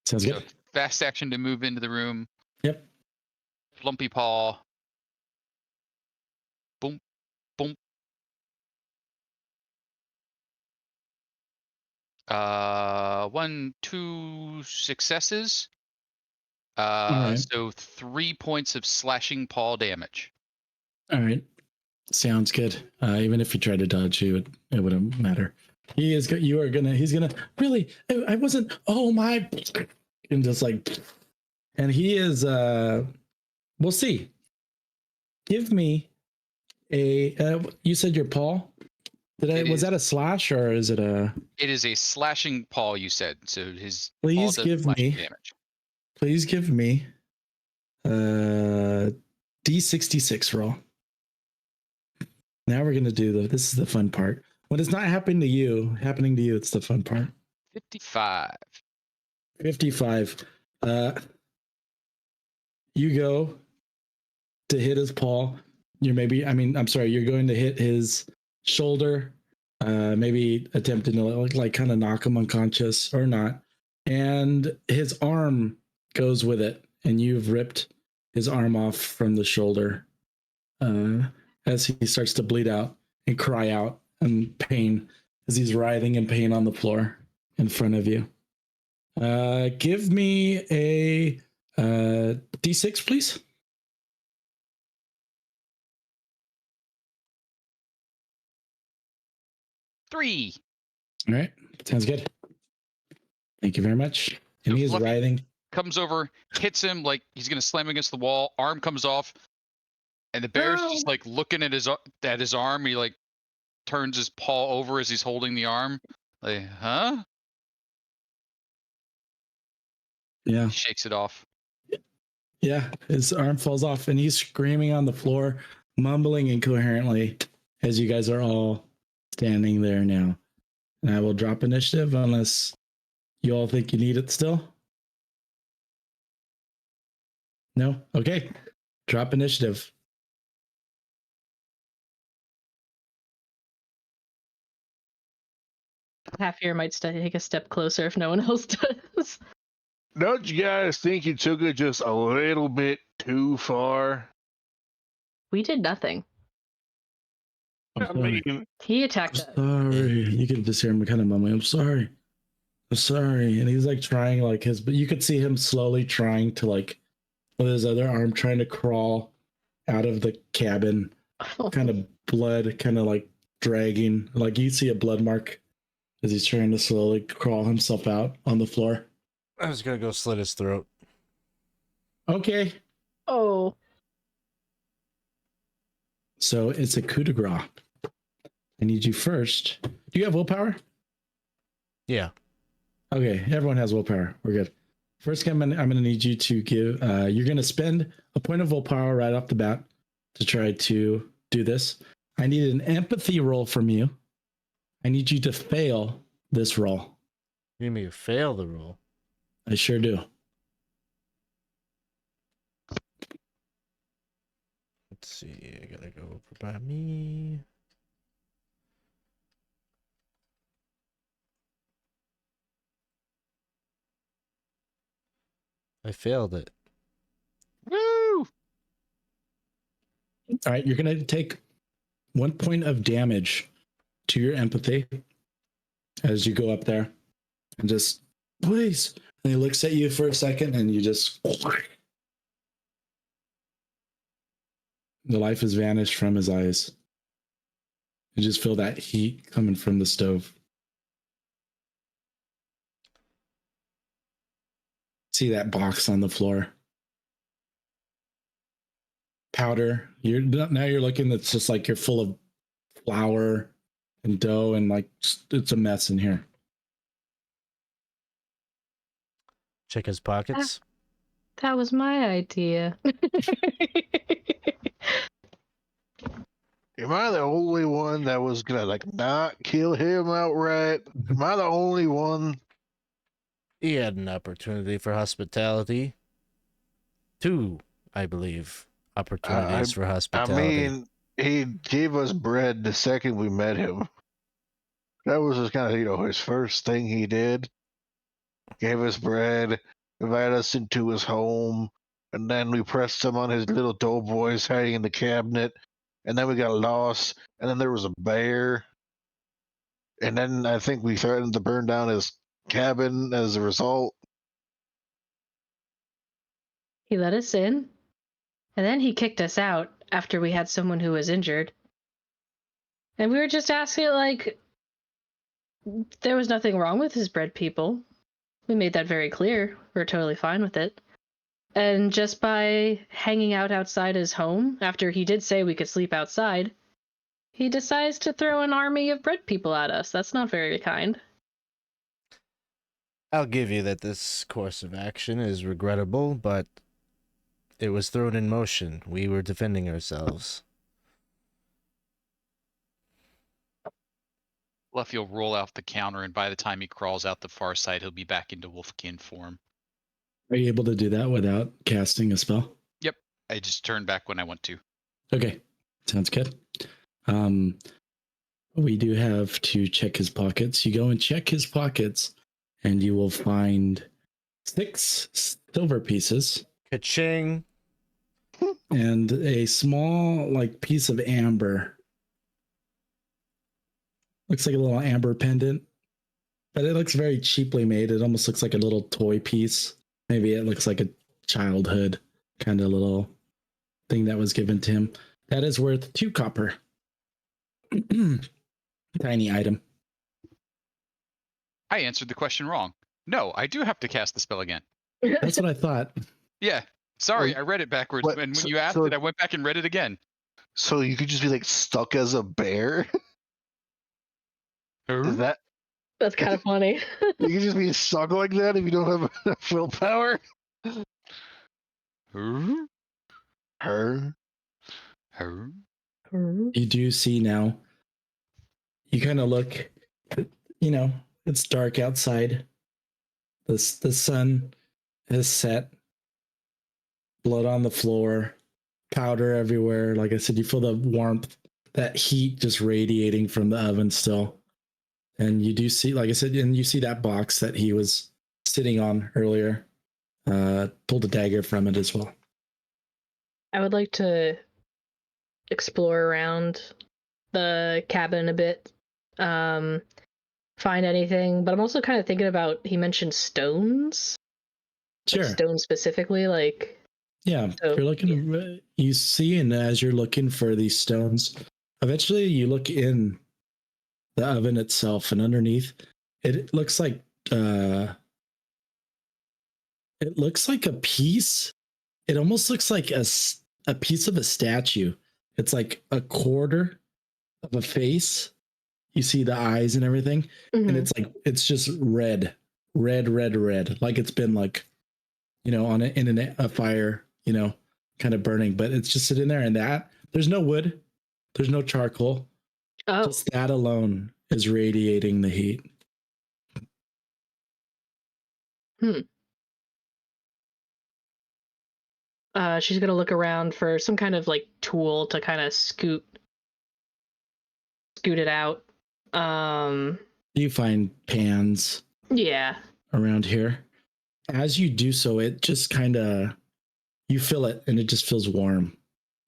Sounds So good. fast action to move into the room. Yep. Flumpy paw. Boom, boom. 1, 2 successes. right. So 3 points of slashing paw damage. All right. Sounds good. Even if you try to dodge, it wouldn't matter. He's gonna really. I wasn't. Oh my! And just like, and he is. We'll see. Give me a. You said your paw. Was that a slash or is it a? It is a slashing paw. You said so. His Please paw does give slashing me. damage. Please give me. D66 roll. Now we're gonna do this is the fun part. When it's not happening to you, it's the fun part. 55. 55. You go to hit his paw. You're going to hit his shoulder. Maybe attempting to like kind of knock him unconscious or not. And his arm goes with it, and you've ripped his arm off from the shoulder. As he starts to bleed out and cry out in pain as he's writhing in pain on the floor in front of you. Give me a D6, please. Three. All right. Sounds good. Thank you very much. And So he is Fluffy writhing. comes over, hits him like he's gonna slam against the wall. Arm comes off, and the bear's just like looking at his arm. He like turns his paw over as he's holding the arm. Like, huh? Yeah. He shakes it off. Yeah. His arm falls off and he's screaming on the floor, mumbling incoherently as you guys are all standing there now. And I will drop initiative unless you all think you need it still. No? Okay. Drop initiative. Halfear might take a step closer if no one else does. Don't you guys think you took it just a little bit too far? We did nothing. I mean, He attacked us. Sorry. You can just hear him kind of mumbling, I'm sorry. And he's like trying but you could see him slowly trying to with his other arm trying to crawl out of the cabin, kind of blood, kind of like dragging. Like you see a blood mark as he's trying to slowly crawl himself out on the floor. I was gonna go slit his throat. Okay. Oh. So it's a coup de grace. I need you first. Do you have willpower? Yeah. Okay, everyone has willpower. We're good. First, I'm gonna need you to give. You're gonna spend a point of willpower right off the bat to try to do this. I need an empathy roll from you. I need you to fail this roll. You mean fail the roll? I sure do. Let's see. I gotta go over by me. I failed it. Woo! All right, you're gonna take 1 point of damage to your empathy as you go up there, and just please. And he looks at you for a second, and you just the life has vanished from his eyes. You just feel that heat coming from the stove. See that box on the floor. Powder. You're looking. It's just like you're full of flour and dough, and like it's a mess in here. Check his pockets. That was my idea. Am I the only one that was gonna like not kill him outright? Am I the only one? He had an opportunity for hospitality. 2, I believe, opportunities for I hospitality. mean, he gave us bread the second we met him. That was just kind of, his first thing he did. Gave us bread, invited us into his home, and then we pressed him on his little doughboys hiding in the cabinet, and then we got lost, and then there was a bear, and then I think we threatened to burn down his cabin as a result. He let us in, and then he kicked us out after we had someone who was injured. And we were just asking, like, there was nothing wrong with his bread people. We made that very clear. We're totally fine with it. And just by hanging out outside his home, after he did say we could sleep outside, he decides to throw an army of bread people at us. That's not very kind. I'll give you that this course of action is regrettable, but it was thrown in motion. We were defending ourselves. Fluffy will roll out the counter, and by the time he crawls out the far side, he'll be back into wolfkin form. Are you able to do that without casting a spell? Yep. I just turn back when I want to. Okay, sounds good. We do have to check his pockets. You go and check his pockets, and you will find 6 silver pieces Ka-ching! and a small like piece of amber. Looks like a little amber pendant, but it looks very cheaply made. It almost looks like a little toy piece. Maybe it looks like a childhood kind of little thing that was given to him. That is worth 2 copper. Tiny item. I answered the question wrong. No, I do have to cast the spell again. That's what I thought. Yeah. Sorry, Well, I read it backwards. what- And when so- you asked so- it, I went back and read it again. So you could just be like stuck as a bear? Is that That's kind of funny. you can just be stuck like that if you don't have enough willpower? Huh? Her? Huh? You do see now. You kind of look, it's dark outside. The sun has set. Blood on the floor, powder everywhere. Like I said, you feel the warmth, that heat just radiating from the oven still. And you do see, like I said, and you see that box that he was sitting on earlier. Pulled a dagger from it as well. I would like to explore around the cabin a bit, find anything, but I'm also kind of thinking about, he mentioned stones. Sure. Like stones specifically, like... Yeah, So, you're looking. You see, and as you're looking for these stones, eventually you look in the oven itself, and underneath, it looks like a piece. It almost looks like a piece of a statue. It's like a quarter of a face. You see the eyes and everything, and it's just red, like it's been like, on a fire. Kind of burning, but it's just sitting there, and that there's no wood, there's no charcoal. Oh, Just that alone is radiating the heat. She's gonna look around for some kind of like tool to kind of scoot it out. You find pans Yeah. around here. As you do so, it just kind of, you feel it and it just feels warm.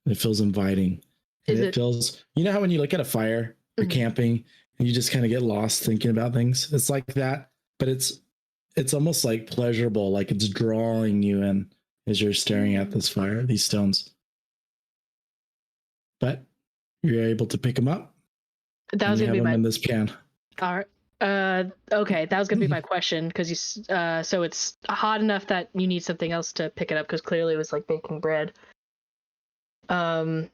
It feels inviting. And it feels, you know how when you look at a fire, you're camping and you just kind of get lost thinking about things? It's like that, but it's almost like pleasurable, like it's drawing you in as you're staring at this fire, these stones. But you're able to pick them up. That was and you gonna have be them my. in this pan. All right. Okay, that was gonna be my question because so it's hot enough that you need something else to pick it up because clearly it was like baking bread. Like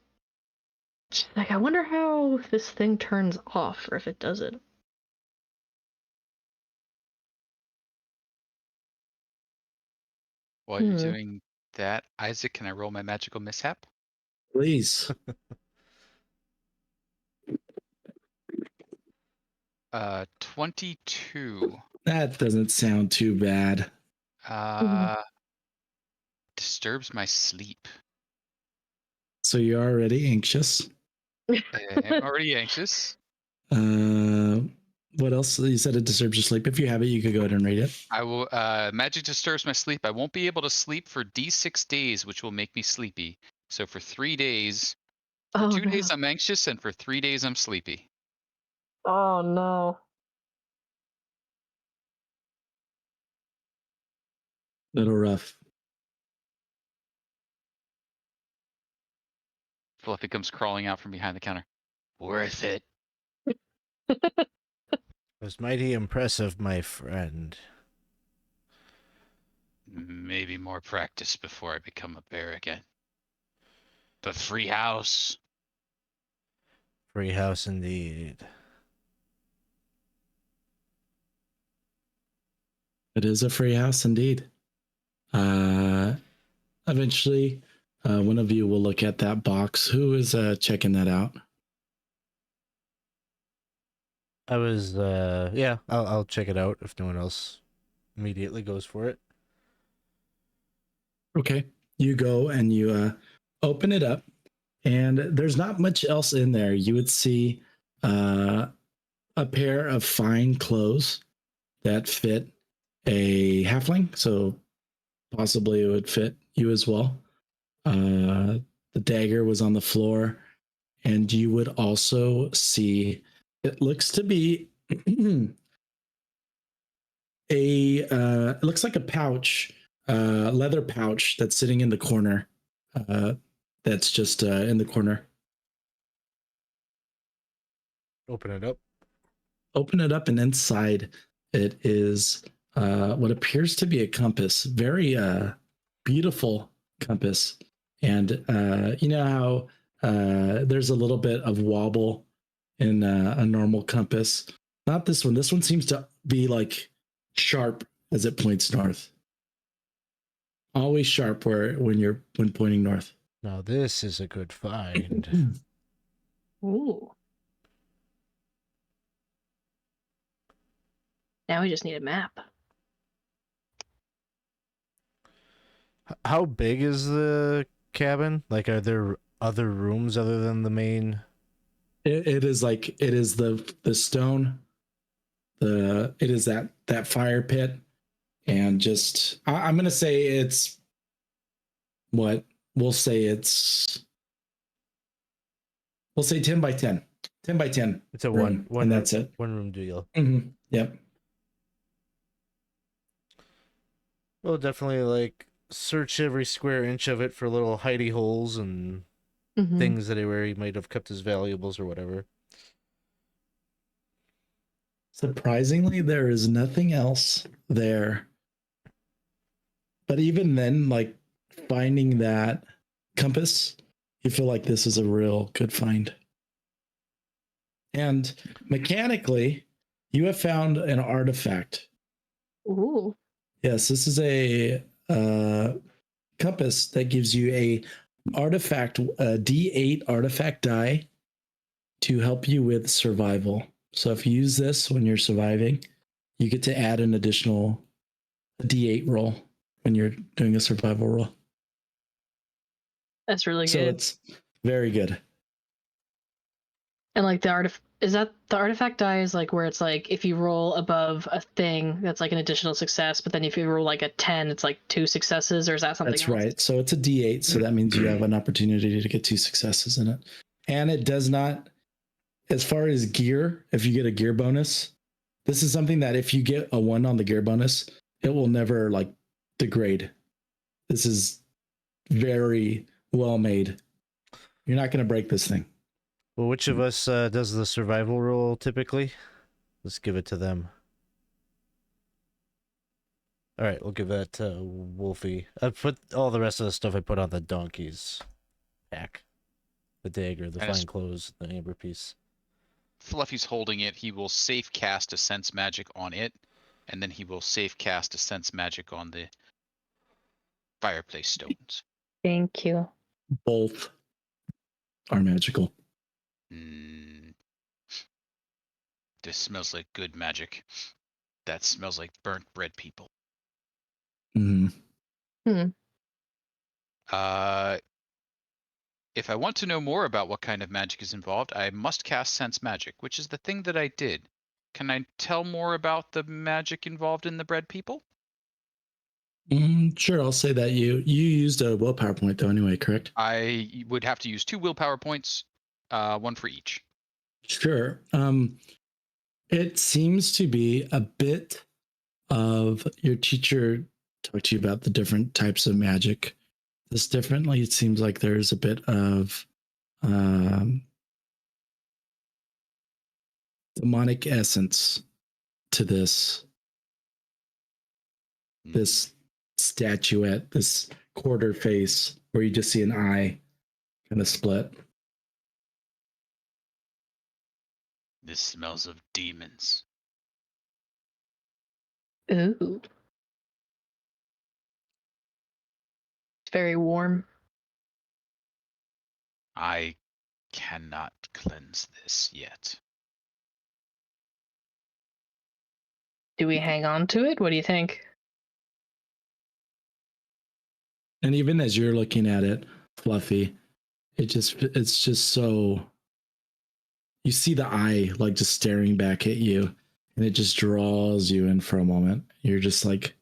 I wonder how this thing turns off or if it does it. While you're doing that, Isaac, can I roll my magical mishap? Please. 22. That doesn't sound too bad. Disturbs my sleep. So you're already anxious. I'm already anxious. What else? You said it disturbs your sleep. If you have it, you could go ahead and read it. I will. Magic disturbs my sleep. I won't be able to sleep for D6 days, which will make me sleepy. So for 3 days, for 2 days I'm anxious, and for 3 days I'm sleepy. Oh no. Little rough. Fluffy comes crawling out from behind the counter. Worth it. It was mighty impressive, my friend. Maybe more practice before I become a bear again. But free house. Free house indeed. It is a free house indeed. Eventually, one of you will look at that box. Who is checking that out? I was, yeah, I'll check it out if no one else immediately goes for it. Okay. You go and you open it up, and there's not much else in there. You would see a pair of fine clothes that fit a halfling, so possibly it would fit you as well. The dagger was on the floor, and you would also see it looks to be it looks like a pouch, leather pouch that's sitting in the corner. That's just in the corner. Open it up. Open it up, and inside it is what appears to be a compass. Very beautiful compass. And you know how there's a little bit of wobble in a normal compass. Not this one. This one seems to be like sharp as it points north. Always sharp when pointing north. Now this is a good find. Ooh. Now we just need a map. How big is the cabin? Like, are there other rooms other than the main? It is the stone. It is that fire pit, and just I'm gonna say it's what we'll say 10 by 10. 10 by 10. It's a room, one and that's it. One room deal. Mm-hmm. Yep. Well, definitely like search every square inch of it for little hidey holes and things that he might have kept as valuables or whatever. Surprisingly, there is nothing else there. But even then, like finding that compass, you feel like this is a real good find. And mechanically, you have found an artifact. Ooh. Yes, this is a compass that gives you a D8 artifact die to help you with survival. So if you use this when you're surviving, you get to add an additional a D8 roll when you're doing a survival roll. That's really So good. it's very good. And like is that the artifact die is like where it's like if you roll above a thing that's like an additional success, but then if you roll like a 10, it's like 2 successes, or is that something That's else? right. So it's a D8, so that means you have an opportunity to get 2 successes in it. And it does not, as far as gear, if you get a gear bonus, this is something that if you get a 1 on the gear bonus, it will never like degrade. This is very well made. You're not going to break this thing. Well, which of us does the survival roll typically? Let's give it to them. All right, we'll give that to Wolfie. I put all the rest of the stuff I put on the donkey's back. The dagger, the And fine clothes, the amber piece. Fluffy's holding it. He will safe cast a sense magic on it, and then he will safe cast a sense magic on the fireplace stones. Thank you. Both are magical. This smells like good magic. That smells like burnt bread, people. Mm-hmm. If I want to know more about what kind of magic is involved, I must cast sense magic, which is the thing that I did. Can I tell more about the magic involved in the bread people? Sure, I'll say that you used a willpower point though anyway, correct? I would have to use 2 willpower points, 1 for each. Sure. It seems to be a bit of your teacher talked to you about the different types of magic. This differently, it seems like there's a bit of demonic essence to this statuette, this quarter face where you just see an eye kind of split. This smells of demons. Ooh. It's very warm. I cannot cleanse this yet. Do we hang on to it? What do you think? And even as you're looking at it, Fluffy, it's just so, you see the eye like just staring back at you, and it just draws you in for a moment. You're just like,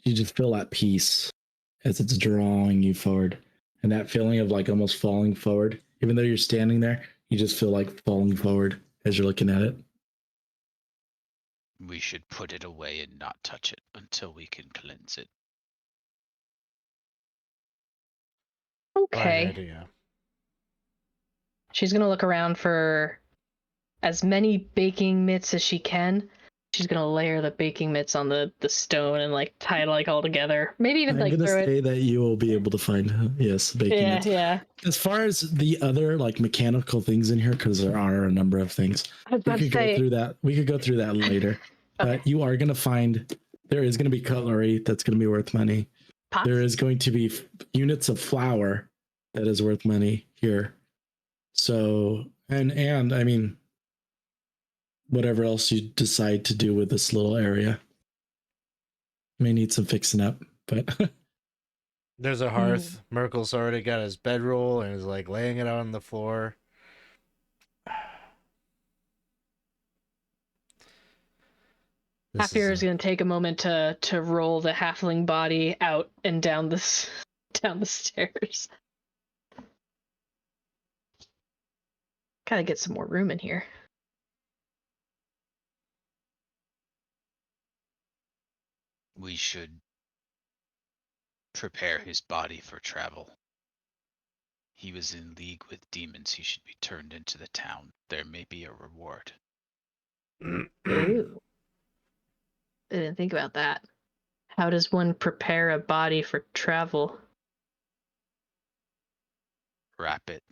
you just feel at peace as it's drawing you forward. And that feeling of like almost falling forward, even though you're standing there, you just feel like falling forward as you're looking at it. We should put it away and not touch it until we can cleanse it. Okay. Fine idea. She's gonna look around for as many baking mitts as she can. She's gonna layer the baking mitts on the stone and like tie it like all together. Maybe even I'm like gonna throw say it. that you will be able to find baking Yeah, it. yeah. As far as the other like mechanical things in here, because there are a number of things, I was about to go say. through that. We could go through that later. Okay. But you are gonna find there is gonna be cutlery that's gonna be worth money. Pots? There is going to be units of flour that is worth money here. So and I mean, whatever else you decide to do with this little area may need some fixing up, but There's a hearth. Merkel's already got his bedroll and is like laying it out on the floor. Halfear is going to take a moment to roll the halfling body out and down the stairs. Gotta get some more room in here. We should prepare his body for travel. He was in league with demons. He should be turned into the town. There may be a reward. Ooh. I didn't think about that. How does one prepare a body for travel? Wrap it.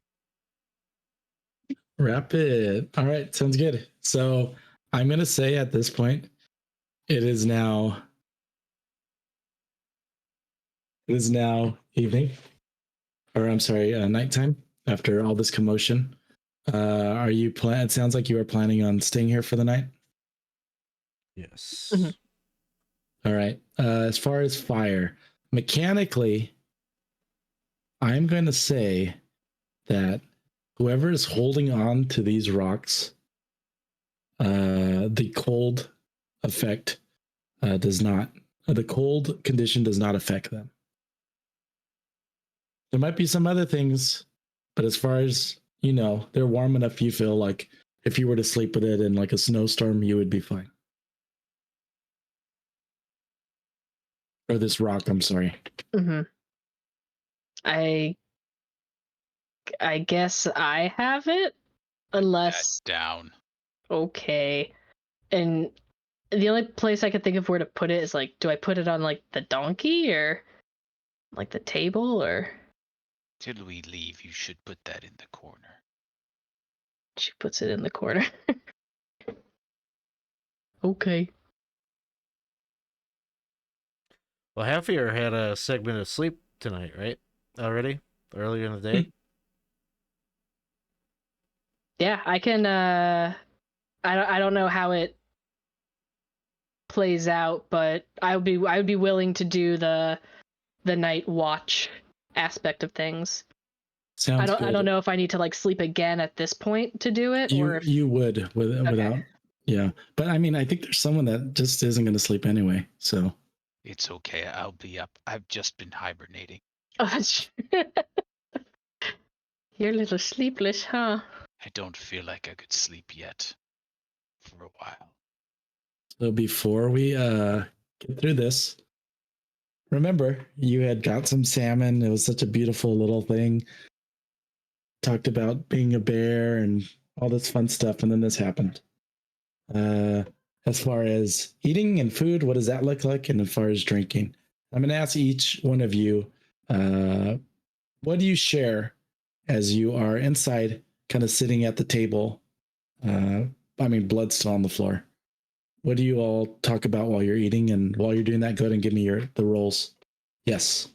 wrap it. All right, sounds good. So I'm gonna say at this point, it is now evening, or I'm sorry, nighttime. After all this commotion, are you It sounds like you are planning on staying here for the night. Yes. Mhm. All right. As far as fire, mechanically, I'm going to say that whoever is holding on to these rocks, the cold effect does not, the cold condition does not affect them. There might be some other things, but as far as you know, they're warm enough you feel like if you were to sleep with it in like a snowstorm, you would be fine. Or this rock, I'm sorry. Mm-hmm. I guess I have it, unless Down. okay. And the only place I could think of where to put it is like, do I put it on like the donkey or like the table or? Till we leave, you should put that in the corner. She puts it in the corner. Okay. Well, Halfear had a segment of sleep tonight, right? Already? Earlier in the day? Yeah, I can. I don't know how it plays out, but I would be willing to do the night watch aspect of things. Sounds good. I don't know if I need to like sleep again at this point to do it, or if You would without. Yeah, but I mean, I think there's someone that just isn't going to sleep anyway. So It's okay. I'll be up. I've just been hibernating. oh, that's true. You're a little sleepless, huh? I don't feel like I could sleep yet. For a while. So before we get through this, remember you had got some salmon. It was such a beautiful little thing. Talked about being a bear and all this fun stuff, and then this happened. As far as eating and food, what does that look like? And as far as drinking, I'm going to ask each one of you, what do you share as you are inside, kind of sitting at the table? I mean, blood's still on the floor. What do you all talk about while you're eating? And while you're doing that, go ahead and give me the rolls. Yes.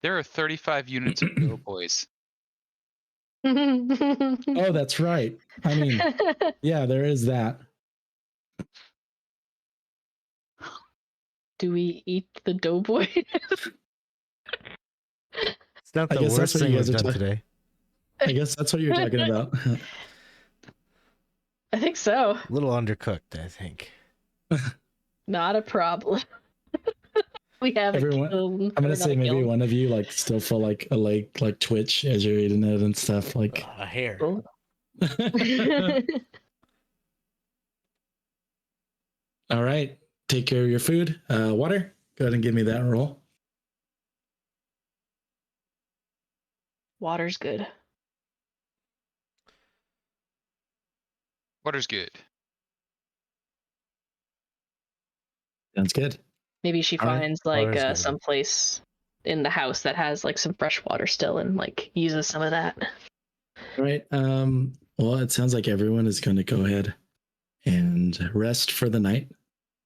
There are 35 units of doughboys. Oh, that's right. I mean, yeah, there is that. Do we eat the doughboy? It's not I the guess that's worst what thing you we've guys are done ta- today. I guess that's what you're talking about. I think so. A little undercooked, I think. Not a problem. We haven't Everyone, killed. I'm gonna or say not maybe killed. one of you like still feel like a leg like twitch as you're eating it and stuff like. A hair. Oh. All right, take care of your food. Water, go ahead and give me that roll. Water's good. Water's good. Sounds good. Maybe she All right. finds like Water's good. some place in the house that has like some fresh water still and like uses some of that. All right. Well, it sounds like everyone is going to go ahead and rest for the night.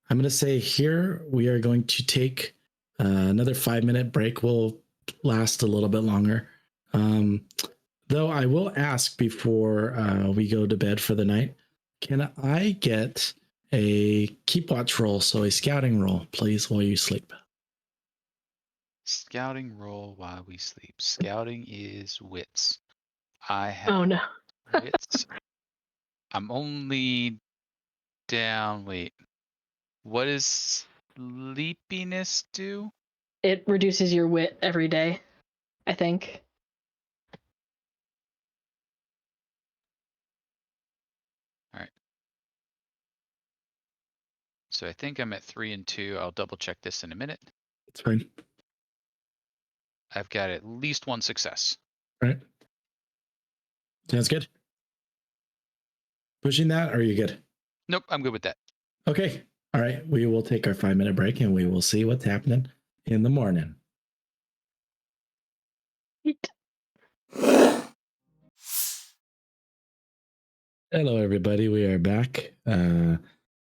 I'm going to say here we are going to take another 5-minute break. Will last a little bit longer. Though I will ask before we go to bed for the night, can I get a keep watch roll, so a scouting roll, please, while you sleep? Scouting roll while we sleep. Scouting is wits. I have Oh no. wits. I'm only down. Wait. What does sleepiness do? It reduces your wit every day, I think. So I think I'm at 3 and 2. I'll double check this in a minute. It's fine. I've got at least one success. All right. Sounds good. Pushing that, or are you good? Nope, I'm good with that. Okay. All right. We will take our 5-minute break and we will see what's happening in the morning. Hello, everybody. We are back.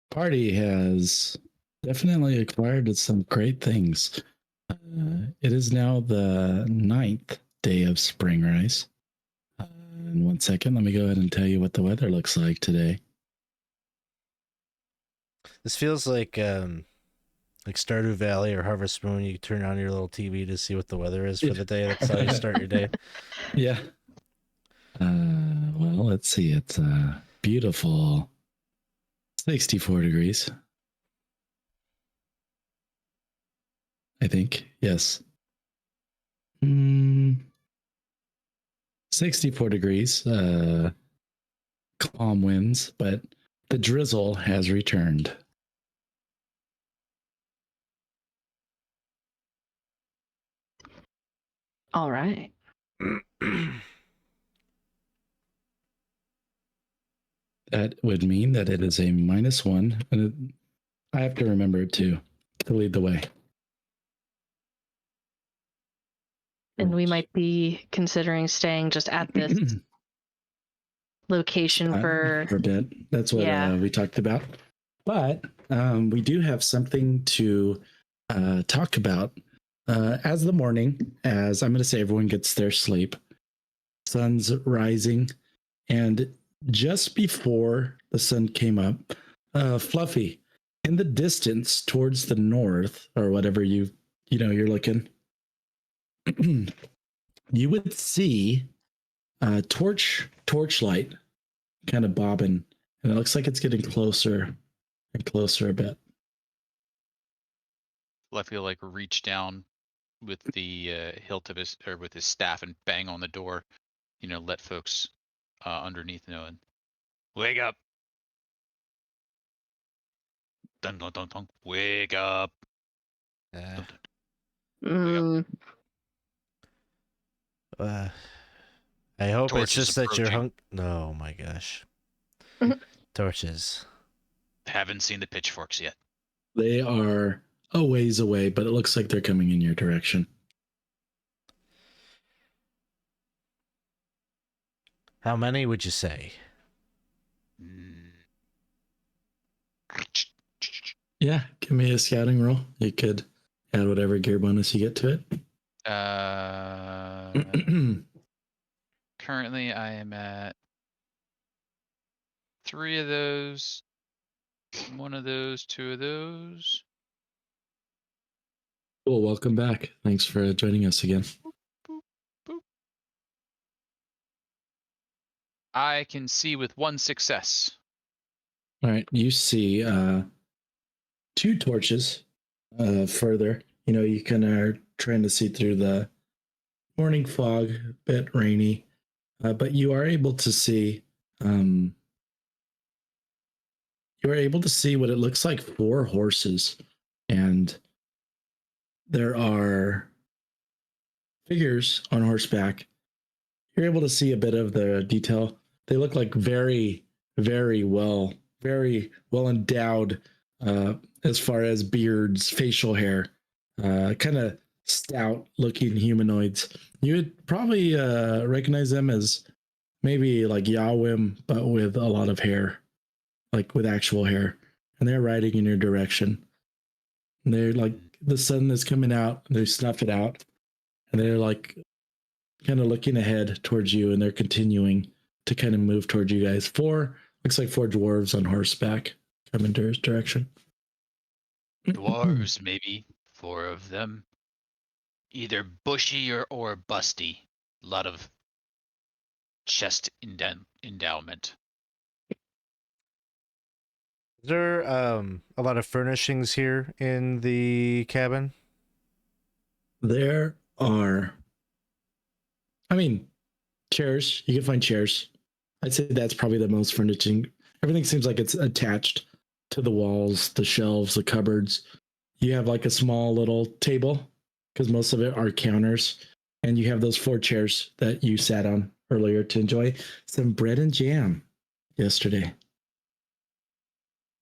Party has definitely acquired some great things. It is now the 9th day of spring rise. In 1 second, let me go ahead and tell you what the weather looks like today. This feels like like Stardew Valley or Harvest Moon. You turn on your little TV to see what the weather is for the day. That's how you start your day. Yeah. Well, let's see. It's beautiful 64 degrees. I think. Yes. 64 degrees. Calm winds, but the drizzle has returned. All right. That would mean that it is a -1, and I have to remember it too to lead the way. And we might be considering staying just at this location for a bit. That's what Yeah. We talked about. But we do have something to talk about as the morning, as I'm going to say everyone gets their sleep. Sun's rising, and just before the sun came up, Fluffy, in the distance towards the north, or whatever you're looking, you would see torchlight kind of bobbing, and it looks like it's getting closer and closer a bit. Fluffy will like reach down with the hilt of his or with his staff and bang on the door. Let folks underneath know and wake up. Dun dun dun dun. Wake up. Dun, dun. I hope it's Torches just that you're approaching. Oh my gosh. Mhm. Torches. Haven't seen the pitchforks yet. They are a ways away, but it looks like they're coming in your direction. How many would you say? Yeah, give me a scouting roll. You could add whatever gear bonus you get to it. Currently, I am at 3 of those, 1 of those, 2 of those. Cool, welcome back. Thanks for joining us again. Boop, boop. I can see with 1 success. All right, you see 2 torches further. You kind of are trying to see through the morning fog, a bit rainy, but you are able to see. You are able to see what it looks like 4 horses, and there are figures on horseback. You're able to see a bit of the detail. They look like very, very well endowed as far as beards, facial hair, kind of stout looking humanoids. You would probably recognize them as maybe like Yawim, but with a lot of hair, like with actual hair. And they're riding in your direction. And they're like, the sun is coming out, they snuff it out, and they're like kind of looking ahead towards you, and they're continuing to kind of move towards you guys. Looks like 4 dwarves on horseback coming to his direction. Dwarves, maybe 4 of them. Either bushy or busty. A lot of chest endowment. Is there a lot of furnishings here in the cabin? There are, chairs. You can find chairs. I'd say that's probably the most furnishing. Everything seems like it's attached to the walls, the shelves, the cupboards. You have like a small little table because most of it are counters. And you have those 4 chairs that you sat on earlier to enjoy some bread and jam yesterday.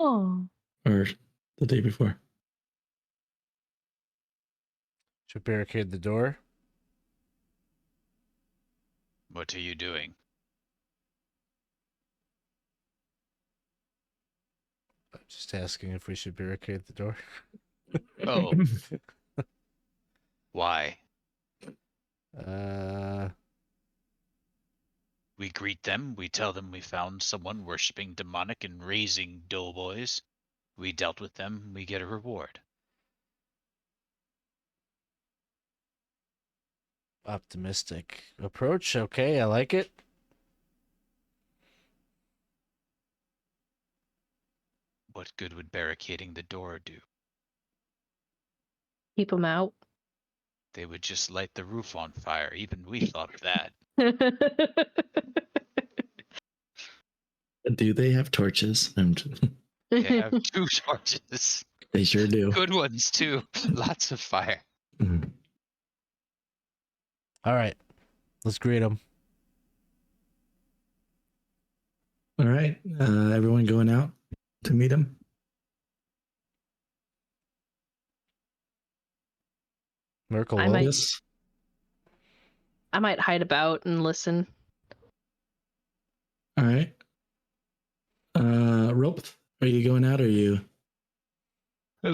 Oh. Or the day before. Should barricade the door. What are you doing? I'm just asking if we should barricade the door. Oh. Why? We greet them. We tell them we found someone worshipping demonic and raising doughboys. We dealt with them. We get a reward. Optimistic approach. Okay, I like it. What good would barricading the door do? Keep them out. They would just light the roof on fire. Even we thought of that. Do they have torches? They have 2 torches. They sure do. Good ones too. Lots of fire. Mhm. All right, let's greet him. All right. Everyone going out to meet him? Merkel I will. might- Yes. I might hide about and listen. All right. Ropth, are you going out or are you?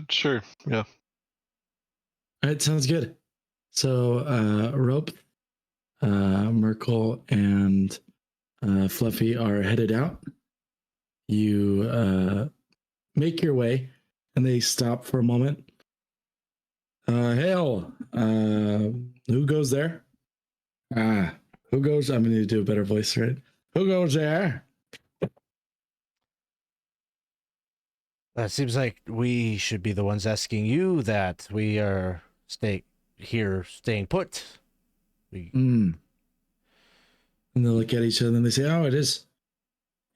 Sure. Yeah. All right, sounds good. So, Ropth, Merkel, and Fluffy are headed out. You make your way, and they stop for a moment. Hail, who goes there? Who goes? I'm going to do a better voice, right? Who goes there? It seems like we should be the ones asking you that. We are staying put. And they look at each other and they say, "Oh, it is.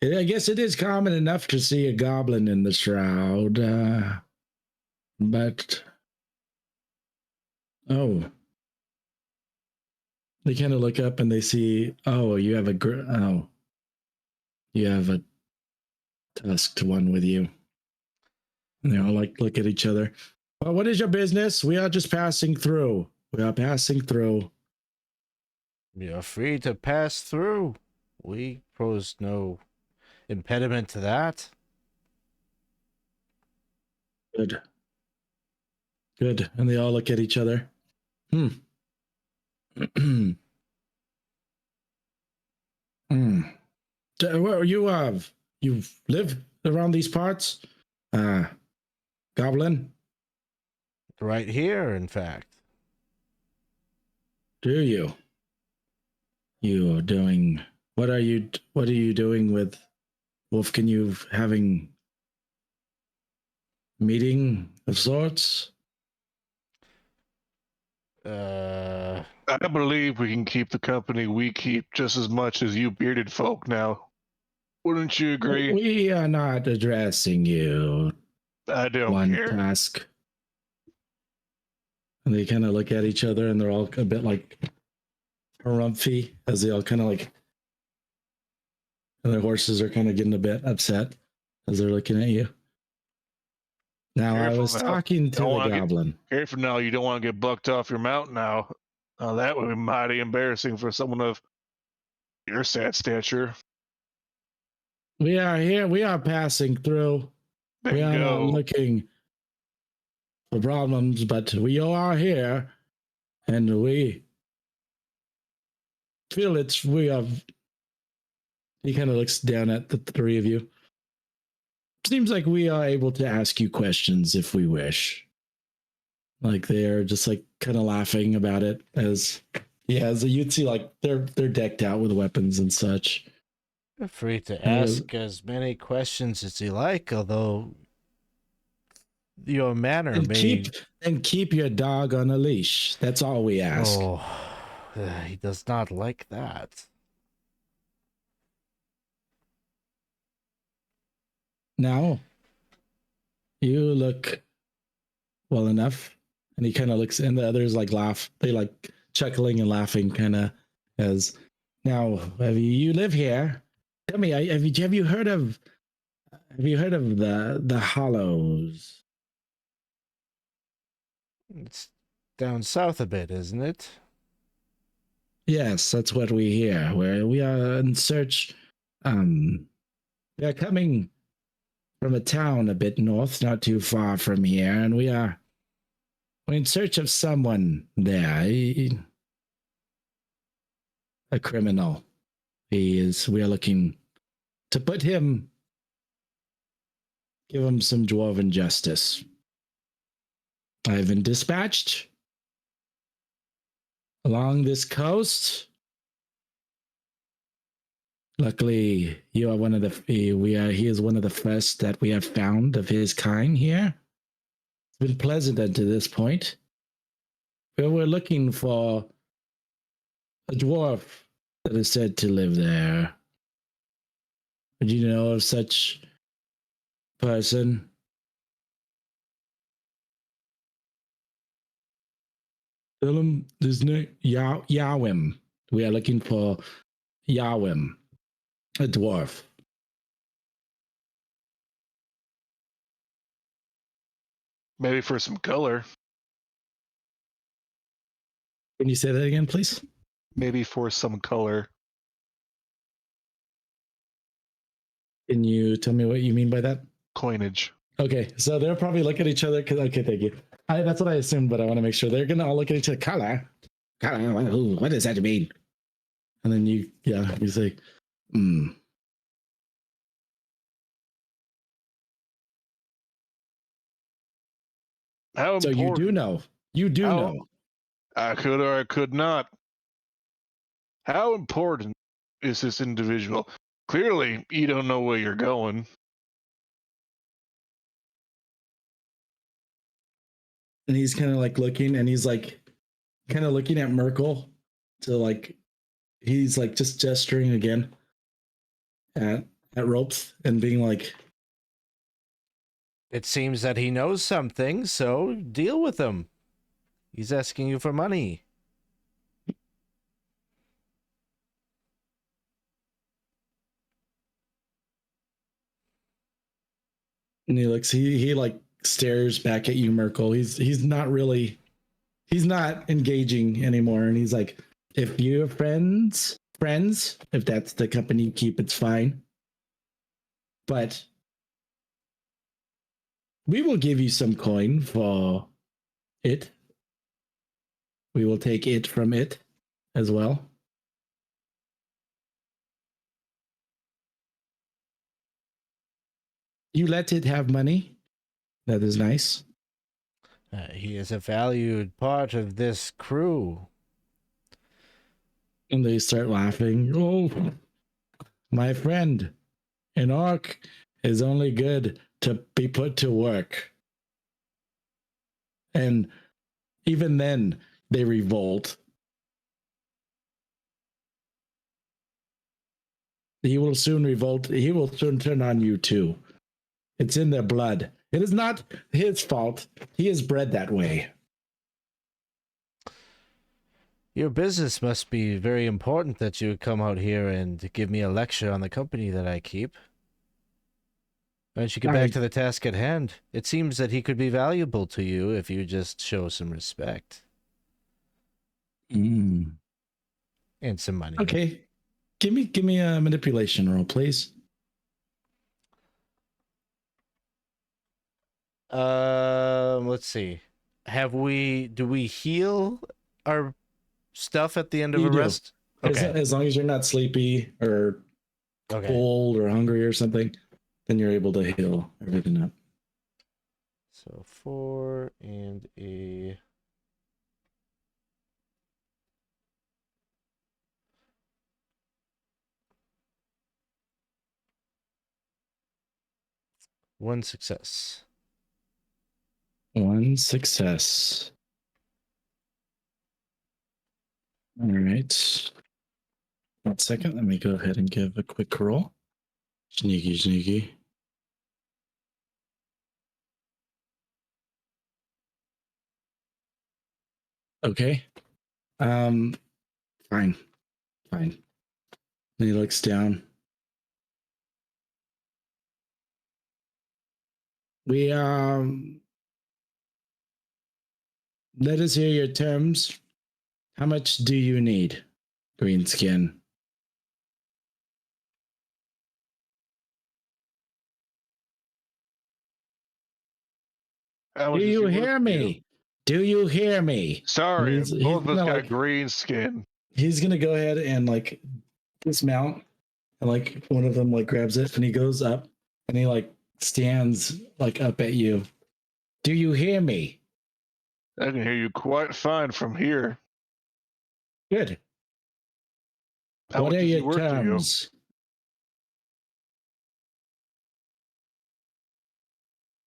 I guess it is common enough to see a goblin in the shroud, but oh." They kind of look up and they see, "Oh, you have a tusked one with you." And they all look at each other. "Well, what is your business? We are just passing through. We are passing through." You're free to pass through. We pose no impediment to that. Good. Good. And they all look at each other. Where you live around these parts? Goblin? Right here, in fact. Do you? You are doing what are you doing with Wolfkin? You having meeting of sorts? I believe we can keep the company we keep just as much as you bearded folk now. Wouldn't you agree? We are not addressing you. I don't One care. task. And they kind of look at each other and they're all a bit like harumphy as they all kind of like, and their horses are kind of getting a bit upset as they're looking at you. Now, I Careful was now. talking to Don't the wanna get- goblin. Careful now, you don't want to get bucked off your mount now. That would be mighty embarrassing for someone of your sad stature. We are here. We are passing through. We are not Bingo. looking for problems, but we are here, and we feel we have. He kind of looks down at the 3 of you. Seems like we are able to ask you questions if we wish. Like they are just like kind of laughing about it as you'd see like they're decked out with weapons and such. You're free to ask as many questions as you like, although your manner And may... keep your dog on a leash. That's all we ask. Oh, he does not like that. Now, you look well enough. And he kind of looks, and the others like laugh. They like chuckling and laughing, kind of as. Now, you live here? Tell me, have you heard of the Hollows? It's down south a bit, isn't it? Yes, that's what we hear. Where we are in search. We are coming from a town a bit north, not too far from here, and we're in search of someone there. A criminal. We are looking to give him some dwarven justice. I've been dispatched. along this coast. Luckily, you are one of the he is one of the first that we have found of his kind here. It's been pleasant unto this point. But we're looking for a dwarf that is said to live there. Would you know of such person? Tell him his name Yawim. We are looking for Yawim, a dwarf. Maybe for some color. Can you say that again, please? Maybe for some color. Can you tell me what you mean by that? Coinage. Okay, so they'll probably look at each other. Okay, thank you. That's what I assumed, but I want to make sure they're gonna all look at each other. Color, what does that mean? And then you say, How So important? you do know. You do How- know. I could or I could not. How important is this individual? Clearly, you don't know where you're going. And he's kind of like looking, and he's like kind of looking at Merkel to like, he's like just gesturing again at Ropth and being like, It seems that he knows something, so deal with him. He's asking you for money. and he looks, he like stares back at you, Merkel. He's not engaging anymore. And he's like, if you have friends, if that's the company you keep, it's fine. But we will give you some coin for it. We will take it from it as well. You let it have money. That is nice. He is a valued part of this crew. And they start laughing. Oh, my friend, an orc is only good to be put to work. And even then, they revolt. He will soon revolt. He will soon turn on you too. It's in their blood. It is not his fault. He is bred that way. Your business must be very important that you would come out here and give me a lecture on the company that I keep. Why don't you get back to the task at hand? It seems that he could be valuable to you if you just show some respect. And some money. Okay. Give me a manipulation roll, please. Let's see. Do we heal our stuff at the end of You a do. rest? Okay. As long as you're not sleepy or cold or hungry or something, then you're able to heal everything up. So 4 and a... One success. One success. All right. 1 second. Let me go ahead and give a quick roll. Sneaky. Okay. Fine. And he looks down. We let us hear your terms. How much do you need, Greenskin? How much Do is you he worth hear to me? Do you hear me? Sorry, He's both of us gonna, got like- green skin. He's gonna go ahead and like dismount, and like one of them like grabs it, and he goes up, and he like stands like up at you. Do you hear me? I can hear you quite fine from here. Good. How What much are is he your worth to you? terms?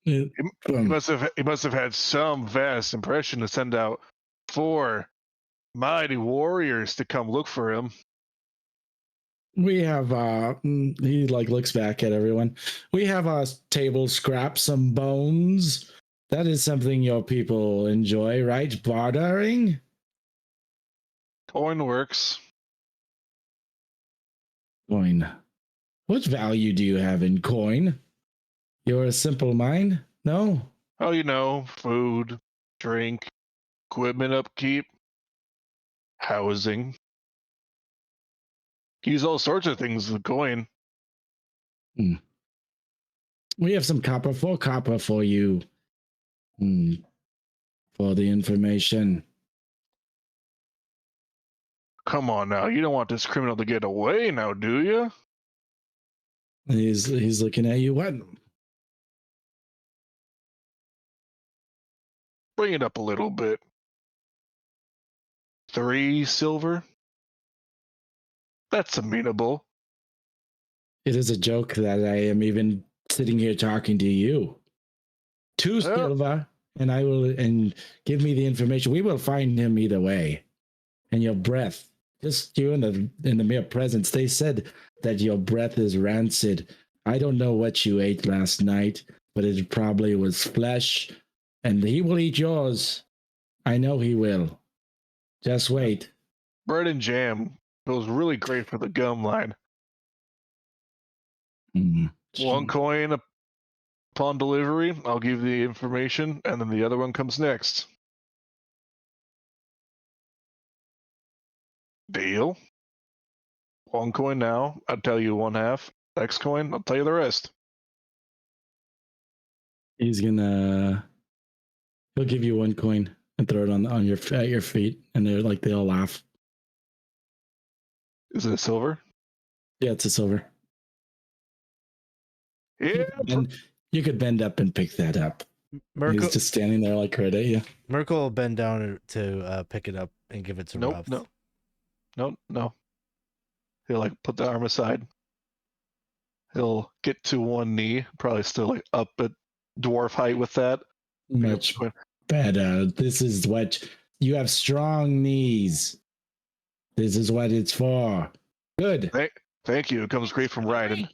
He must have had some vast impression to send out 4 mighty warriors to come look for him. We have he like looks back at everyone. We have a table scrap, some bones. That is something your people enjoy, right? Bartering? Coin works. Coin. What value do you have in coin? You're a simple mind? No? Oh, you know, food, drink, equipment upkeep, housing. Use all sorts of things with coin. We have some copper for you. For the information. Come on now, you don't want this criminal to get away now, do you? He's looking at you. What? Bring it up a little bit. 3 silver? That's amenable. It is a joke that I am even sitting here talking to you. 2 silver, and I will and give me the information. We will find him either way. And your breath, just you in the mere presence. They said that your breath is rancid. I don't know what you ate last night, but it probably was flesh, and he will eat yours. I know he will. Just wait. Bread and jam goes really great for the gum line. 1 coin upon delivery. I'll give the information, and then the other one comes next. Deal. 1 coin now. I'll tell you 1/2. Next coin, I'll tell you the rest. He's gonna. He'll give you 1 coin and throw it on your at your feet, and they all laugh. Is it a silver? Yeah, it's a silver. Yeah. And you could bend up and pick that up. Merkel, He's just standing there like right at you. Merkel will bend down to pick it up and give it to Nope. Ropth. No. He'll like put the arm aside. He'll get to 1 knee, probably still like up at dwarf height with that. Much better. This is what you have, strong knees. This is what it's for. Good. Thank you. It comes great from riding.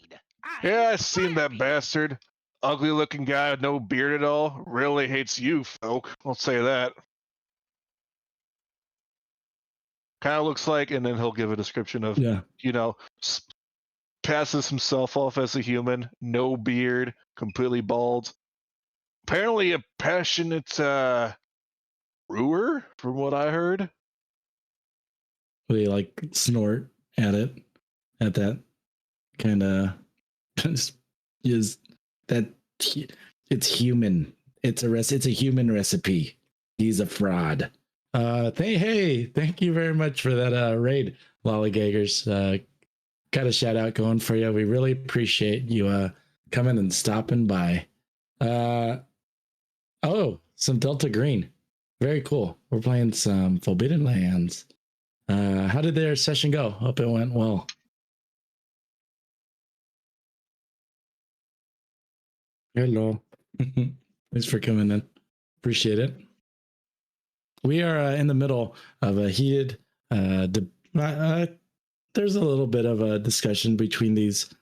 Yeah, I seen that bastard. Ugly looking guy with no beard at all. Really hates you folk. I'll say that. Kind of looks like, and then he'll give a description of, passes himself off as a human, no beard, completely bald. Apparently a passionate brewer, from what I heard. They like snort at that kind of is that it's human. It's a human recipe. He's a fraud. Thank you very much for that raid, Lollygaggers. Got a shout out going for you. We really appreciate you coming and stopping by. Some Delta Green. Very cool. We're playing some Forbidden Lands. How did their session go? Hope it went well. Hello. Thanks for coming in. Appreciate it. We are in the middle of a heated there's a little bit of a discussion between these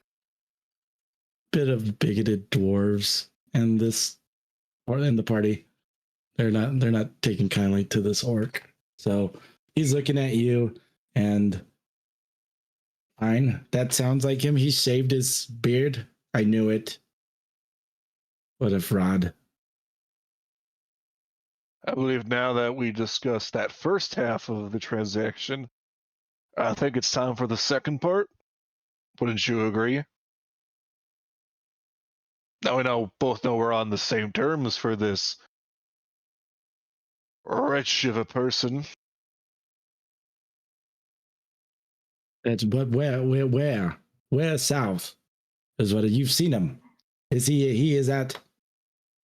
bit of bigoted dwarves and this or in the party. They're not taking kindly to this orc. So he's looking at you and fine. That sounds like him. He shaved his beard. I knew it. What a fraud. I believe now that we discussed that first half of the transaction, I think it's time for the second part. Wouldn't you agree? Now we both know we're on the same terms for this wretch of a person. That's but where south is what you've seen him. Is he is at?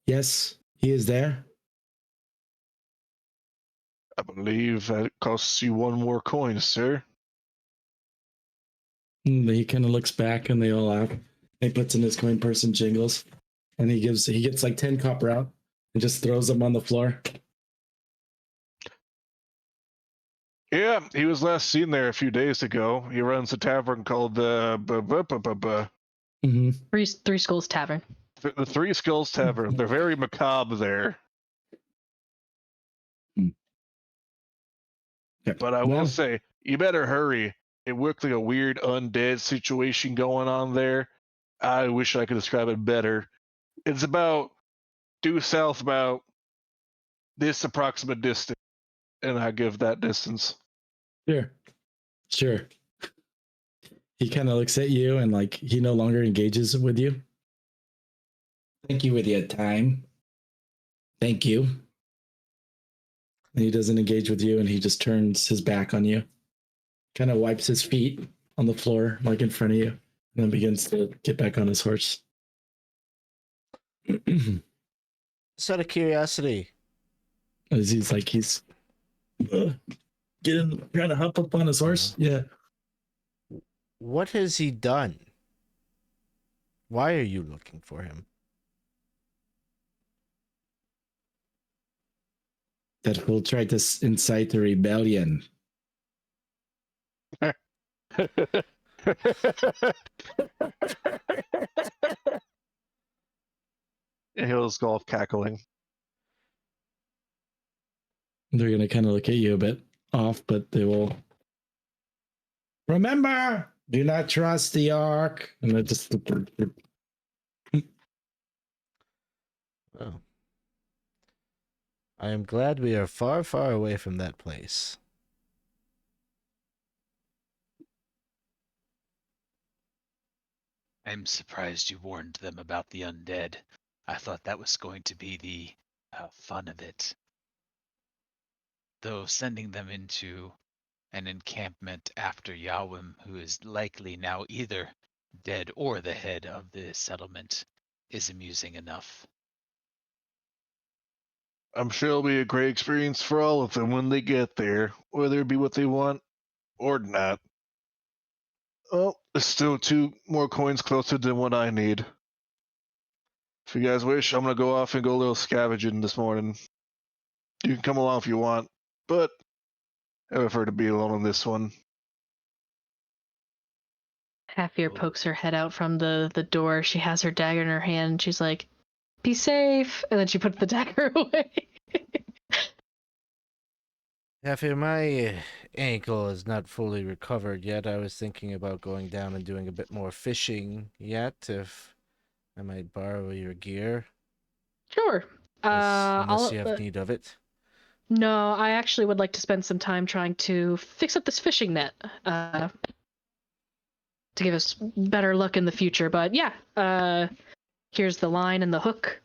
Yes, he is there. I believe that costs you 1 more coin, sir. And he kind of looks back and they all laugh. He puts in his coin purse and jingles. And he gets like 10 copper out and just throws them on the floor. Yeah, he was last seen there a few days ago. He runs a tavern called the Mm-hmm. Three Skulls Tavern. the Three Skulls Tavern. They're very macabre there. Yep. But I will say, you better hurry. It looked like a weird undead situation going on there. I wish I could describe it better. It's about due south about this approximate distance, and I give that distance. Sure. He kind of looks at you and like he no longer engages with you. Thank you with your time. Thank you. And he doesn't engage with you and he just turns his back on you. Kind of wipes his feet on the floor, like in front of you, and then begins to get back on his horse. Just out of curiosity. As he's trying to hop up on his horse. Yeah. What has he done? Why are you looking for him? That will try to incite a rebellion. He'll just go off cackling. They're going to kind of look at you a bit off, but they will. Remember, do not trust the orc. And they just. Oh. I am glad we are far, far away from that place. I'm surprised you warned them about the undead. I thought that was going to be the fun of it. Though sending them into an encampment after Yawim, who is likely now either dead or the head of the settlement, is amusing enough. I'm sure it'll be a great experience for all of them when they get there, whether it be what they want or not. Oh, there's still 2 more coins closer than what I need. If you guys wish, I'm gonna go off and go a little scavenging this morning. You can come along if you want, but I prefer to be alone on this one. Halfear pokes her head out from the door. She has her dagger in her hand. And she's like, "Be safe," and then she puts the dagger away. Halfear, my ankle is not fully recovered yet. I was thinking about going down and doing a bit more fishing yet, if I might borrow your gear. Sure. Unless you have need of it. No, I actually would like to spend some time trying to fix up this fishing net to give us better luck in the future. But yeah, here's the line and the hook.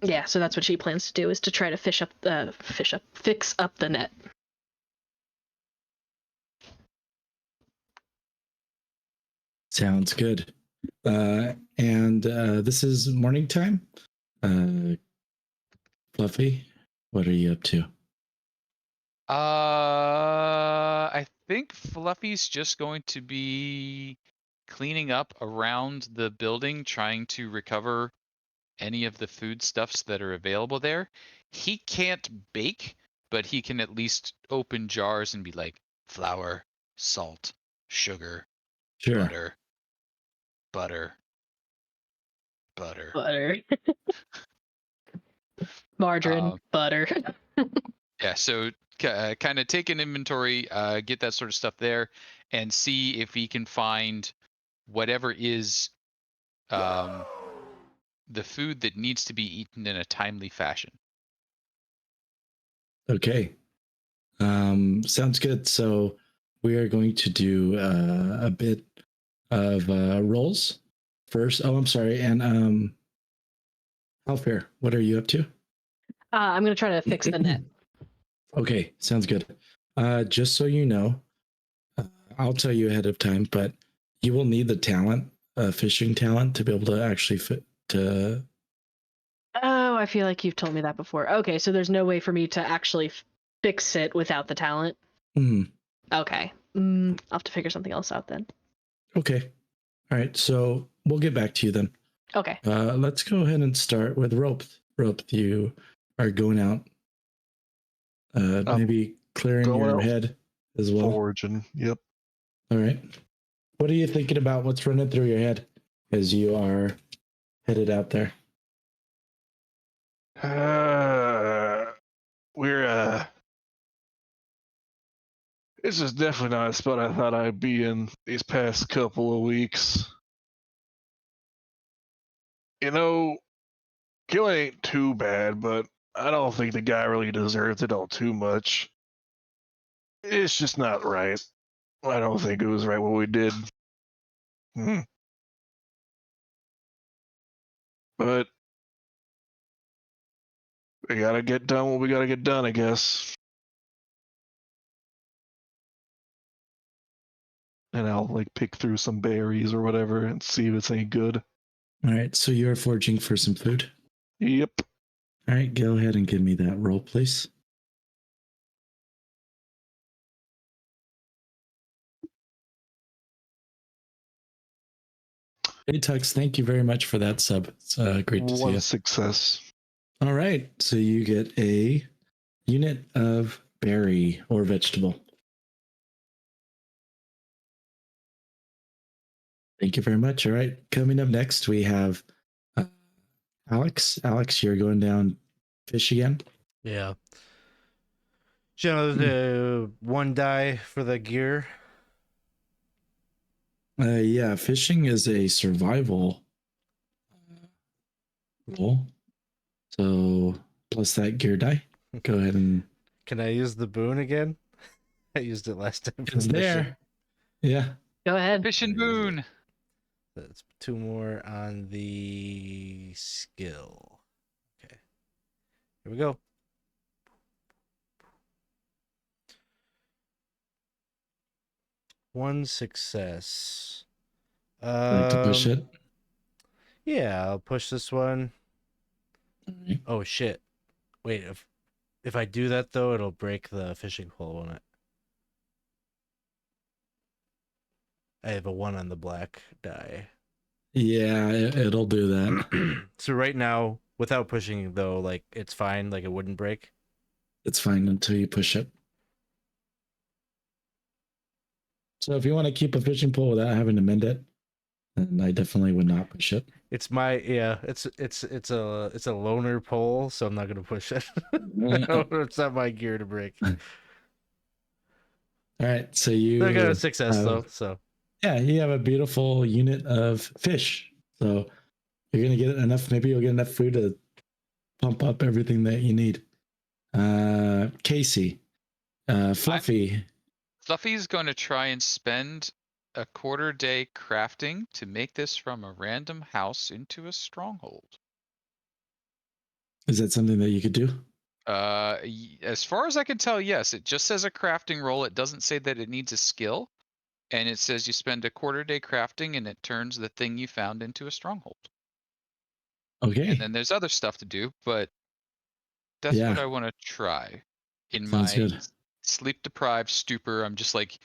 Yeah, so that's what she plans to do, is to try to fix up the net. Sounds good. And this is morning time. Fluffy, what are you up to? I think Fluffy's just going to be cleaning up around the building, trying to recover any of the foodstuffs that are available there. He can't bake, but he can at least open jars and be like, flour, salt, sugar, Sure. butter. Margarine, butter. Yeah, so kind of take an inventory, get that sort of stuff there, and see if he can find whatever is the food that needs to be eaten in a timely fashion. Okay. Sounds good. So we are going to do a bit of rolls first. Oh, I'm sorry. And Halfear, what are you up to? I'm going to try to fix the net. Okay, sounds good. Just so you know, I'll tell you ahead of time, but you will need the talent, fishing talent, to be able to actually fit to. Oh, I feel like you've told me that before. Okay, so there's no way for me to actually fix it without the talent. Hmm. Okay. I'll have to figure something else out then. Okay. All right. So we'll get back to you then. Okay. Let's go ahead and start with Ropth. Ropth, you are going out. Maybe clearing going your out head as well. Foraging. Yep. All right. What are you thinking about? What's running through your head as you are headed out there? We're This is definitely not a spot I thought I'd be in these past couple of weeks. You know, killing ain't too bad, but I don't think the guy really deserves it all too much. It's just not right. I don't think it was right what we did. But we gotta get done what we gotta get done, I guess. And I'll like pick through some berries or whatever and see if it's any good. All right. So you're foraging for some food. Yep. All right. Go ahead and give me that roll, please. Hey, Tux, thank you very much for that sub. It's great to see One you. success. All right. So you get a unit of berry or vegetable. Thank you very much. All right. Coming up next, we have Alex. Alex, you're going down fish again. Yeah. Jenna, the one die for the gear. Yeah, fishing is a survival roll. So plus that gear die. Go ahead and Can I use the boon again? I used it last time. For it's fishing. there. Yeah. Go ahead. Fish and boon. That's 2 more on the skill. Okay. Here we go. One success. Like to push it. Yeah, I'll push this one. Alright. Oh shit. Wait, if I do that though, it'll break the fishing pole, won't it? I have a 1 on the black die. Yeah, it'll do that. So right now, without pushing though, like it's fine, like it wouldn't break. It's fine until you push it. So if you want to keep a fishing pole without having to mend it, then I definitely would not push it. It's my it's a loner pole, so I'm not gonna push it. It's not my gear to break. All right, so you I got a success have- though, so yeah, you have a beautiful unit of fish. So you're gonna get enough. Maybe you'll get enough food to pump up everything that you need. Casey, Fluffy. Fluffy's going to try and spend a quarter day crafting to make this from a random house into a stronghold. Is that something that you could do? As far as I can tell, yes. It just says a crafting roll. It doesn't say that it needs a skill. And it says you spend a quarter day crafting and it turns the thing you found into a stronghold. Okay. And then there's other stuff to do, but that's Yeah. what I want to try. In Sounds my good. sleep deprived stupor, I'm just like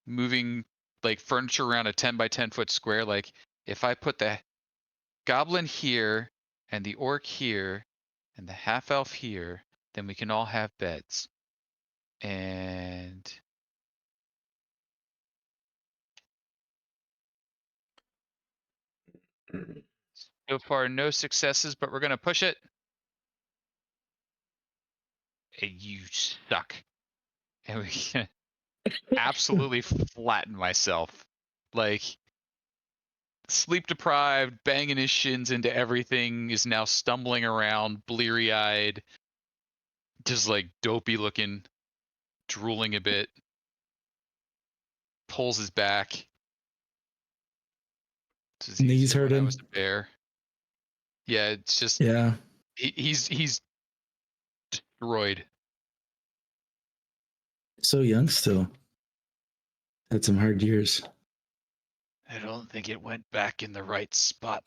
moving like furniture around a 10 by 10 foot square. Like if I put the goblin here and the orc here and the half elf here, then we can all have beds. And so far, no successes, but we're gonna push it. Hey, you suck. And we can absolutely flatten myself. Like sleep deprived, banging his shins into everything, is now stumbling around, bleary eyed, just like dopey looking, drooling a bit. Pulls his back. It's as Knees easy when I hurting. was a bear. Yeah, it's just Yeah. he's destroyed. So young still. Had some hard years. I don't think it went back in the right spot.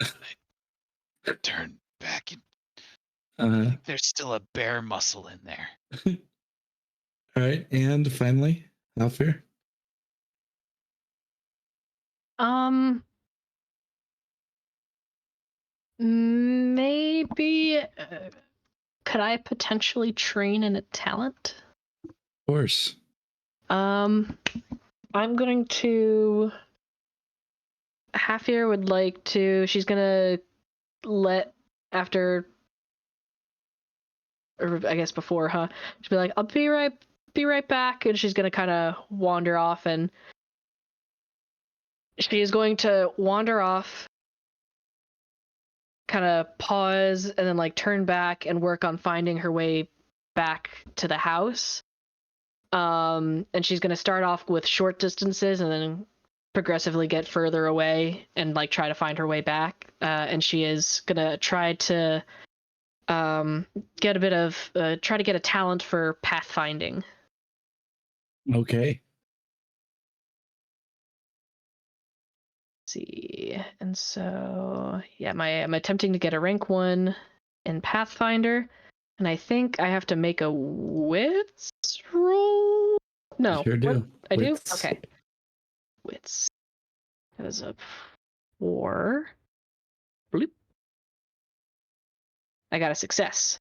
I turned back in. There's still a bear muscle in there. All right, and finally, Halfear. Maybe could I potentially train in a talent? Of course. I'm going to. Halfear would like to. She's gonna let after, or I guess before, huh? She'll be like, "I'll be right back," and she's gonna kind of wander off, and she is going to wander off, kind of pause, and then like turn back and work on finding her way back to the house. And she's gonna start off with short distances, and then progressively get further away and like try to find her way back. And she is gonna try to get a bit of try to get a talent for pathfinding. Okay. Let's see, and so yeah, I'm attempting to get a rank 1 in Pathfinder, and I think I have to make a wits roll. No, You sure do. what? I Wits. do. Okay, wits. That is a 4. Bloop. I got a success.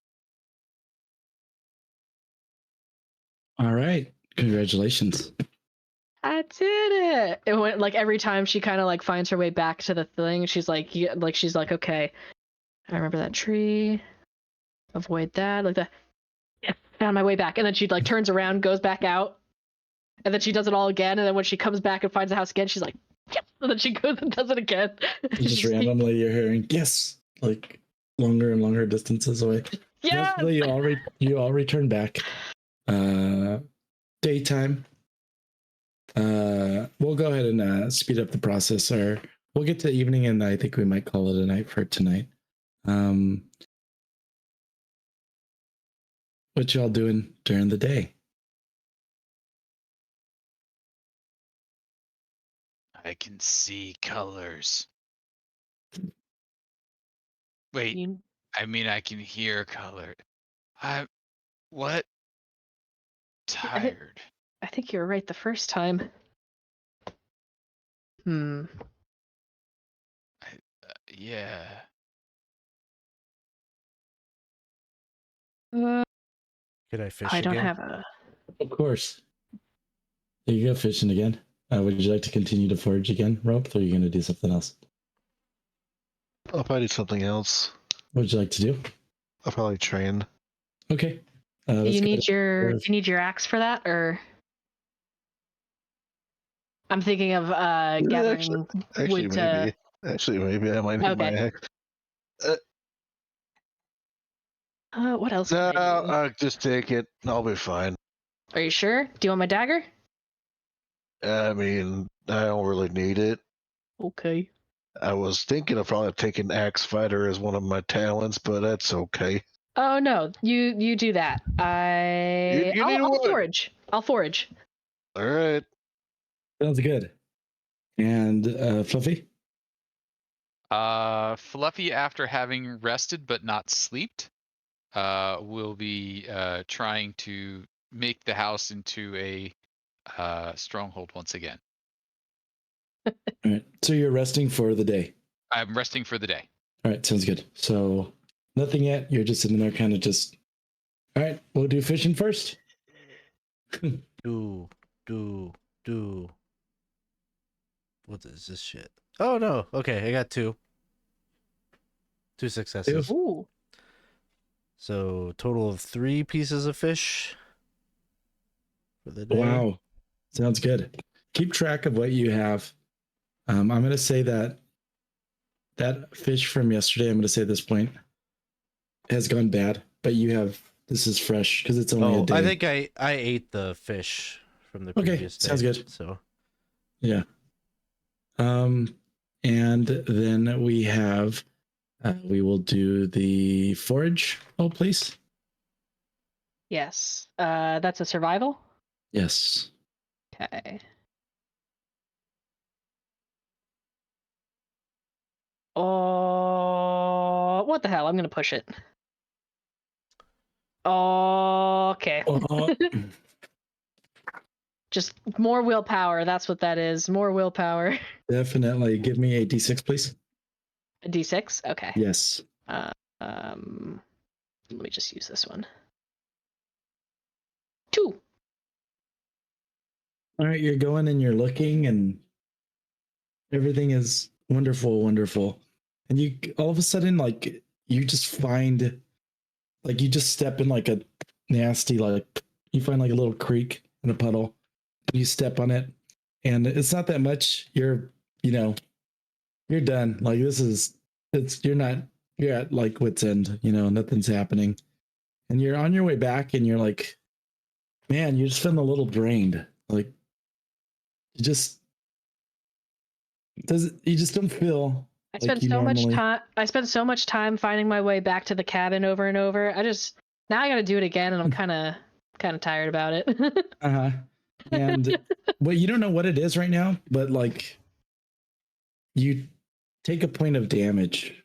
All right. Congratulations. I did it. It went like every time she kind of like finds her way back to the thing. She's like, okay, I remember that tree. Avoid that. Like that. Yeah, found my way back. And then she like turns around, goes back out, and then she does it all again. And then when she comes back and finds the house again, she's like, yes. And then she goes and does it again. Just randomly, you're hearing yes, like longer and longer distances away. Yeah. Mostly you all return back. Daytime. We'll go ahead and speed up the process, or we'll get to evening, and I think we might call it a night for tonight. What y'all doing during the day? I can see colors. Wait, I mean I can hear color. What? Tired. I think you were right the first time. Yeah. Could I fish I don't again? have a. Of course. There you go, fishing again. Would you like to continue to forage again, Ropth, or are you going to do something else? I'll probably do something else. What would you like to do? I'll probably train. Okay. You need your axe for that, or I'm thinking of gathering Actually, wood maybe. to. Actually, maybe I might need my axe. What else? No, Can I do? I'll just take it. I'll be fine. Are you sure? Do you want my dagger? I mean, I don't really need it. Okay. I was thinking of probably taking Axe Fighter as one of my talents, but that's okay. Oh no, you do that. I'll forage. I'll forage. All right. Sounds good. And Fluffy? Fluffy, after having rested but not slept, will be trying to make the house into a stronghold once again. All right. So you're resting for the day. I'm resting for the day. All right. Sounds good. So nothing yet. You're just sitting there kind of just, all right, we'll do fishing first. do. What is this shit? Oh no. Okay, I got 2. 2 successes. Ooh. So total of 3 pieces of fish for the day. Wow. Sounds good. Keep track of what you have. I'm going to say that fish from yesterday, I'm going to say at this point, has gone bad, but this is fresh because it's only a day. I think I ate the fish from the previous day. Sounds good. So yeah. And then we have, we will do the forage. Oh, please. Yes. That's a survival? Yes. Okay. Oh, what the hell? I'm gonna push it. Okay. Oh, Just more willpower. That's what that is. More willpower. definitely. Give me a D6, please. A D6? Okay. Yes. Let me just use this one. 2. All right, you're going and you're looking, and everything is wonderful, wonderful. And you all of a sudden, like, you just find, like, you just step in like a nasty, like, you find like a little creek in a puddle, and you step on it, and it's not that much. You're, you're done. Like, you're at like wit's end, nothing's happening. And you're on your way back, and you're like, man, you're just feeling a little drained. Like, you just don't feel I like spent you so much normally. time. I spent so much time finding my way back to the cabin over and over. Now I got to do it again, and I'm kind of tired about it. Uh-huh. And well, you don't know what it is right now, but like you take a point of damage.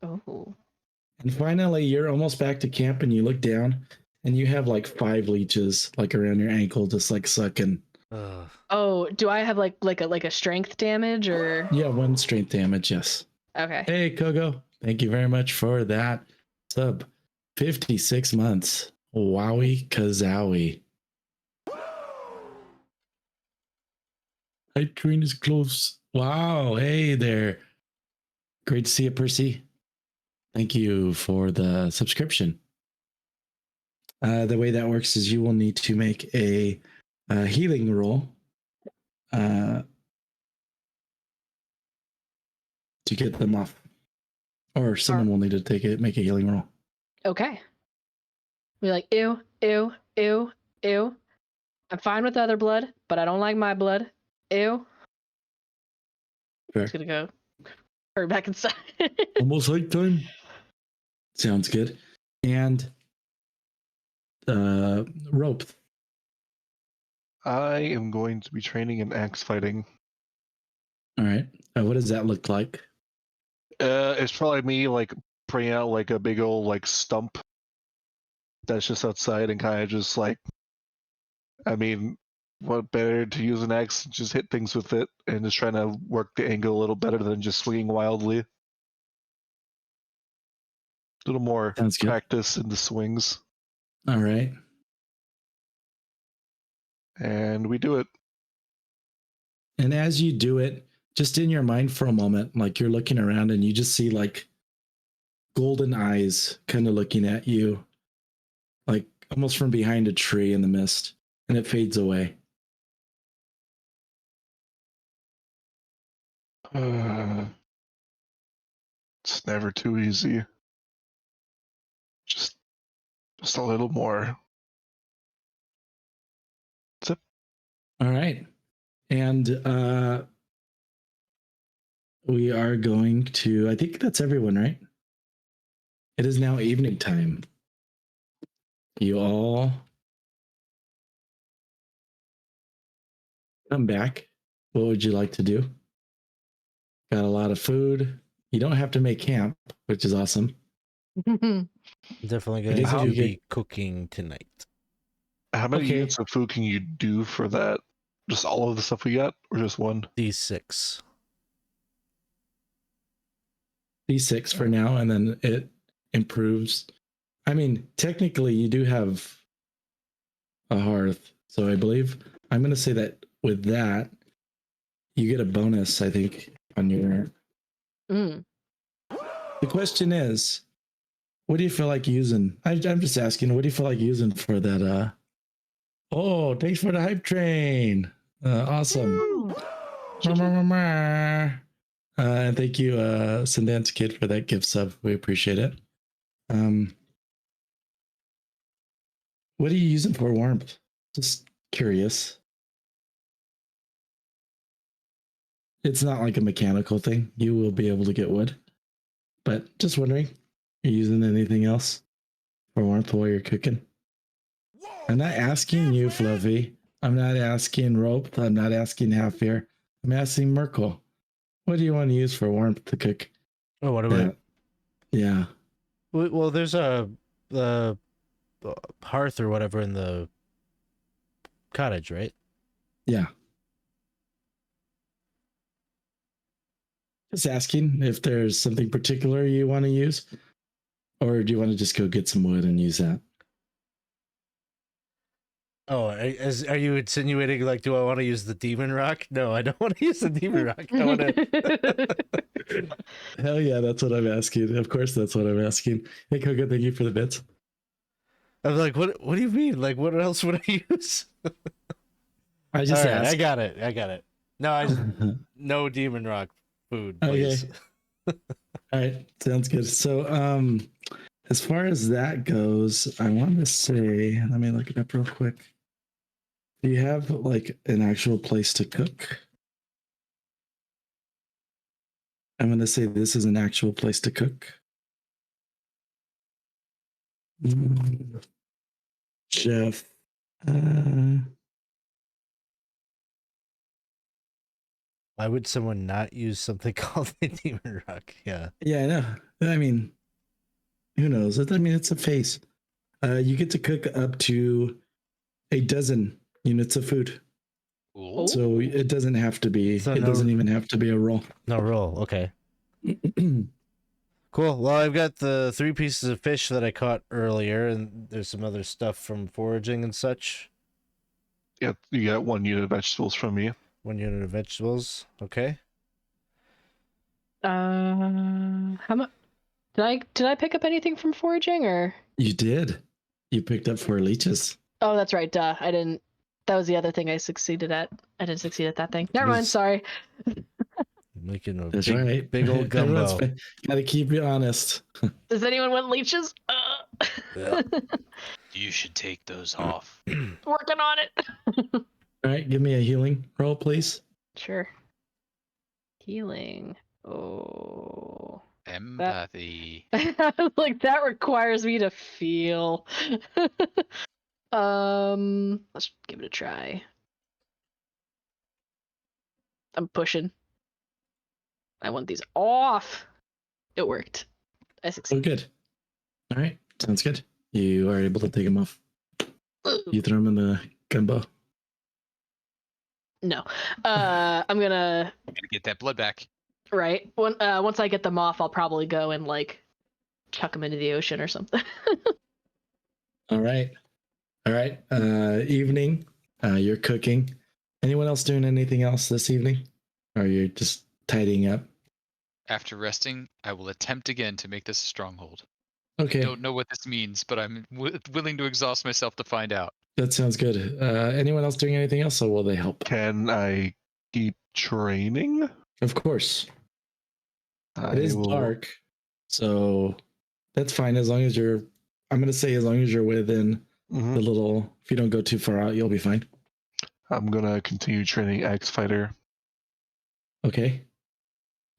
Oh. And finally you're almost back to camp, and you look down and you have like 5 leeches like around your ankle, just like sucking. Oh, do I have like a strength damage or? Yeah, 1 strength damage, yes. Okay. Hey Kogo, thank you very much for that sub. 56 months. Wowie kazowie. Hype train is close. Wow. Hey there. Great to see you, Percy. Thank you for the subscription. The way that works is you will need to make a healing roll to get them off. Or someone will need to make a healing roll. Okay. Be like, ew, ew, ew, ew. I'm fine with other blood, but I don't like my blood. Ew. Fair. Just gonna go hurry back inside. Almost hike time. Sounds good. And Ropth. I am going to be training in axe fighting. All right. What does that look like? It's probably me like bringing out like a big old like stump that's just outside and kind of just like, I mean, what better to use an axe? Just hit things with it and just trying to work the angle a little better than just swinging wildly. A little more Sounds good. practice in the swings, All right. and we do it. And as you do it, just in your mind for a moment, like you're looking around and you just see like golden eyes kind of looking at you, like almost from behind a tree in the mist, and it fades away. It's never too easy. Just a little more. That's it. All right. And we are going to, I think that's everyone, right? It is now evening time. You all come back. What would you like to do? Got a lot of food. You don't have to make camp, which is awesome. Definitely guess going if to you be cooking tonight. How many Okay. units of food can you do for that? Just all of the stuff we got, or just one? D6. D6 for now, and then it improves. I mean, technically, you do have a hearth, so I believe I'm going to say that with that, you get a bonus, I think, on your. Mm. The question is, what do you feel like using? I'm just asking, what do you feel like using for that? Oh, thanks for the hype train. Awesome. And thank you, Sundance Kid, for that gift sub. We appreciate it. What are you using for warmth? Just curious. It's not like a mechanical thing. You will be able to get wood. But just wondering, are you using anything else for warmth while you're cooking? I'm not asking you, Fluffy. I'm not asking Ropth. I'm not asking Halfear. I'm asking Merkel. What do you want to use for warmth to cook? Oh, what about? Yeah. Well, there's a hearth or whatever in the cottage, right? Yeah. Just asking if there's something particular you want to use, or do you want to just go get some wood and use that? Oh, are you insinuating like, do I want to use the demon rock? No, I don't want to use the demon rock. I want to. Hell yeah, that's what I'm asking. Of course, that's what I'm asking. Hey, Coco, thank you for the bits. I'm like, what? What do you mean? Like, what else would I use? I just All right, asked. I got it. No, no demon rock food, please. Okay. All right, sounds good. So, as far as that goes, I want to say, let me look it up real quick. Do you have like an actual place to cook? I'm going to say this is an actual place to cook. Chef. Why would someone not use something called the demon rock? Yeah. Yeah, I know. I mean, who knows? I mean, it's a face. You get to cook up to a dozen units of food. Cool. So it doesn't have to be, So it no- doesn't even have to be a roll. No roll. Okay. Cool. Well, I've got the 3 pieces of fish that I caught earlier, and there's some other stuff from foraging and such. Yeah, you got 1 unit of vegetables from me. 1 unit of vegetables. Okay. How much? Did I pick up anything from foraging or? You did. You picked up 4 leeches. Oh, that's right. Duh. I didn't. That was the other thing I succeeded at. I didn't succeed at that thing. Never mind. Was- Sorry. Making a That's big, right. big old gumbo. Gotta keep you honest. Does anyone want leeches? Yeah. You should take those off. Working on it. All right, give me a healing roll, please. Sure. Healing. Oh. Empathy. Like that requires me to feel. Let's give it a try. I'm pushing. I want these off. It worked. I Oh, succeeded. good. All right, sounds good. You are able to take them off. You throw them in the gumbo. No. I'm gonna Gotta get that blood back. right. Once I get them off, I'll probably go and like chuck them into the ocean or something. All right. All right. Evening. You're cooking. Anyone else doing anything else this evening? Or you're just tidying up? After resting, I will attempt again to make this a stronghold. Okay. Don't know what this means, but I'm willing to exhaust myself to find out. That sounds good. Anyone else doing anything else, or will they help? Can I keep training? Of course. I It is will- dark, so that's fine as long as you're. I'm gonna say as long as you're within Mhm. the little. If you don't go too far out, you'll be fine. I'm gonna continue training Axe Fighter. Okay.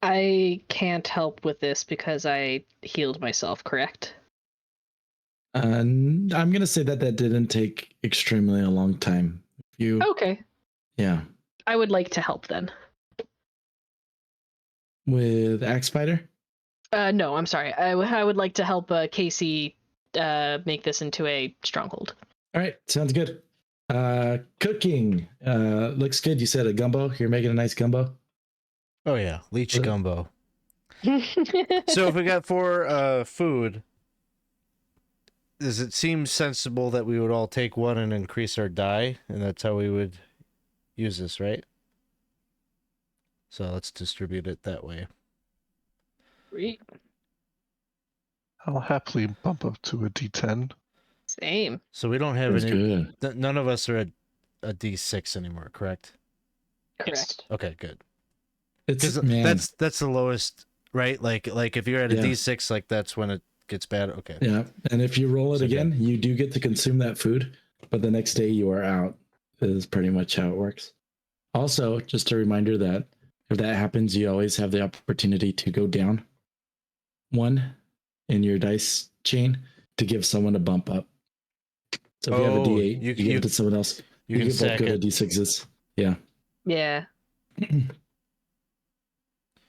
I can't help with this because I healed myself, correct? I'm gonna say that didn't take extremely a long time. You. Okay. Yeah. I would like to help then. With Axe Fighter. No, I'm sorry. I would like to help Casey make this into a stronghold. All right. Sounds good. Cooking. Looks good. You said a gumbo. You're making a nice gumbo. Oh yeah, leech Uh, gumbo. So if we got 4 food, does it seem sensible that we would all take 1 and increase our die, and that's how we would use this, right? So let's distribute it that way. Sweet. I'll happily bump up to a D10. Same. So we don't have That's any. good. None of us are a D6 anymore, correct? Correct. Okay, good. It's Because man. that's the lowest, right? Like if you're at a Yeah. D6, like that's when it gets bad. Okay. Yeah, and if you roll it So again, you do get to consume that food, but the next day you are out. Is pretty much how it works. Also, just a reminder that if that happens, you always have the opportunity to go down 1 in your dice chain to give someone a bump up. So if you have a Oh, D8, you- you give you- it to someone else. You can both sack go to it. D6s. Yeah. Yeah.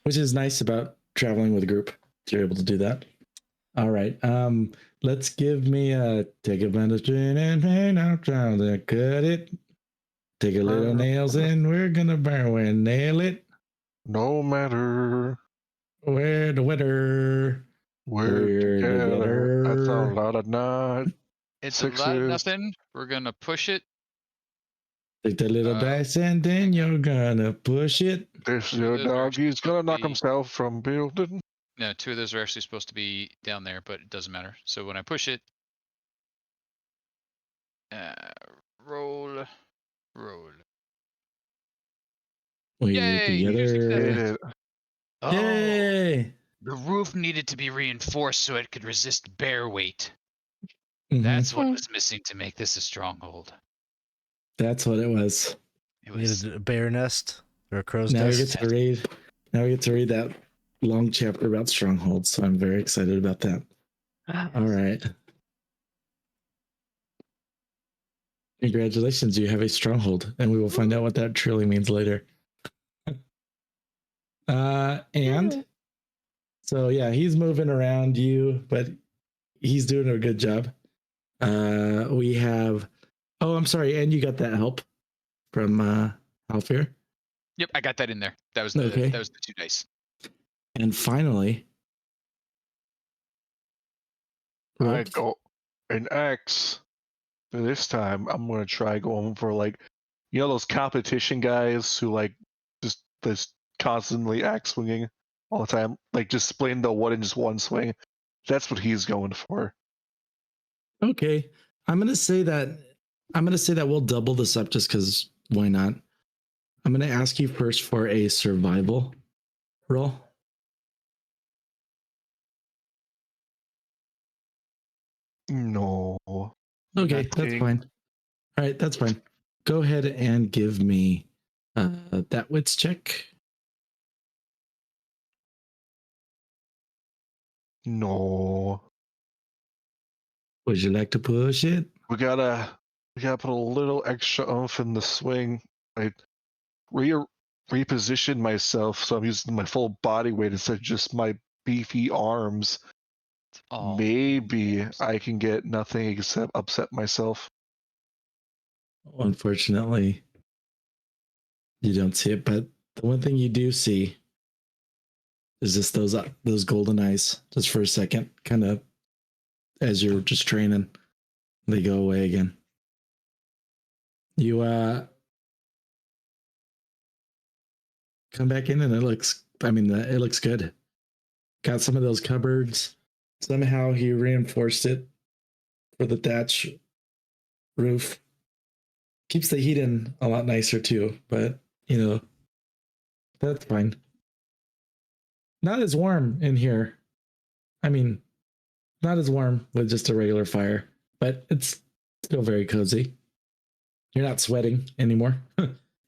Which is nice about traveling with a group. You're able to do that. All right. Let's give me a take a band of string and paint out trying to cut it. Take a little nails and we're gonna burn and nail it. No matter Where the weather. we're together. That's a together. lot of night. It's a lot of Sixes. nothing. We're gonna push it. Take the little Uh, dice and then you're gonna push it. This Two of your those are dog, actually he's gonna supposed to knock be- himself from building. No, 2 of those are actually supposed to be down there, but it doesn't matter. So when I push it, roll. We Yay, huge together. success. Did it. Oh, Yay! the roof needed to be reinforced so it could resist bear weight. Mhm. That's what was missing to make this a stronghold. That's what it was. It You was needed a bear nest or a crow's Now we nest. get to read. Now we get to read that long chapter about strongholds. So I'm very excited about that. All right. Congratulations, you have a stronghold, and we will find out what that truly means later. And so yeah, he's moving around you, but he's doing a good job. We have. Oh, I'm sorry, and you got that help from Halfear. Yep, I got that in there. That was Okay. the 2 dice. And finally, I Ropth. go an X. This time I'm gonna try going for like, you know, those competition guys who like just constantly axe swinging all the time, like just splitting the one in just one swing. That's what he's going for. Okay, I'm gonna say that we'll double this up just because why not? I'm gonna ask you first for a survival roll. No. Okay, that's Nothing. fine. All right, that's fine. Go ahead and give me that wits check. No. Would you like to push it? We gotta put a little extra oomph in the swing. I reposition myself so I'm using my full body weight instead of just my beefy arms. Oh, Maybe I can get nothing except upset myself. Unfortunately, you don't see it, but the one thing you do see is just those golden eyes, just for a second, kind of as you're just training, they go away again. You come back in and it looks good. Got some of those cupboards. Somehow he reinforced it for the thatch roof. Keeps the heat in a lot nicer too, but that's fine. Not as warm in here. I mean, not as warm with just a regular fire, but it's still very cozy. You're not sweating anymore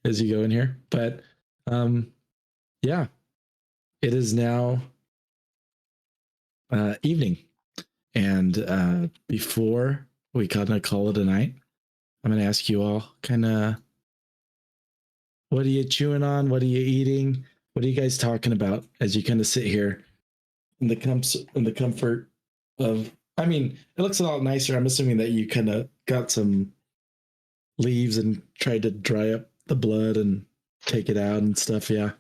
as you go in here, but yeah, it is now evening, and before we kind of call it a night, I'm going to ask you all kind of, what are you chewing on? What are you eating? What are you guys talking about as you kind of sit here in the comfort of, I mean, it looks a lot nicer. I'm assuming that you kind of got some leaves and tried to dry up the blood and take it out and stuff. Yeah.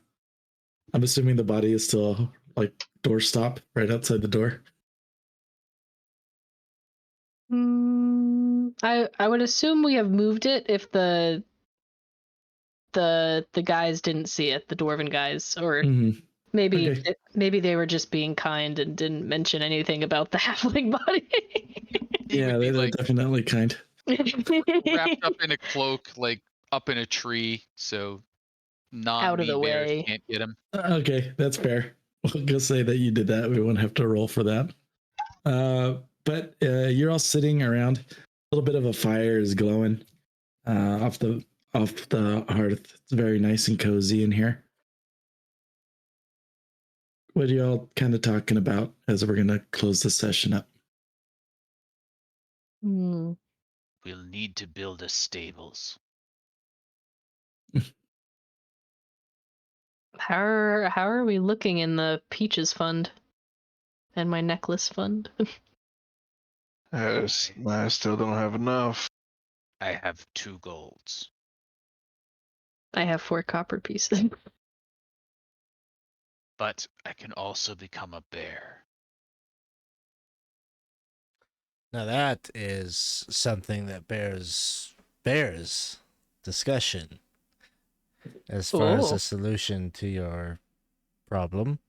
I'm assuming the body is still like doorstop right outside the door. I would assume we have moved it if the guys didn't see it, the dwarven guys, or maybe Okay. maybe they were just being kind and didn't mention anything about the halfling body. he Yeah, would be they're like definitely kind. wrapped up in a cloak, like up in a tree, so Out of the non-meat bears way. can't get him. Okay, that's fair. We'll go say that you did that. We won't have to roll for that. But you're all sitting around. A little bit of a fire is glowing off the hearth. It's very nice and cozy in here. What are you all kind of talking about as we're gonna close the session up? We'll need to build us stables. How are we looking in the Peaches Fund? and my necklace fund. Yes, I still don't have enough. I have 2 golds. I have 4 copper pieces. But I can also become a bear. Now that is something that bears discussion as far as Oh. a solution to your problem.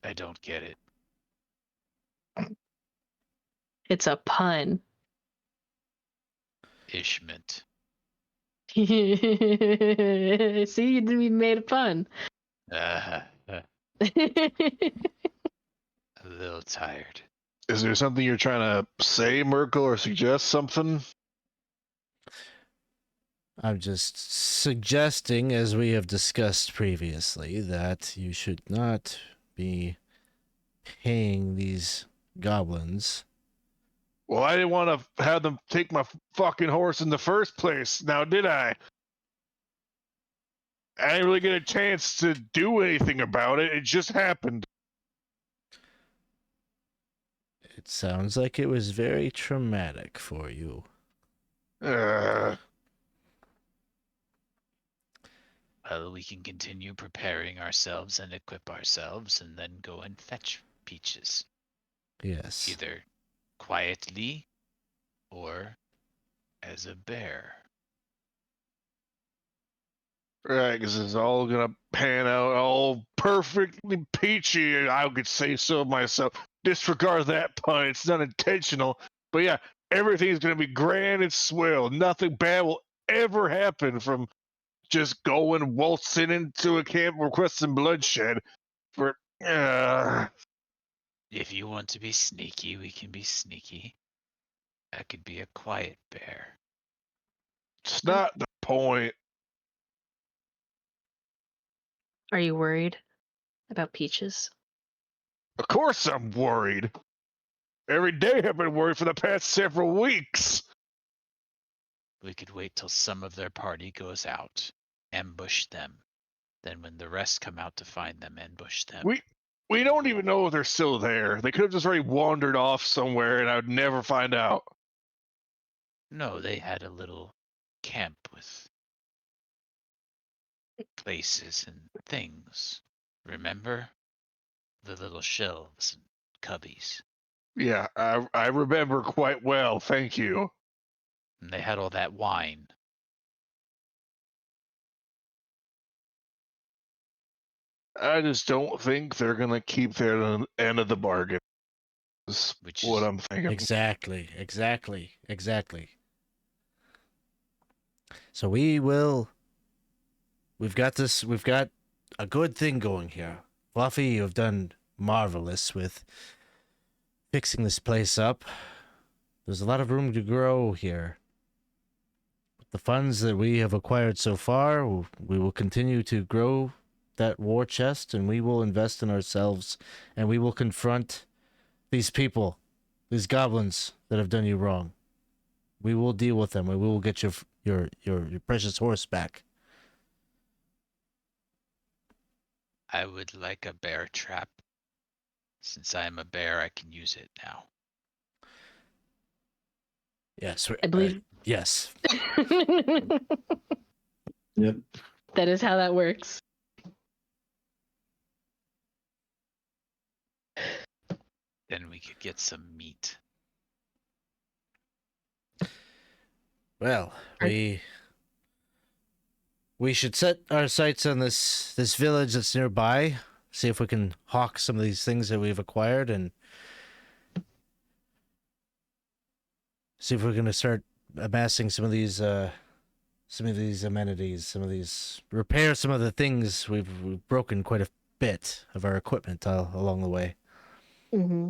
I don't get it. It's a pun. Ishmint. See, we made a pun. A little tired. Is there something you're trying to say, Merkel, or suggest something? I'm just suggesting, as we have discussed previously, that you should not be paying these goblins. Well, I didn't want to have them take my fucking horse in the first place. Now, did I? I didn't really get a chance to do anything about it. It just happened. It sounds like it was very traumatic for you. Well, we can continue preparing ourselves and equip ourselves and then go and fetch peaches. Yes. Either quietly or as a bear. Right, because it's all gonna pan out all perfectly peachy. I could say so myself. Disregard that pun; it's not intentional. But yeah, everything's gonna be grand and swell. Nothing bad will ever happen from just going waltzing into a camp requesting bloodshed. For If you want to be sneaky, we can be sneaky. I could be a quiet bear. it's not the point. Are you worried about peaches? Of course, I'm worried. Every day I've been worried for the past several weeks. We could wait till some of their party goes out, ambush them. Then when the rest come out to find them, ambush them. We don't even know if they're still there. They could have just already wandered off somewhere and I would never find out. No, they had a little camp with places and things. Remember? The little shelves and cubbies. Yeah, I remember quite well, thank you. And they had all that wine. I just don't think they're gonna keep their end of the bargain. Is Which what is- I'm thinking. Exactly. So we've got a good thing going here. Fluffy, you have done marvelous with fixing this place up. There's a lot of room to grow here. With the funds that we have acquired so far, we will continue to grow that war chest, and we will invest in ourselves, and we will confront these people, these goblins that have done you wrong. We will deal with them, and we will get your precious horse back. I would like a bear trap. Since I am a bear, I can use it now. Yes, I believe. yes. Yep. That is how that works. Then we could get some meat. Well, we should set our sights on this village that's nearby. See if we can hawk some of these things that we've acquired, and see if we're gonna start amassing some of these amenities, repair some of the things we've broken quite a bit of our equipment along the way. Mm-hmm.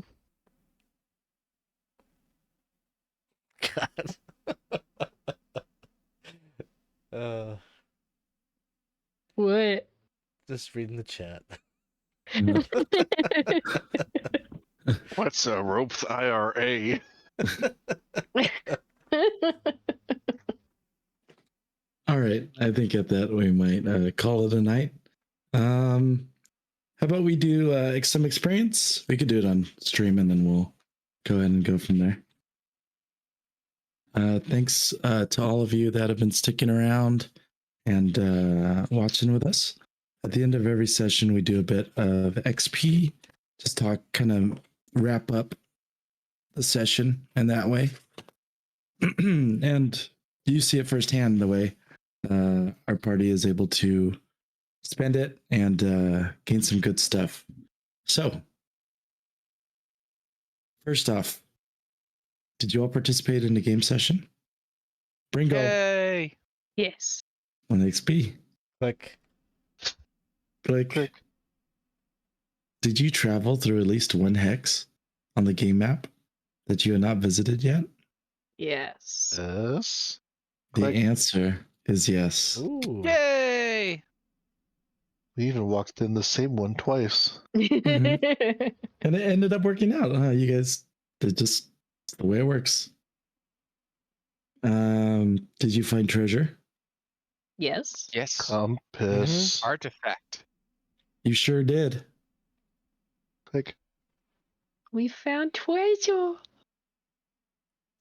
God. What? Just reading the chat. What's a Ropth IRA? All right. I think at that we might call it a night. How How about we do some experience? We could do it on stream and then we'll go ahead and go from there. Thanks to all of you that have been sticking around and watching with us. At the end of every session, we do a bit of XP, just talk, kind of wrap up the session in that way. And you see it firsthand the way our party is able to spend it and gain some good stuff. So, first off, did you all participate in the game session? Bringo Yay! Yes. on XP. Click. Click. Did you travel through at least one hex on the game map that you had not visited yet? Yes. Yes. The Click. answer is yes. Ooh. Yay! We even walked in the same one twice. And it ended up working out. You guys, it's the way it works. Did you find treasure? Yes. Yes. Compass. Artifact. You sure did. Click. We found treasure.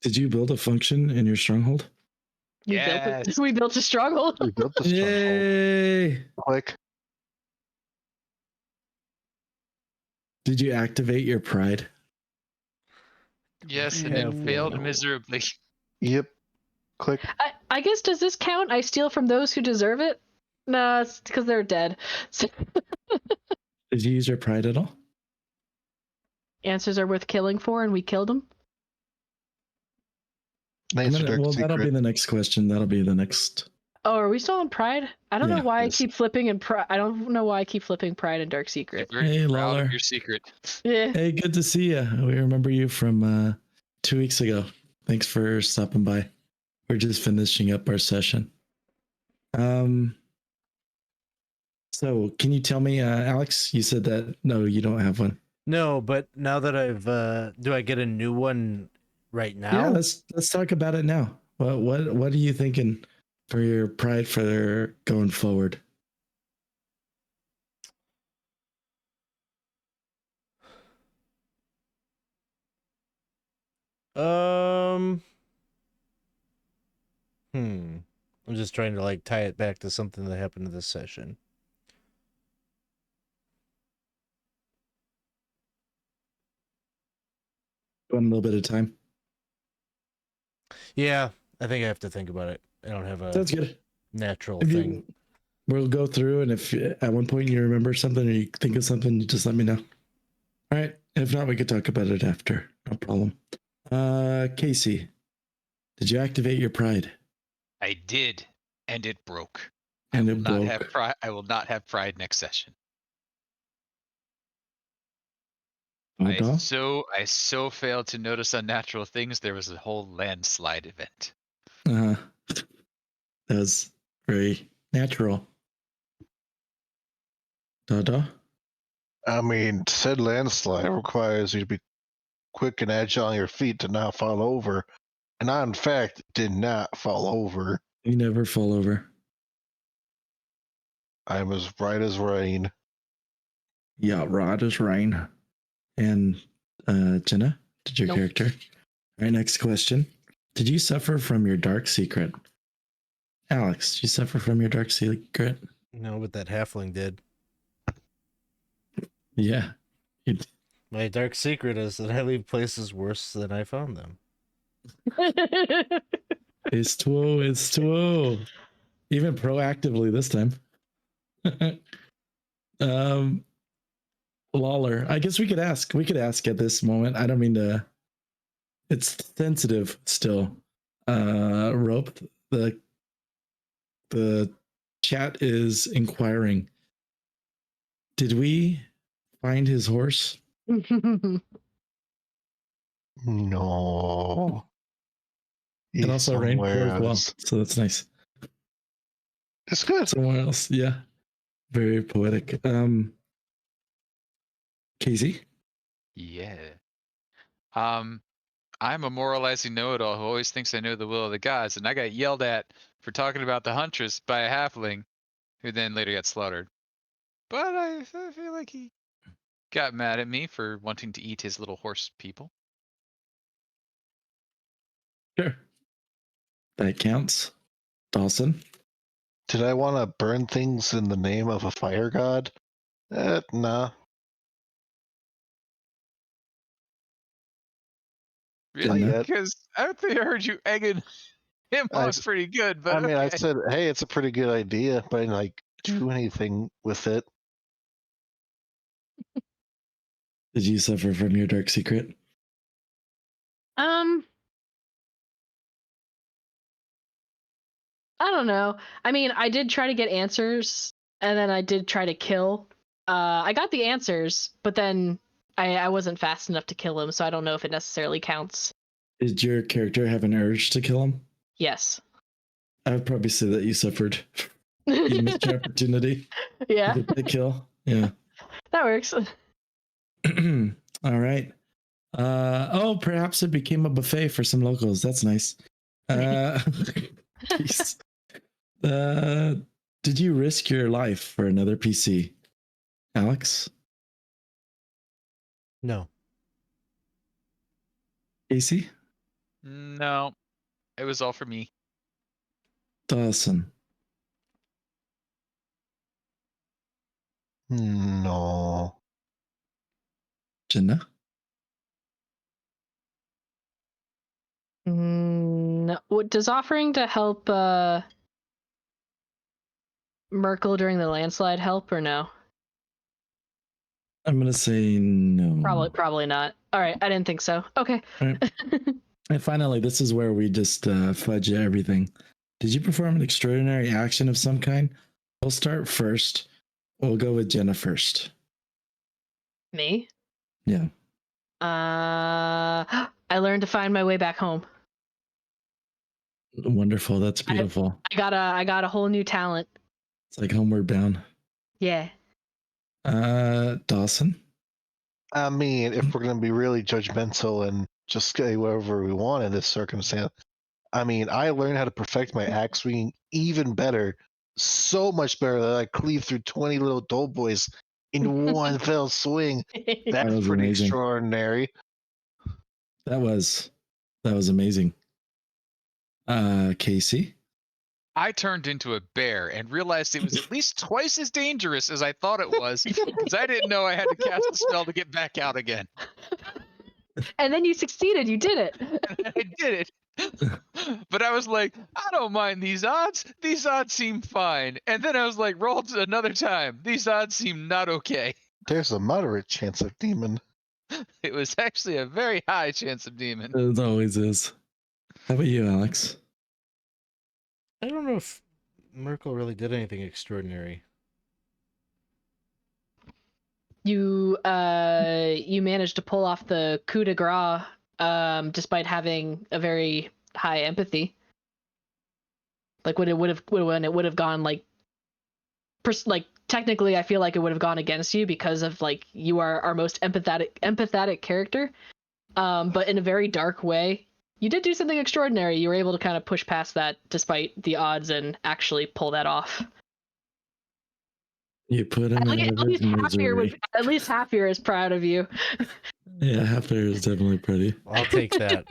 Did you build a function in your stronghold? We built Yes. it. We built a stronghold. We built the stronghold. Yay! Click. Did you activate your pride? Yes, and Hell it failed no. miserably. Yep. Click. I guess, does this count? I steal from those who deserve it? No, it's because they're dead. So Did you use your pride at all? answers are worth killing for, and we killed them. Nice dark Well, secret. that'll be the next question. That'll be the next. Oh, are we still on Pride? I don't know Yeah. why Yes. I keep flipping and I don't know why I keep flipping Pride and Dark Secret. You're very Hey, proud Lawler. of your secret. Yeah. Hey, good to see you. We remember you from 2 weeks ago. Thanks for stopping by. We're just finishing up our session. So can you tell me, Alex, you said that, no, you don't have one. No, but now that I've do I get a new one right now? Yeah, let's talk about it now. What are you thinking for your pride for going forward? I'm just trying to like tie it back to something that happened in this session. Want a little bit of time? Yeah, I think I have to think about it. I don't have a Sounds good. natural If thing. we'll go through, and if at one point you remember something or you think of something, you just let me know. All right. If not, we could talk about it after. No problem. Casey, did you activate your pride? I did, and it broke. And I it will not broke. have pride. I will not have pride next session. Dawson? I so failed to notice unnatural things. There was a whole landslide event. That was very natural. Dada? I mean, said landslide requires you to be quick and agile on your feet to not fall over. And I, in fact, did not fall over. You never fall over. I'm as right as rain. Yeah, rod is rain. And Jenna, did your Nope. character? All right, next question. Did you suffer from your dark secret? Alex, did you suffer from your dark secret? No, but that halfling did. Yeah. My dark secret is that I leave places worse than I found them. It's two. Even proactively this time. Lawler, I guess we could ask at this moment. I don't mean to, it's sensitive still. Ropth, the chat is inquiring. Did we find his horse? No. And He's also rain somewhere as well. else. So that's nice. It's good. Somewhere else, yeah. Very poetic. Casey? Yeah. I'm a moralizing know-it-all who always thinks I know the will of the gods, and I got yelled at for talking about the huntress by a halfling, who then later got slaughtered. but I feel like he got mad at me for wanting to eat his little horse people. Sure. That counts. Dawson? Did I want to burn things in the name of a fire god? Nah. Really? yet. Because I think I heard you egging him on. It's pretty good, but I mean, I okay. said, hey, it's a pretty good idea, but I didn't like do anything with it. Did you suffer from your dark secret? I don't know. I mean, I did try to get answers, and then I did try to kill. I got the answers, but then I wasn't fast enough to kill him, so I don't know if it necessarily counts. Did your character have an urge to kill him? Yes. I would probably say that you suffered. You missed your opportunity. Yeah. To kill. Yeah. That works. All right. Perhaps it became a buffet for some locals. That's nice. Peace. Did you risk your life for another PC? Alex? No. Casey? No, it was all for me. Dawson? No. Jenna? No. Does offering to help Merkel during the landslide help or no? I'm gonna say no. Probably not. All right, I didn't think so. Okay. All right. And finally, this is where we just fudge everything. Did you perform an extraordinary action of some kind? We'll start first. We'll go with Jenna first. Me? Yeah. I learned to find my way back home. Wonderful. That's beautiful. I got a whole new talent. It's like Homeward Bound. Yeah. Dawson? I mean, if we're going to be really judgmental and just go wherever we want in this circumstance, I mean, I learned how to perfect my axe swinging even better, so much better that I cleave through 20 little doughboys in one fell swing. That's was pretty amazing. extraordinary. That was amazing. Casey? I turned into a bear and realized it was at least twice as dangerous as I thought it was, because I didn't know I had to cast a spell to get back out again. And then you succeeded. You did it. And I did it. But I was like, I don't mind these odds. These odds seem fine. And then I was like, rolled another time. These odds seem not okay. There's a moderate chance of demon. It was actually a very high chance of demon. It always is. How about you, Alex? I don't know if Merkel really did anything extraordinary. You managed to pull off the coup de grace, despite having a very high empathy. Like when it would have gone like technically, I feel like it would have gone against you because of like you are our most empathetic character, but in a very dark way. You did do something extraordinary. You were able to kind of push past that despite the odds and actually pull that off. You put him out of his misery. At least Halfear is proud of you. Yeah, Halfear is definitely pretty. I'll take that.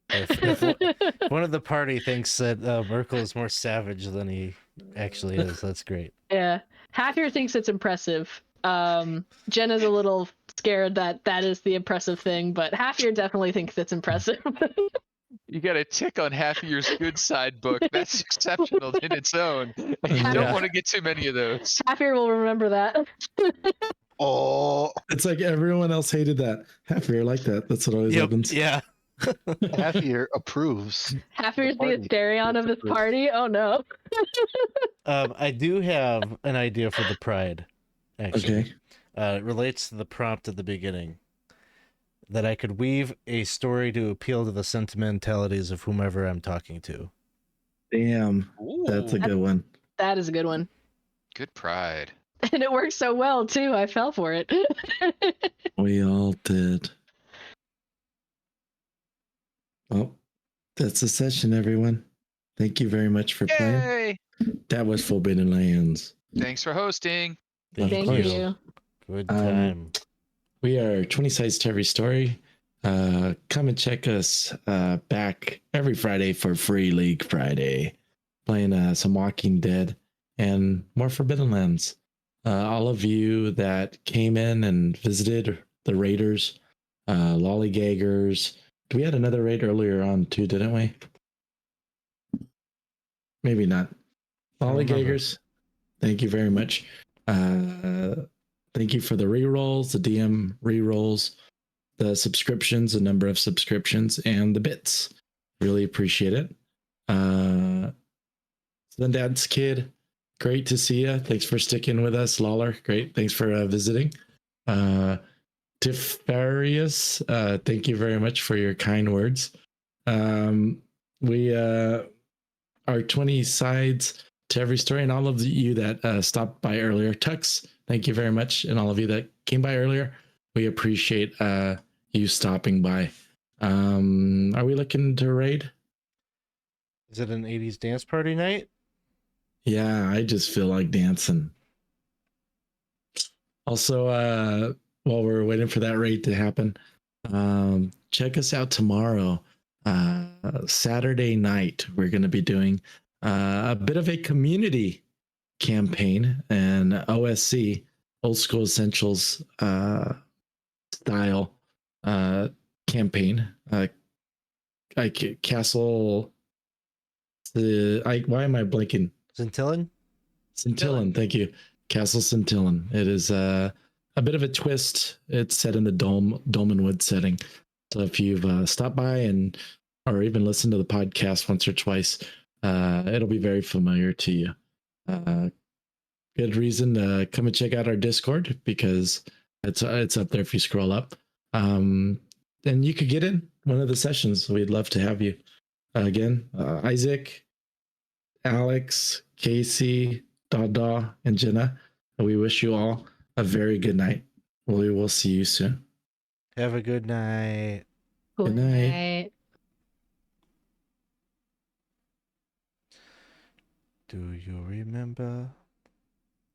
If one of the party thinks that Merkel is more savage than he actually is, that's great. Yeah, Halfear thinks it's impressive. Jenna's a little scared that is the impressive thing, but Halfear definitely thinks it's impressive. You got a tick on Halfear's good side book. That's exceptional in its own. And you Yeah. don't want to get too many of those. Halfear will remember that. Oh, It's like everyone else hated that. Halfear like that. That's what always happens. Yeah. Halfear approves. Halfear's the Party. Asterion of this party. Oh no. I do have an idea for the pride, actually. Okay. It relates to the prompt at the beginning. That I could weave a story to appeal to the sentimentalities of whomever I'm talking to. Damn. That's a Ooh, good one. That is a good one. good pride. And it works so well too. I fell for it. We all did. Well, that's the session, everyone. Thank you very much for playing. Yay! That was Forbidden Lands. Thanks for hosting. Of Thank course. you. Good Um, time. We are 20 sides to every story. Come and check us back every Friday for Free League Friday, playing some Walking Dead and more Forbidden Lands. All of you that came in and visited, the Raiders, Lollygaggers. We had another raid earlier on too, didn't we? Maybe not. Don't remember. Lollygaggers, thank you very much. Thank you for the rerolls, the DM rerolls, the subscriptions, the number of subscriptions, and the bits. Really appreciate it. Then Dad's Kid, great to see you. Thanks for sticking with us. Lawler, great. Thanks for visiting. Tifarius, thank you very much for your kind words. We are 20 sides to every story, and all of you that stopped by earlier. Tux, thank you very much, and all of you that came by earlier. We appreciate you stopping by. Are we looking to raid? Is it an 80s dance party night? Yeah, I just feel like dancing. Also, while we're waiting for that raid to happen, check us out tomorrow, Saturday night. We're going to be doing a bit of a community campaign and OSC, Old School Essentials style campaign. Castle. Why am I blanking? Scintillin? Scintillin, thank you. Castle Scintillin. It is a bit of a twist. It's set in the Dolmenwood setting. So if you've stopped by or even listened to the podcast once or twice, it'll be very familiar to you. Good reason to come and check out our Discord because it's up there if you scroll up. And you could get in one of the sessions. We'd love to have you. Again, Isaac, Alex, Casey, Dada, and Jenna. We wish you all a very good night. We will see you soon. Have a good night. Good night. Do you remember